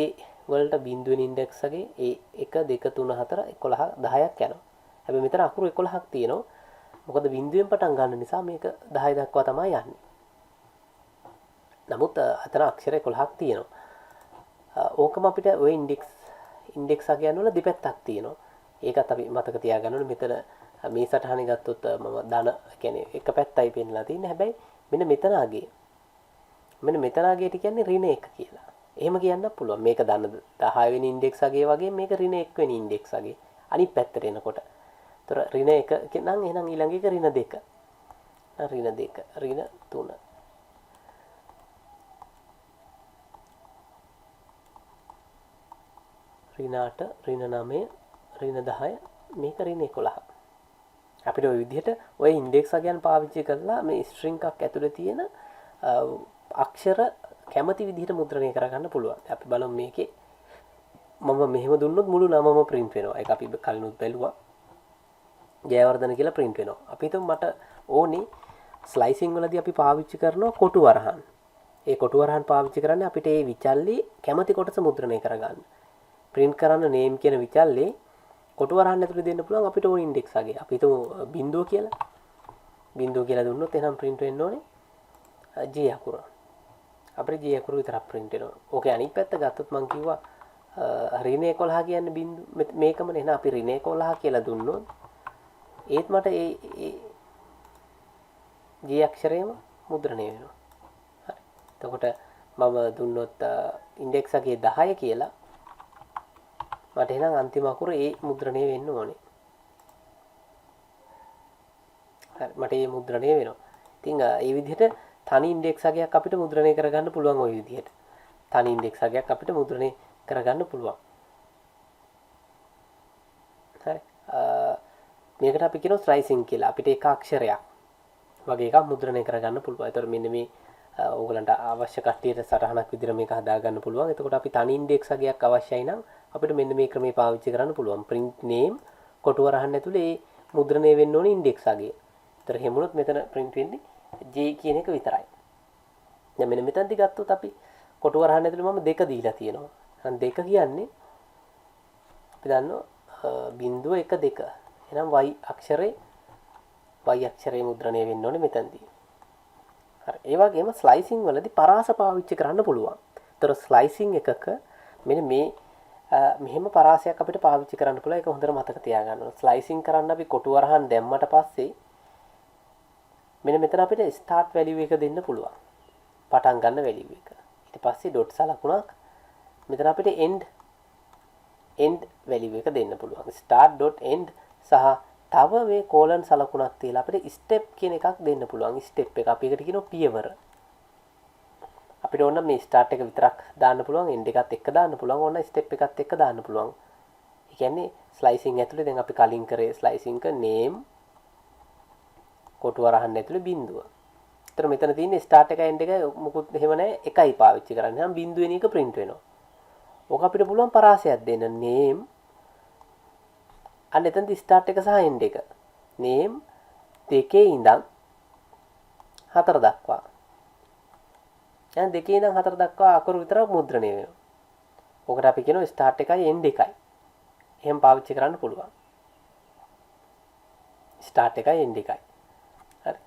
වලට බිඳුවෙන් ඉන්ඩෙක්ස් අගේ ඒ 1 2 3 4 11 10ක් යනවා. හැබැයි මෙතන අකුරු 11ක් තියෙනවා. මොකද බිඳුවෙන් පටන් ගන්න නිසා මේක 10 දක්වා තමයි යන්නේ. නමුත් අතන අක්ෂර 11ක් තියෙනවා. ඕකම අපිට ওই ඉන්ඩෙක්ස් අගයන් වල දෙපැත්තක් තියෙනවා. ඒකත් අපි මතක තියාගන්න ඕනේ. මෙතන මේ සටහනේ ගත්තොත් මම ධන කියන්නේ එක පැත්තයි පෙන්නලා තියෙන්නේ. හැබැයි මෙන්න මෙතන අගේ. මෙන්න මෙතන අගේට කියන්නේ ඍණ 1 කියලා. එහෙම කියන්නත් පුළුවන්. මේක ධන 10 වෙනි ඉන්ඩෙක්ස් අගේ වගේ මේක ඍණ 1 වෙනි ඉන්ඩෙක්ස් අගේ. අනිත් පැත්තට එනකොට. ඒතර ඍණ 1 නම් එහෙනම් ඊළඟ එක ඍණ 2. ඍණ 2, ඍණ 3. ඍණ 8, ඍණ 9, ඍණ 10 මේක ඍණ 11. අපිට ওই විදිහට ওই ඉන්ඩෙක්ස් අගයන් පාවිච්චි කරලා මේ ස්ට්‍රින්ග් එකක් ඇතුලේ තියෙන අක්ෂර කැමති විදිහට මුද්‍රණය කරගන්න පුළුවන්. අපි බලමු මේකේ මම මෙහෙම දුන්නොත් මුළු නමම print වෙනවා. ඒක අපි කලිනුත් බැලුවා. ජයවර්ධන කියලා print වෙනවා. අපි හිතමු මට ඕනේ ස්ලයිසිං වලදී අපි පාවිච්චි කරනවා කොටු වරහන්. ඒ කොටු වරහන් පාවිච්චි කරන්නේ අපිට මේ විචල්ලි කැමති කොටස මුද්‍රණය කරගන්න. print කරන්න name කියන විචල්ලේ කොටු වරහන් ඇතුලේ දෙන්න පුළුවන් අපිට ඕන ඉන්ඩෙක්ස් අගේ. අපි හිතමු බිඳුව කියලා. බිඳුව කියලා දුන්නොත් එහෙනම් print වෙන්න ඕනේ J අකුර. අපිට J අකුර විතරක් print වෙනවා. ඕකේ අනිත් පැත්ත ගත්තොත් මම කිව්වා ඍණ 11 කියන්නේ බිඳු මේකමනේ. එහෙනම් අපි ඍණ 11 කියලා දුන්නොත් ඒත් මට ඒ J අක්ෂරයම මුද්‍රණය වෙනවා. හරි. එතකොට මම දුන්නොත් ඉන්ඩෙක්ස් අගේ 10 කියලා මට එහෙනම් අන්තිම අකුර ඒ මුද්‍රණය වෙන්න ඕනේ. හරි මට මේ මුද්‍රණය වෙනවා. ඉතින් මේ විදිහට තනි ඉන්ඩෙක්ස් අගයක් අපිට මුද්‍රණය කරගන්න පුළුවන් ওই විදිහට. තනි ඉන්ඩෙක්ස් අගයක් අපිට මුද්‍රණය කරගන්න පුළුවන්. හරි. මේකට අපි කියනවා ස්ලයිසිං කියලා. අපිට එක අක්ෂරයක් වගේ එකක් මුද්‍රණය කරගන්න පුළුවන්. ඒතර මෙන්න මේ ඕගලන්ට අවශ්‍ය කට්ටියට සටහනක් විදිහට මේක හදාගන්න පුළුවන්. එතකොට අපි තනි ඉන්ඩෙක්ස් අගයක් අවශ්‍යයි නම් අපිට මෙන්න මේ ක්‍රමේ පාවිච්චි කරන්න පුළුවන්. print name කොටු වරහන් ඇතුලේ ඒ මුද්‍රණය වෙන්න ඕනේ ඉන්ඩෙක්ස් අගය. ඒතර හැමුණොත් මෙතන print වෙන්නේ J කියන එක විතරයි. දැන් මෙන්න මෙතනදි ගත්තොත් අපි කොටු වරහන් ඇතුලේ මම 2 දීලා තියෙනවා. දැන් 2 කියන්නේ අපි දන්නවා බිංදුව 1 2. එහෙනම් y අක්ෂරේ මුද්‍රණය වෙන්න ඕනේ මෙතනදී. හරි. ඒ වගේම ස්ලයිසිං වලදී පරාස පාවිච්චි කරන්න පුළුවන්. ඒතර ස්ලයිසිං එකක මෙන්න මේ මෙහෙම පරාසයක් අපිට පාවිච්චි කරන්න පුළුවන්. ඒක හොඳට මතක තියාගන්න ඕන. ස්ලයිසිං කරන්න අපි කොටු වරහන් දැම්මට පස්සේ මෙන්න මෙතන අපිට start value එක දෙන්න පුළුවන්. පටන් ගන්න value එක. ඊට පස්සේ dot සලකුණක් මෙතන අපිට end value එක දෙන්න පුළුවන්. start.end සහ තව මේ colon සලකුණක් තියලා අපිට step කියන එකක් දෙන්න පුළුවන්. step එක අපි එකට කියනවා පියවර. අපිට ඕන මේ start එක විතරක් දාන්න පුළුවන්, end එකත් එක්ක දාන්න පුළුවන්, ඕන step එකත් එක්ක දාන්න පුළුවන්. ඒ කියන්නේ slicing ඇතුලේ දැන් අපි කලින් කරේ slicing එක name කොටු වරහන් ඇතුලේ බිඳුව. ඒතර මෙතන තියෙන්නේ start එක end එක මොකුත් එහෙම නැහැ, එකයි පාවිච්චි කරන්නේ. නම් බිඳුව වෙන එක print වෙනවා. ඕක අපිට පුළුවන් පරාසයක් දෙන්න. name අන්න එතනදී start එක සහ end එක. name 2 ඉඳන් 4 දක්වා. දැන් 2 ඉඳන් 4 දක්වා අකුරු විතරක් මුද්‍රණය වෙනවා. ඔකට අපි කියනවා start එකයි end එකයි. එහෙම පාවිච්චි කරන්න පුළුවන්. start එකයි end එකයි. හරි.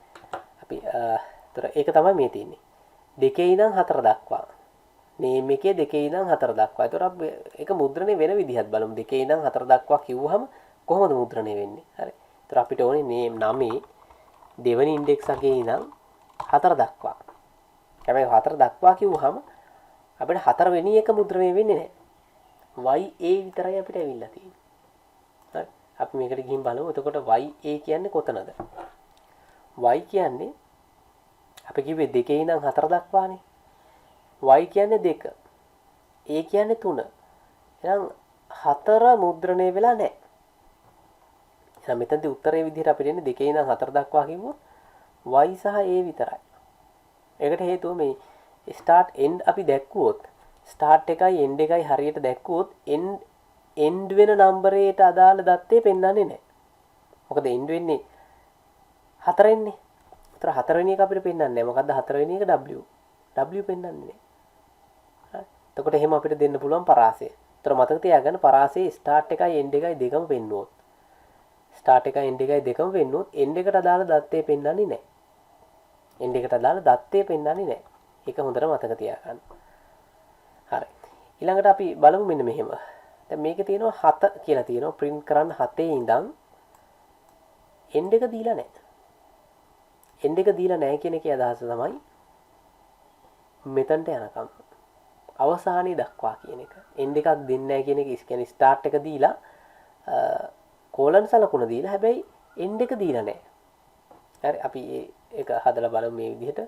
අපි ඒතර ඒක තමයි මේ තියෙන්නේ. 2 ඉඳන් 4 දක්වා. name එකේ 2 ඉඳන් 4 දක්වා. ඒතර අපි ඒක මුද්‍රණය වෙන විදිහත් බලමු. 2 ඉඳන් 4 දක්වා කිව්වහම කොහොමද මුද්‍රණය වෙන්නේ? හරි. ඒතර අපිට ඕනේ name නමේ දෙවෙනි ඉන්ඩෙක්ස් එකේ ඉඳන් 4 දක්වා. හැබැයි 4 දක්වා කිව්වහම අපිට 4 වෙනි එක මුද්‍රණය වෙන්නේ නැහැ. YA විතරයි අපිට ඇවිල්ලා තියෙන්නේ. හරි. අපි මේකට ගිහින් බලමු. එතකොට YA කියන්නේ කොතනද? Y කියන්නේ අපි කිව්වේ 2 ඉඳන් 4 දක්වානේ. Y කියන්නේ 2. A කියන්නේ 3. එහෙනම් 4 මුද්‍රණය වෙලා නැහැ. එහෙනම් මෙතනදී උත්තරේ විදිහට අපිට එන්නේ 2 ඉඳන් 4 දක්වා කිව්වොත් y සහ a විතරයි. ඒකට හේතුව මේ start end අපි දැක්කුවොත් start එකයි end එකයි හරියට දැක්කුවොත් end වෙන නම්බරයට අදාළ දත්තේ පෙන්වන්නේ නැහැ. මොකද end වෙන්නේ 4 න්නේ. ඒතර 4 වෙනි එක අපිට පෙන්වන්නේ නැහැ. මොකද්ද 4 වෙනි එක w. w පෙන්වන්නේ නැහැ. හරි. එතකොට එහෙම අපිට දෙන්න පුළුවන් පරාසය. ඒතර මතක තියාගන්න පරාසයේ start එකයි end එකයි දෙකම පෙන්වුවොත් start එකයි end එකයි දෙකම පෙන්වුවොත් end එකට අදාළ දත්තේ පෙන්වන්නේ නැහැ. end එකට අදාළ දත්තේ පෙන්වන්නේ නැහැ. ඒක හොඳට මතක තියාගන්න. හරි. ඊළඟට අපි බලමු මෙන්න මෙහෙම. දැන් මේකේ තියෙනවා 7 කියලා තියෙනවා print කරන්න 7 ඉඳන් end එක දීලා නැහැ. end එක දීලා නැහැ කියන එකේ අදහස තමයි මෙතනට යනකම් අවසානයේ දක්වා කියන එක. end එකක් දෙන්නේ නැහැ කියන එක කියන්නේ start එක දීලා කෝලන් සලකුණ දීලා හැබැයි end එක දීලා නැහැ. හරි අපි ඒක හදලා බලමු මේ විදිහට.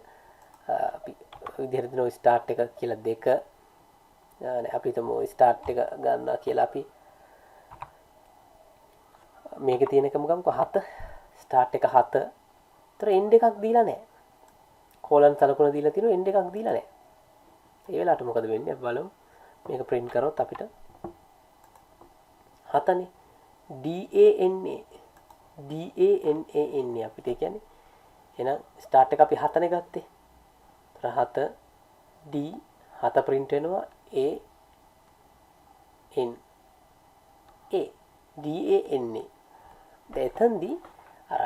අපි විදිහට දෙනවා start එක කියලා 2. අපි හිතමු start එක ගන්නවා කියලා අපි මේකේ තියෙන එකම ගමුකෝ 7. start එක 7. ඒතර end එකක් දීලා නැහැ. කෝලන් සලකුණ දීලා තියෙනවා end එකක් දීලා නැහැ. ඒ වෙලාවට මොකද වෙන්නේ? අපි බලමු. මේක print කරොත් අපිට 7නේ DANA අපිට කියන්නේ එහෙනම් start එක අපි 7නේ ගත්තේ. ඒතර 7 D 7 print වෙනවා A N A DANA. එතෙන්දී අර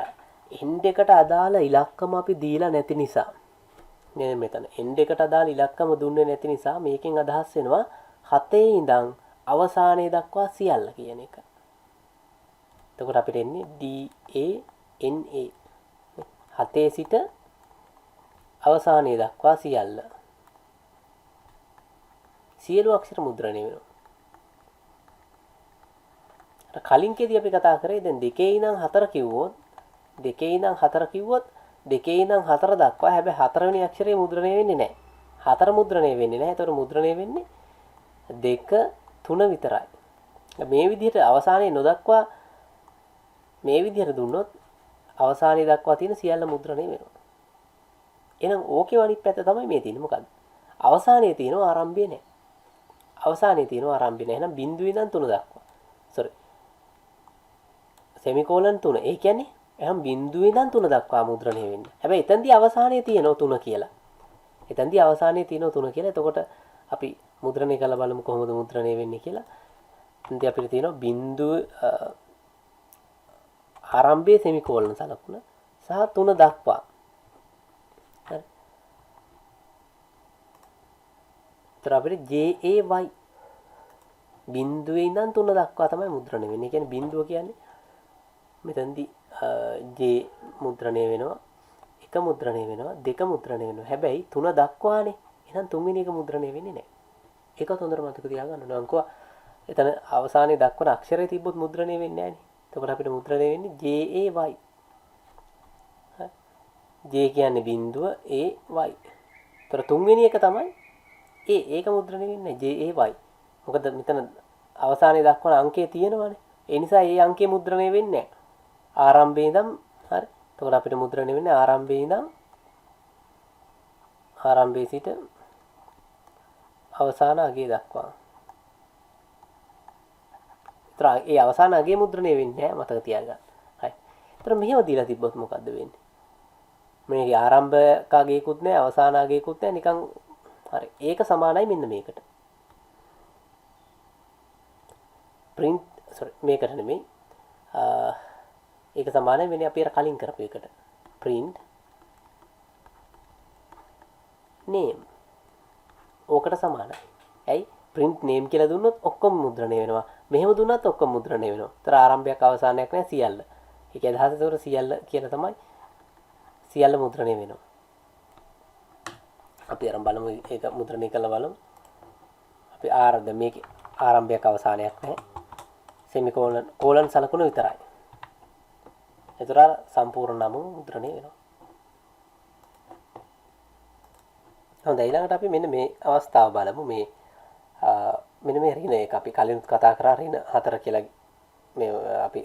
end එකට අදාළ ඉලක්කම අපි දීලා නැති නිසා නේද මෙතන end එකට අදාළ ඉලක්කම දුන්නේ නැති නිසා මේකෙන් අදහස් වෙනවා 7 ඉඳන් අවසානයේ දක්වා සියල්ල කියන එක. එතකොට අපිට එන්නේ DANA 7 සිට අවසානයේ දක්වා සියල්ල. සියලු අක්ෂර මුද්‍රණය වෙනවා. අර කලින් කේදී අපි කතා කරේ දැන් 2 ඉඳන් 4 කිව්වොත් 2 ඉඳන් 4 කිව්වොත් 2 ඉඳන් 4 දක්වා හැබැයි 4 වෙනි අක්ෂරේ මුද්‍රණය වෙන්නේ නැහැ. 4 මුද්‍රණය වෙන්නේ නැහැ. ඒතකොට මුද්‍රණය වෙන්නේ 2 3 විතරයි. මේ විදිහට අවසානයේ නොදක්වා මේ විදිහට දුන්නොත් අවසානයේ දක්වා තියෙන සියල්ල මුද්‍රණය වෙනවා. එහෙනම් ඕකේ අනිත් පැත්ත තමයි මේ තියෙන්නේ මොකද්ද? අවසානයේ තියෙනවා ආරම්භයේ නැහැ. අවසානයේ තියෙනවා ආරම්භයේ නැහැ. එහෙනම් බිංදුවේ ඉඳන් 3 දක්වා. sorry. semicolon 3. ඒ කියන්නේ එහෙනම් බිංදුවේ ඉඳන් 3 දක්වා මුද්‍රණය වෙන්නේ. හැබැයි එතෙන්දී අවසානයේ තියෙනවා 3 කියලා. එතෙන්දී අවසානයේ තියෙනවා 3 කියලා. එතකොට අපි මුද්‍රණය කරලා බලමු කොහොමද මුද්‍රණය වෙන්නේ කියලා. එතෙන්දී අපිට තියෙනවා බිංදුව ආරම්භයේ semicolon සලකුණ සහ 3 දක්වා. හරි. ඒතර අපිට JAY බිංදුවේ ඉඳන් 3 දක්වා තමයි මුද්‍රණය වෙන්නේ. ඒ කියන්නේ බිංදුව කියන්නේ මෙතනදී J මුද්‍රණය වෙනවා, 1 මුද්‍රණය වෙනවා, 2 මුද්‍රණය වෙනවා. හැබැයි 3 දක්වානේ. එහෙනම් 3 වෙනි එක මුද්‍රණය වෙන්නේ නැහැ. ඒකත් හොඳට මතක තියාගන්න ඕනේ. අංකුව එතන අවසානයේ දක්වන අක්ෂරය තිබ්බොත් මුද්‍රණය වෙන්නේ නැහැ නේ. එතකොට අපිට මුද්‍රණය වෙන්නේ JAY. හරි. J කියන්නේ බිංදුව AY. ඒතර 3 වෙනි එක තමයි A. ඒක මුද්‍රණය වෙන්නේ JAY. මොකද මෙතන අවසානයේ දක්වන අංකය තියෙනවානේ. ඒ නිසා ඒ අංකේ මුද්‍රණය වෙන්නේ නැහැ. ආරම්භයේ ඉඳන් හරි. එතකොට අපිට මුද්‍රණය වෙන්නේ ආරම්භයේ ඉඳන් ආරම්භයේ සිට අවසාන අගය දක්වා. ඒතර ඒ අවසාන අගය මුද්‍රණය වෙන්නේ නැහැ මතක තියාගන්න. හරි. ඒතර මෙහෙම දීලා තිබ්බොත් මොකද්ද වෙන්නේ? මේකේ ආරම්භක අගයකුත් නැහැ අවසාන අගයකුත් නැහැ නිකන් හරි. ඒක සමානයි මෙන්න මේකට. print sorry මේකට නෙමෙයි ඒක සමානයි වෙන්නේ අපි අර කලින් කරපු එකට print name ඕකට සමානයි. ඇයි print name කියලා දුන්නොත් ඔක්කොම මුද්‍රණය වෙනවා. මෙහෙම දුන්නත් ඔක්කොම මුද්‍රණය වෙනවා. ඒතර ආරම්භයක් අවසානයක් නැහැ සියල්ල. ඒකේ අදහස ඒතර සියල්ල කියලා තමයි සියල්ල මුද්‍රණය වෙනවා. අපි අරන් බලමු ඒක මුද්‍රණය කරලා බලමු. අපි මේකේ ආරම්භයක් අවසානයක් නැහැ. සෙමිකෝලන් සලකුණු විතරයි. ඒතර සම්පූර්ණ නම මුද්‍රණය වෙනවා. හොඳයි ඊළඟට අපි මෙන්න මේ අවස්ථාව බලමු. මෙන්න මේ ඍණ එක අපි කලින් කතා කරා ඍණ 4 කියලා මේ අපි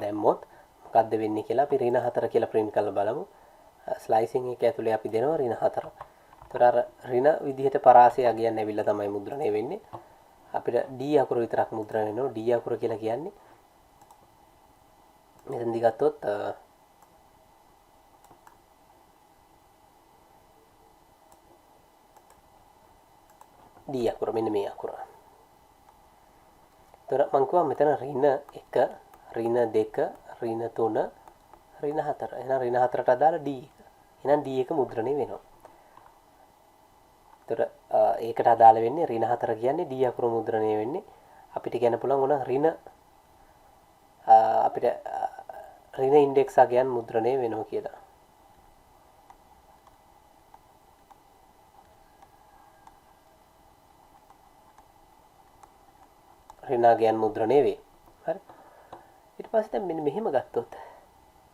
දැම්මොත් මොකද්ද වෙන්නේ කියලා අපි ඍණ 4 කියලා print කරලා බලමු. ස්ලයිසිං එක ඇතුලේ අපි දෙනවා ඍණ 4. ඒතර අර ඍණ විදිහට පරාසය අගයන් ඇවිල්ලා තමයි මුද්‍රණය වෙන්නේ. අපිට D අකුර විතරක් මුද්‍රණය වෙනවා. D අකුර කියලා කියන්නේ මෙතෙන්දි ගත්තොත් D අකුර මෙන්න මේ අකුර. ඒතර මම කිව්වා මෙතන ඍණ 1, ඍණ 2, ඍණ 3, ඍණ 4. එහෙනම් ඍණ 4ට අදාළ D එක. එහෙනම් D එක මුද්‍රණය වෙනවා. ඒතර ඒකට අදාළ වෙන්නේ ඍණ 4 කියන්නේ D අකුර මුද්‍රණය වෙන්නේ. අපිට කියන්න පුළුවන් ඕන ඍණ අපිට ඍණ ඉන්ඩෙක්ස් අගයන් මුද්‍රණය වෙනවා කියලා. ඍණාගයන් මුද්‍රණය වේ. හරි. ඊට පස්සේ දැන් මෙන්න මෙහෙම ගත්තොත්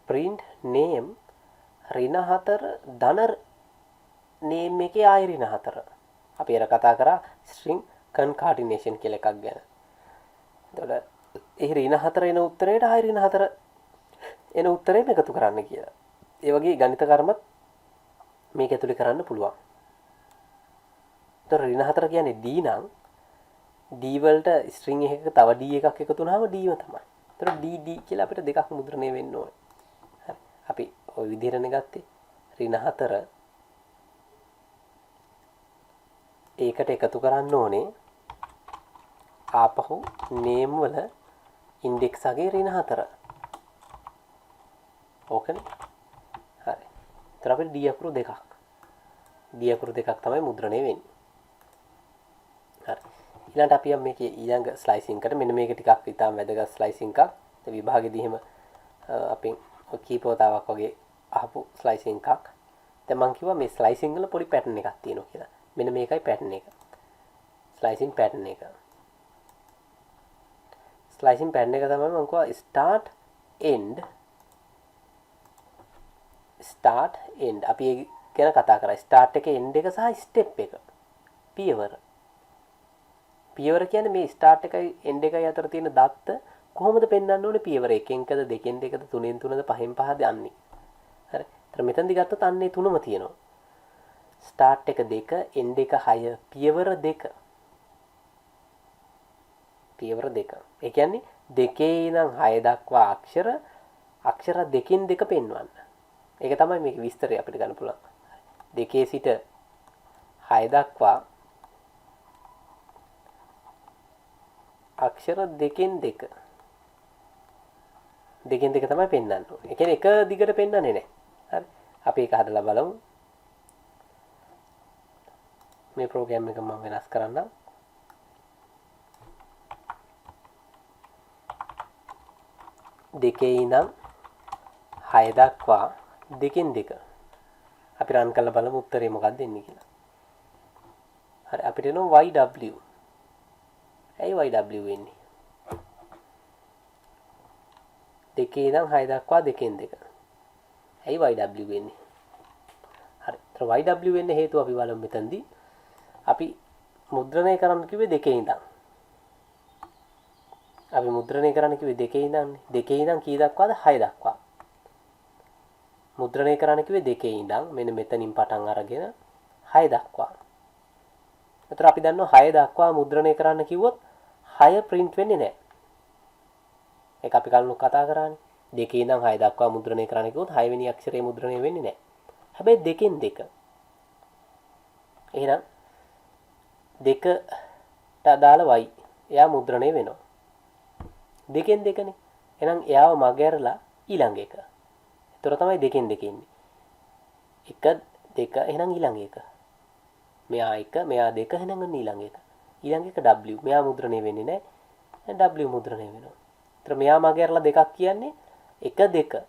print name ඍණ 4 ධන name එකේ ආයි ඍණ 4. අපි අර කතා කරා string concatenation කියලා එකක් ගැන. එතකොට ඒ ඍණ 4 එන උත්තරේට ආයි ඍණ 4 එන උත්තරේම එකතු කරන්න කියලා. ඒ වගේ ගණිත කර්මත් මේක ඇතුලේ කරන්න පුළුවන්. එතකොට ඍණ 4 කියන්නේ D නම් D වලට string එකක තව D එකක් එකතු වුණාම D ම තමයි. ඒතර D කියලා අපිට දෙකක් මුද්‍රණය වෙන්න ඕනේ. හරි. අපි ওই විදිහටනේ ගත්තේ. ඍණ 4 ඒකට එකතු කරන්න ඕනේ. ආපහු name වල index අගේ ඍණ 4. ඕකනේ. හරි. ඒතර අපිට D අකුරු දෙකක්. D අකුරු දෙකක් තමයි මුද්‍රණය වෙන්නේ. හරි. ඊළඟට අපි මේකේ ඊළඟ ස්ලයිසිං එකට මෙන්න මේක ටිකක් ඉතාම වැදගත් ස්ලයිසිං එකක්. විභාගෙදී එහෙම අපි කීපවතාවක් වගේ අහපු ස්ලයිසිං එකක්. දැන් මම කිව්වා මේ ස්ලයිසිං වල පොඩි පැටර්න් එකක් තියෙනවා කියලා. මෙන්න මේකයි පැටර්න් එක. ස්ලයිසිං පැටර්න් එක. ස්ලයිසිං පැටර්න් එක තමයි මම කිව්වා start end. අපි ඒ ගැන කතා කරා. start එකේ end එක සහ step එක. පියවර. පියවර කියන්නේ මේ start එකයි end එකයි අතර තියෙන දත්ත කොහොමද පෙන්වන්න ඕනේ පියවර 1ද 2න් 2ද 3න් 3ද 5න් 5ද යන්නේ. හරි. ඒතර මෙතනදි ගත්තොත් අන්නේ තුනම තියෙනවා. start එක 2, end එක 6, පියවර 2. පියවර 2. ඒ කියන්නේ 2 ඉඳන් 6 දක්වා අක්ෂර 2කින් 2 පෙන්වන්න. ඒක තමයි මේකේ විස්තරය අපිට ගන්න පුළුවන්. 2 සිට 6 දක්වා අක්ෂර 2කින් 2 තමයි පෙන්වන්න ඕනේ. ඒ කියන්නේ එක දිගට පෙන්වන්නේ නැහැ. හරි. අපි ඒක හදලා බලමු. මේ ප්‍රෝග්‍රෑම් එක මම වෙනස් කරන්නම්. දෙකේ ඉඳන් 6 දක්වා 2කින් 2. අපි රන් කරලා බලමු උත්තරේ මොකක්ද එන්නේ කියලා. හරි අපිට එනවා YW. ඇයි YW වෙන්නේ? දෙකේ ඉඳන් 6 දක්වා 2කින් 2. ඇයි YW වෙන්නේ? හරි. ඒතර YW වෙන්න හේතුව අපි බලමු මෙතනදී. අපි මුද්‍රණය කරන්න කිව්වේ දෙකේ ඉඳන්. අපි මුද්‍රණය කරන්න කිව්වේ දෙකේ ඉඳන්. දෙකේ ඉඳන් කී දක්වාද? 6 දක්වා. මුද්‍රණය කරන්න කිව්වේ දෙකේ ඉඳන් මෙන්න මෙතනින් පටන් අරගෙන 6 දක්වා. ඒතර අපි දන්නවා 6 දක්වා මුද්‍රණය කරන්න කිව්වොත් 6 print වෙන්නේ නැහැ. ඒක අපි කලින් කතා කරානේ. දෙකේ ඉඳන් 6 දක්වා මුද්‍රණය කරන්න කිව්වොත් 6 වෙනි අක්ෂරය මුද්‍රණය වෙන්නේ නැහැ. හැබැයි දෙකෙන් 2. එහෙනම් 2ට අදාළ y එයා මුද්‍රණය වෙනවා. දෙකෙන් දෙකනේ. එහෙනම් එයාව මගහැරලා ඊළඟ එක. ඒතර තමයි දෙකෙන් දෙක ඉන්නේ. 1 2 එහෙනම් ඊළඟ එක. මෙයා 1 මෙයා 2 එහෙනම් ඊළඟ එක. ඊළඟ එක W. මෙයා මුද්‍රණය වෙන්නේ නැහැ. W මුද්‍රණය වෙනවා. ඒතර මෙයා මගහැරලා දෙකක් කියන්නේ 1 2.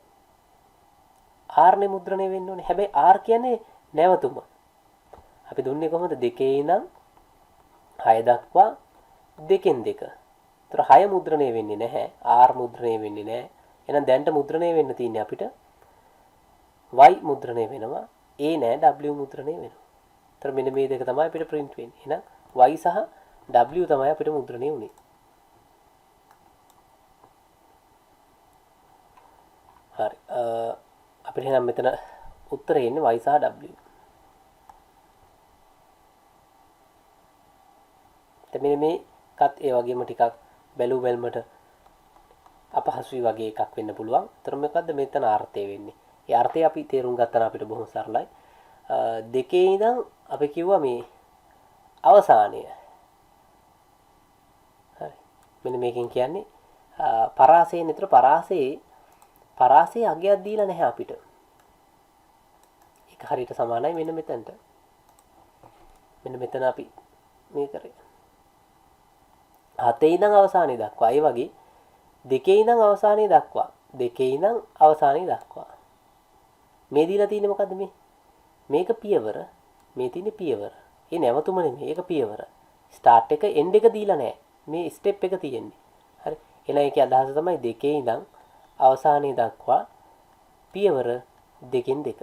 R නේ මුද්‍රණය වෙන්න ඕනේ. හැබැයි R කියන්නේ නැවතුම. අපි දුන්නේ කොහොමද? 2 ඉඳන් 6 දක්වා දෙකෙන් දෙක. ඒතර 6 මුද්‍රණය වෙන්නේ නැහැ. R මුද්‍රණය වෙන්නේ නැහැ. එහෙනම් දැන්ට මුද්‍රණය වෙන්න තියෙන්නේ අපිට y මුද්‍රණය වෙනවා. A නෑ W මුද්‍රණය වෙනවා. ඒතර මෙන්න මේ දෙක තමයි අපිට print වෙන්නේ. එහෙනම් y සහ W තමයි අපිට මුද්‍රණය වුනේ. හරි. අපිට එහෙනම් මෙතන උත්තරේ එන්නේ y සහ W. මෙන්න මේකත් ඒ වගේම ටිකක් බැලු බැලමට අපහසුයි වගේ එකක් වෙන්න පුළුවන්. ඒතර මොකද්ද මෙතන අර්ථය වෙන්නේ? ඒ අර්ථය අපි තේරුම් ගත්තා නම් අපිට බොහොම සරලයි. දෙකේ ඉඳන් අපි කිව්වා මේ අවසානය. හරි. මෙන්න මේකෙන් කියන්නේ පරාසයෙන් විතර පරාසයේ අගයක් දීලා නැහැ අපිට. ඒක හරියට සමානයි මෙන්න මෙතනට. මෙන්න මෙතන අපි මේ කරේ. 7 ඉඳන් අවසානයේ දක්වා. ඒ වගේ 2 ඉඳන් අවසානයේ දක්වා. 2 ඉඳන් අවසානයේ දක්වා. මේ දීලා තියෙන්නේ මොකද්ද මේ? මේක පියවර. මේ තියෙන්නේ පියවර. ඒ නැවතුම නෙමෙයි. ඒක පියවර. ස්ටාර්ට් එක එන්ඩ් එක දීලා නැහැ. මේ ස්ටෙප් එක තියෙන්නේ. හරි. එහෙනම් ඒකේ අදහස තමයි 2 ඉඳන් අවසානයේ දක්වා පියවර දෙකෙන් දෙක.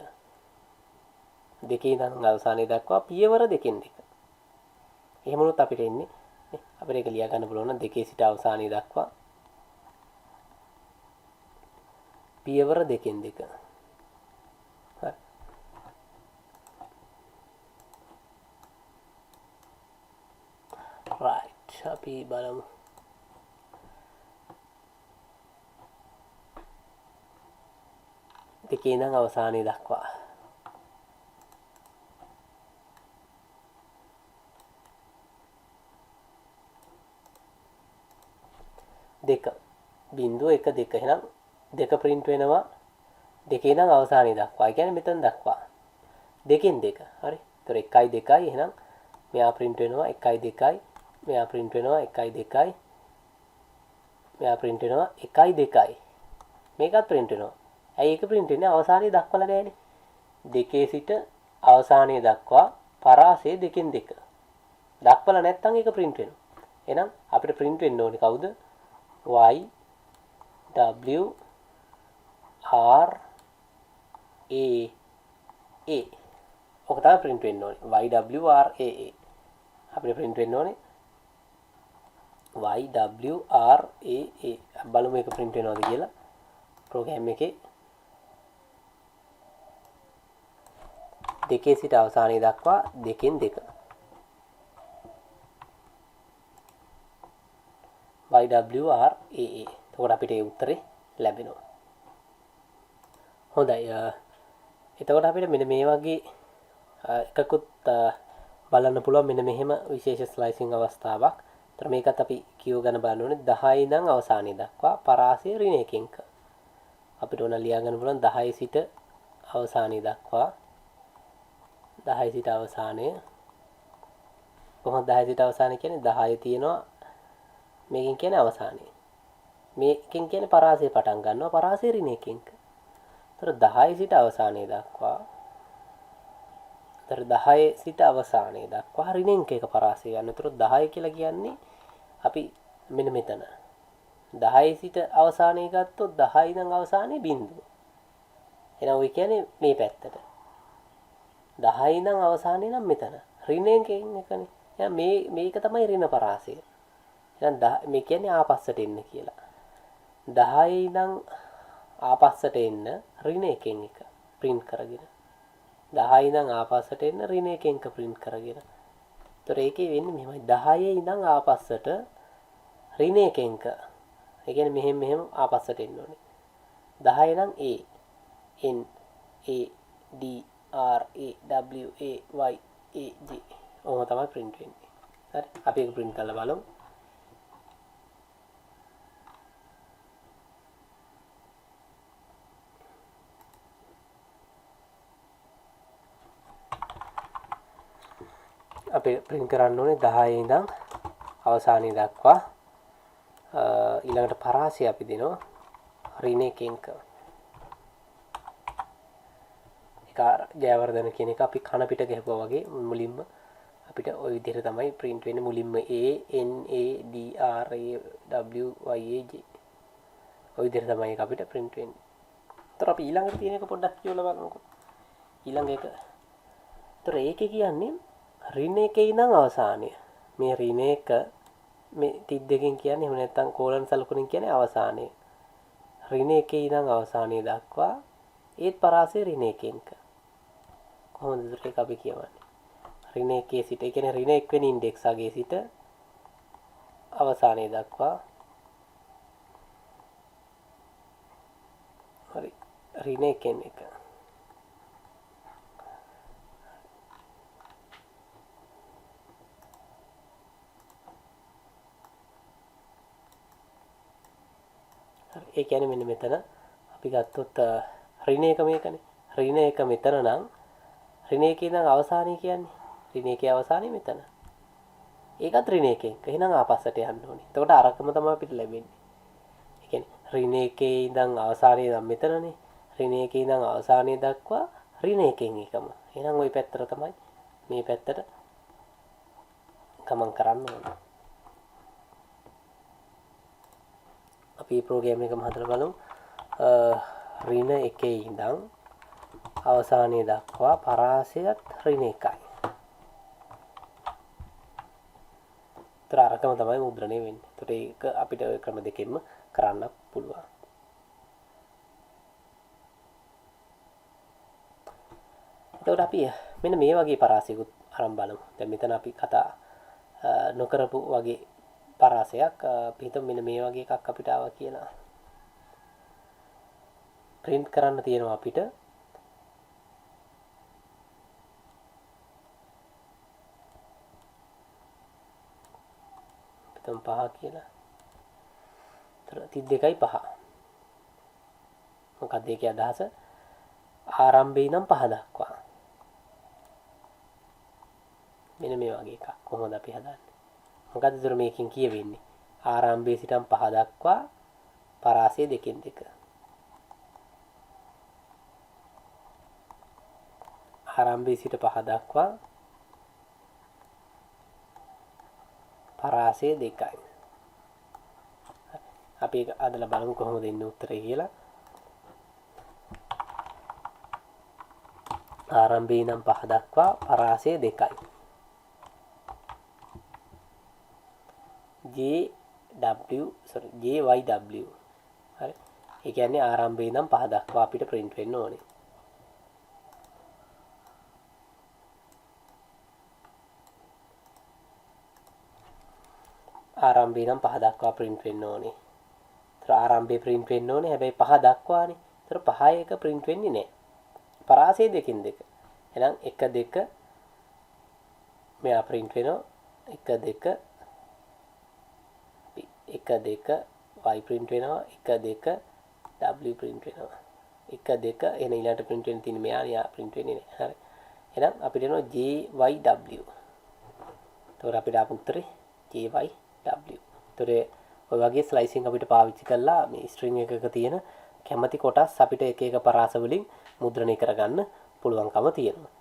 2 ඉඳන් අවසානයේ දක්වා පියවර දෙකෙන් දෙක. එහෙම වුණොත් අපිට එන්නේ අපිට ඒක ලියා ගන්න පුළුවන් නම් 2 සිට අවසානයේ දක්වා පියවර දෙකෙන් දෙක. හරි. right අපි බලමු. දෙකේ ඉඳන් අවසානයේ දක්වා දෙක බිංදුව 1 2 එහෙනම් දෙක print වෙනවා දෙකේ ඉඳන් අවසානයේ දක්වා. ඒ කියන්නේ මෙතන දක්වා දෙකෙන් දෙක. හරි. ඒතර 1යි 2යි එහෙනම් මෙයා print වෙනවා 1යි 2යි මෙයා print වෙනවා 1යි 2යි මෙයා print වෙනවා 1යි 2යි මේකත් print වෙනවා. ඇයි ඒක print වෙන්නේ? අවසානයේ දක්වලා නැහැනේ. දෙකේ සිට අවසානයේ දක්වා පරාසය දෙකෙන් දෙක. දක්වලා නැත්නම් ඒක print වෙනවා. එහෙනම් අපිට print වෙන්න ඕනේ කවුද? y w r a a ඔක තමයි print වෙන්න ඕනේ. y w r a a අපිට print වෙන්න ඕනේ y w r a a. බලමු මේක print වෙනවද කියලා ප්‍රෝග්‍රෑම් එකේ. දෙකේ සිට අවසානයේ දක්වා දෙකෙන් දෙක. YWRAA. එතකොට අපිට ඒ උත්තරේ ලැබෙනවා. හොඳයි. එතකොට අපිට මෙන්න මේ වගේ එකකුත් බලන්න පුළුවන් මෙන්න මෙහෙම විශේෂ ස්ලයිසිං අවස්ථාවක්. ඒතර මේකත් අපි කියව ගන්න බලන්න ඕනේ 10 ඉඳන් අවසානයේ දක්වා පරාසය ඍණ එකෙන්ක. අපිට ඕන ලියා ගන්න පුළුවන් 10 සිට අවසානයේ දක්වා 10 සිට අවසානයේ කොහොමද 10 සිට අවසානයේ කියන්නේ 10 තියෙනවා මේකෙන් කියන්නේ අවසානයේ. මේකෙන් කියන්නේ පරාසය පටන් ගන්නවා පරාසය ඍණ එකෙන්ක. ඒතර 10 සිට අවසානයේ දක්වා ඒතර 10 සිට අවසානයේ දක්වා ඍණෙන්ක එක පරාසය ගන්න. ඒතර 10 කියලා කියන්නේ අපි මෙන්න මෙතන 10 සිට අවසානයේ ගත්තොත් 10 ඉඳන් අවසානයේ බිංදුව. එහෙනම් ඔය කියන්නේ මේ පැත්තට. 10 ඉඳන් අවසානයේ නම් මෙතන. ඍණෙන්කෙන් එකනේ. එහෙනම් මේක තමයි ඍණ පරාසය. එහෙනම් මේ කියන්නේ ආපස්සට එන්න කියලා. 10 ඉඳන් ආපස්සට එන්න ඍණ එකෙන් එක print කරගෙන. 10 ඉඳන් ආපස්සට එන්න ඍණ එකෙන් එක print කරගෙන. ඒතර ඒකේ වෙන්නේ මෙහෙමයි 10 ඉඳන් ආපස්සට ඍණ එකෙන් එක. ඒ කියන්නේ මෙහෙම ආපස්සට එන්න ඕනේ. 10 නම් A N A D R A W A Y A G. ඔහොම තමයි print වෙන්නේ. හරි. අපි ඒක print කරලා බලමු. අපි print කරන්න ඕනේ 10 ඉඳන් අවසානයේ දක්වා. ඊළඟට පරාසය අපි දෙනවා ඍණ එකක. ඒක ජයවර්ධන කියන එක අපි කන පිට ගහපුවා වගේ මුලින්ම අපිට ওই විදිහට තමයි print වෙන්නේ. මුලින්ම A N A D R A W Y A J ওই විදිහට තමයි ඒක අපිට print වෙන්නේ. ඒතර අපි ඊළඟට තියෙන එක පොඩ්ඩක් කියවලා බලමුකෝ. ඊළඟ එක. ඒතර ඒකේ කියන්නේ ඍණ එකේ ඉඳන් අවසානය. මේ ඍණ එක මේ 32කින් කියන්නේ එහෙම නැත්නම් කෝලන් සලකුණින් කියන්නේ අවසානය. ඍණ එකේ ඉඳන් අවසානයේ දක්වා ඒත් පරාසය ඍණ එකෙන්ක. කොහොමද ඒක අපි කියවන්නේ? ඍණ එකේ සිට ඒ කියන්නේ ඍණ 1 වෙනි ඉන්ඩෙක්ස් අගයේ සිට අවසානයේ දක්වා හරි ඍණ එකෙන් එක. ඒ කියන්නේ මෙන්න මෙතන අපි ගත්තොත් ඍණ එක මේකනේ. ඍණ එක මෙතන නම් ඍණ එකේ ඉඳන් අවසානයේ කියන්නේ ඍණ එකේ අවසානයේ මෙතන. ඒකත් ඍණ එකෙන්. එහෙනම් ආපස්සට යන්න ඕනේ. එතකොට අරකම තමයි අපිට ලැබෙන්නේ. ඒ කියන්නේ ඍණ එකේ ඉඳන් අවසානයේ නම් මෙතනනේ. ඍණ එකේ ඉඳන් අවසානයේ දක්වා ඍණ එකෙන් එකම. එහෙනම් ওই පැත්තට තමයි මේ පැත්තට ගමන් කරන්න ඕනේ. අපි ප්‍රෝග්‍රෑම් එකම හදලා බලමු. ඍණ එකේ ඉඳන් අවසානයේ දක්වා පරාසයත් ඍණ එකයි. ඒතර අරකම තමයි මුද්‍රණය වෙන්නේ. ඒතර ඒක අපිට ওই ක්‍රම දෙකෙන්ම කරන්න පුළුවන්. එතකොට අපි මෙන්න මේ වගේ පරාසයකුත් අරන් බලමු. දැන් මෙතන අපි කතා නොකරපු වගේ පරාසයක් අපි හිතමු මෙන්න මේ වගේ එකක් අපිට ආවා කියලා. print කරන්න තියෙනවා අපිට පිටම් 5 කියලා. ඒතර 32.5. මොකක්ද ඒකේ අදහස? ආරම්භයේ ඉඳන් 5 දක්වා. මෙන්න මේ වගේ එකක් කොහොමද අපි හදන්නේ? මොකද ඒතර මේකෙන් කියවෙන්නේ ආරම්භයේ සිටන් 5 දක්වා පරාසය දෙකෙන් දෙක. ආරම්භයේ සිට 5 දක්වා පරාසය දෙකයි. අපි ඒක අදලා බලමු කොහොමද එන්නේ උත්තරේ කියලා. ආරම්භයේ ඉඳන් 5 දක්වා පරාසය දෙකයි. JYW හරි. ඒ කියන්නේ ආරම්භයේ ඉඳන් 5 දක්වා අපිට print වෙන්න ඕනේ. ආරම්භයේ ඉඳන් 5 දක්වා print වෙන්න ඕනේ. ඒතර ආරම්භයේ print වෙන්න ඕනේ. හැබැයි 5 දක්වානේ. ඒතර 5 එක print වෙන්නේ නැහැ. පරාසය දෙකෙන් දෙක. එහෙනම් 1 2 මෙයා print වෙනවා. 1 2 1 2 y print වෙනවා. 1 2 w print වෙනවා. 1 2 එන ඊළඟට print වෙන්න තියෙන මෙයා print වෙන්නේ නැහැ. හරි. එහෙනම් අපිට එනවා JYW. ඒතකොට අපිට ආපු උත්තරේ JYW. ඒතකොට ඔය වගේ ස්ලයිසිං අපිට පාවිච්චි කරලා මේ ස්ට්‍රින්ග් එකක තියෙන කැමැති කොටස් අපිට එක එක පරාස වලින් මුද්‍රණය කරගන්න පුළුවන්කම තියෙනවා.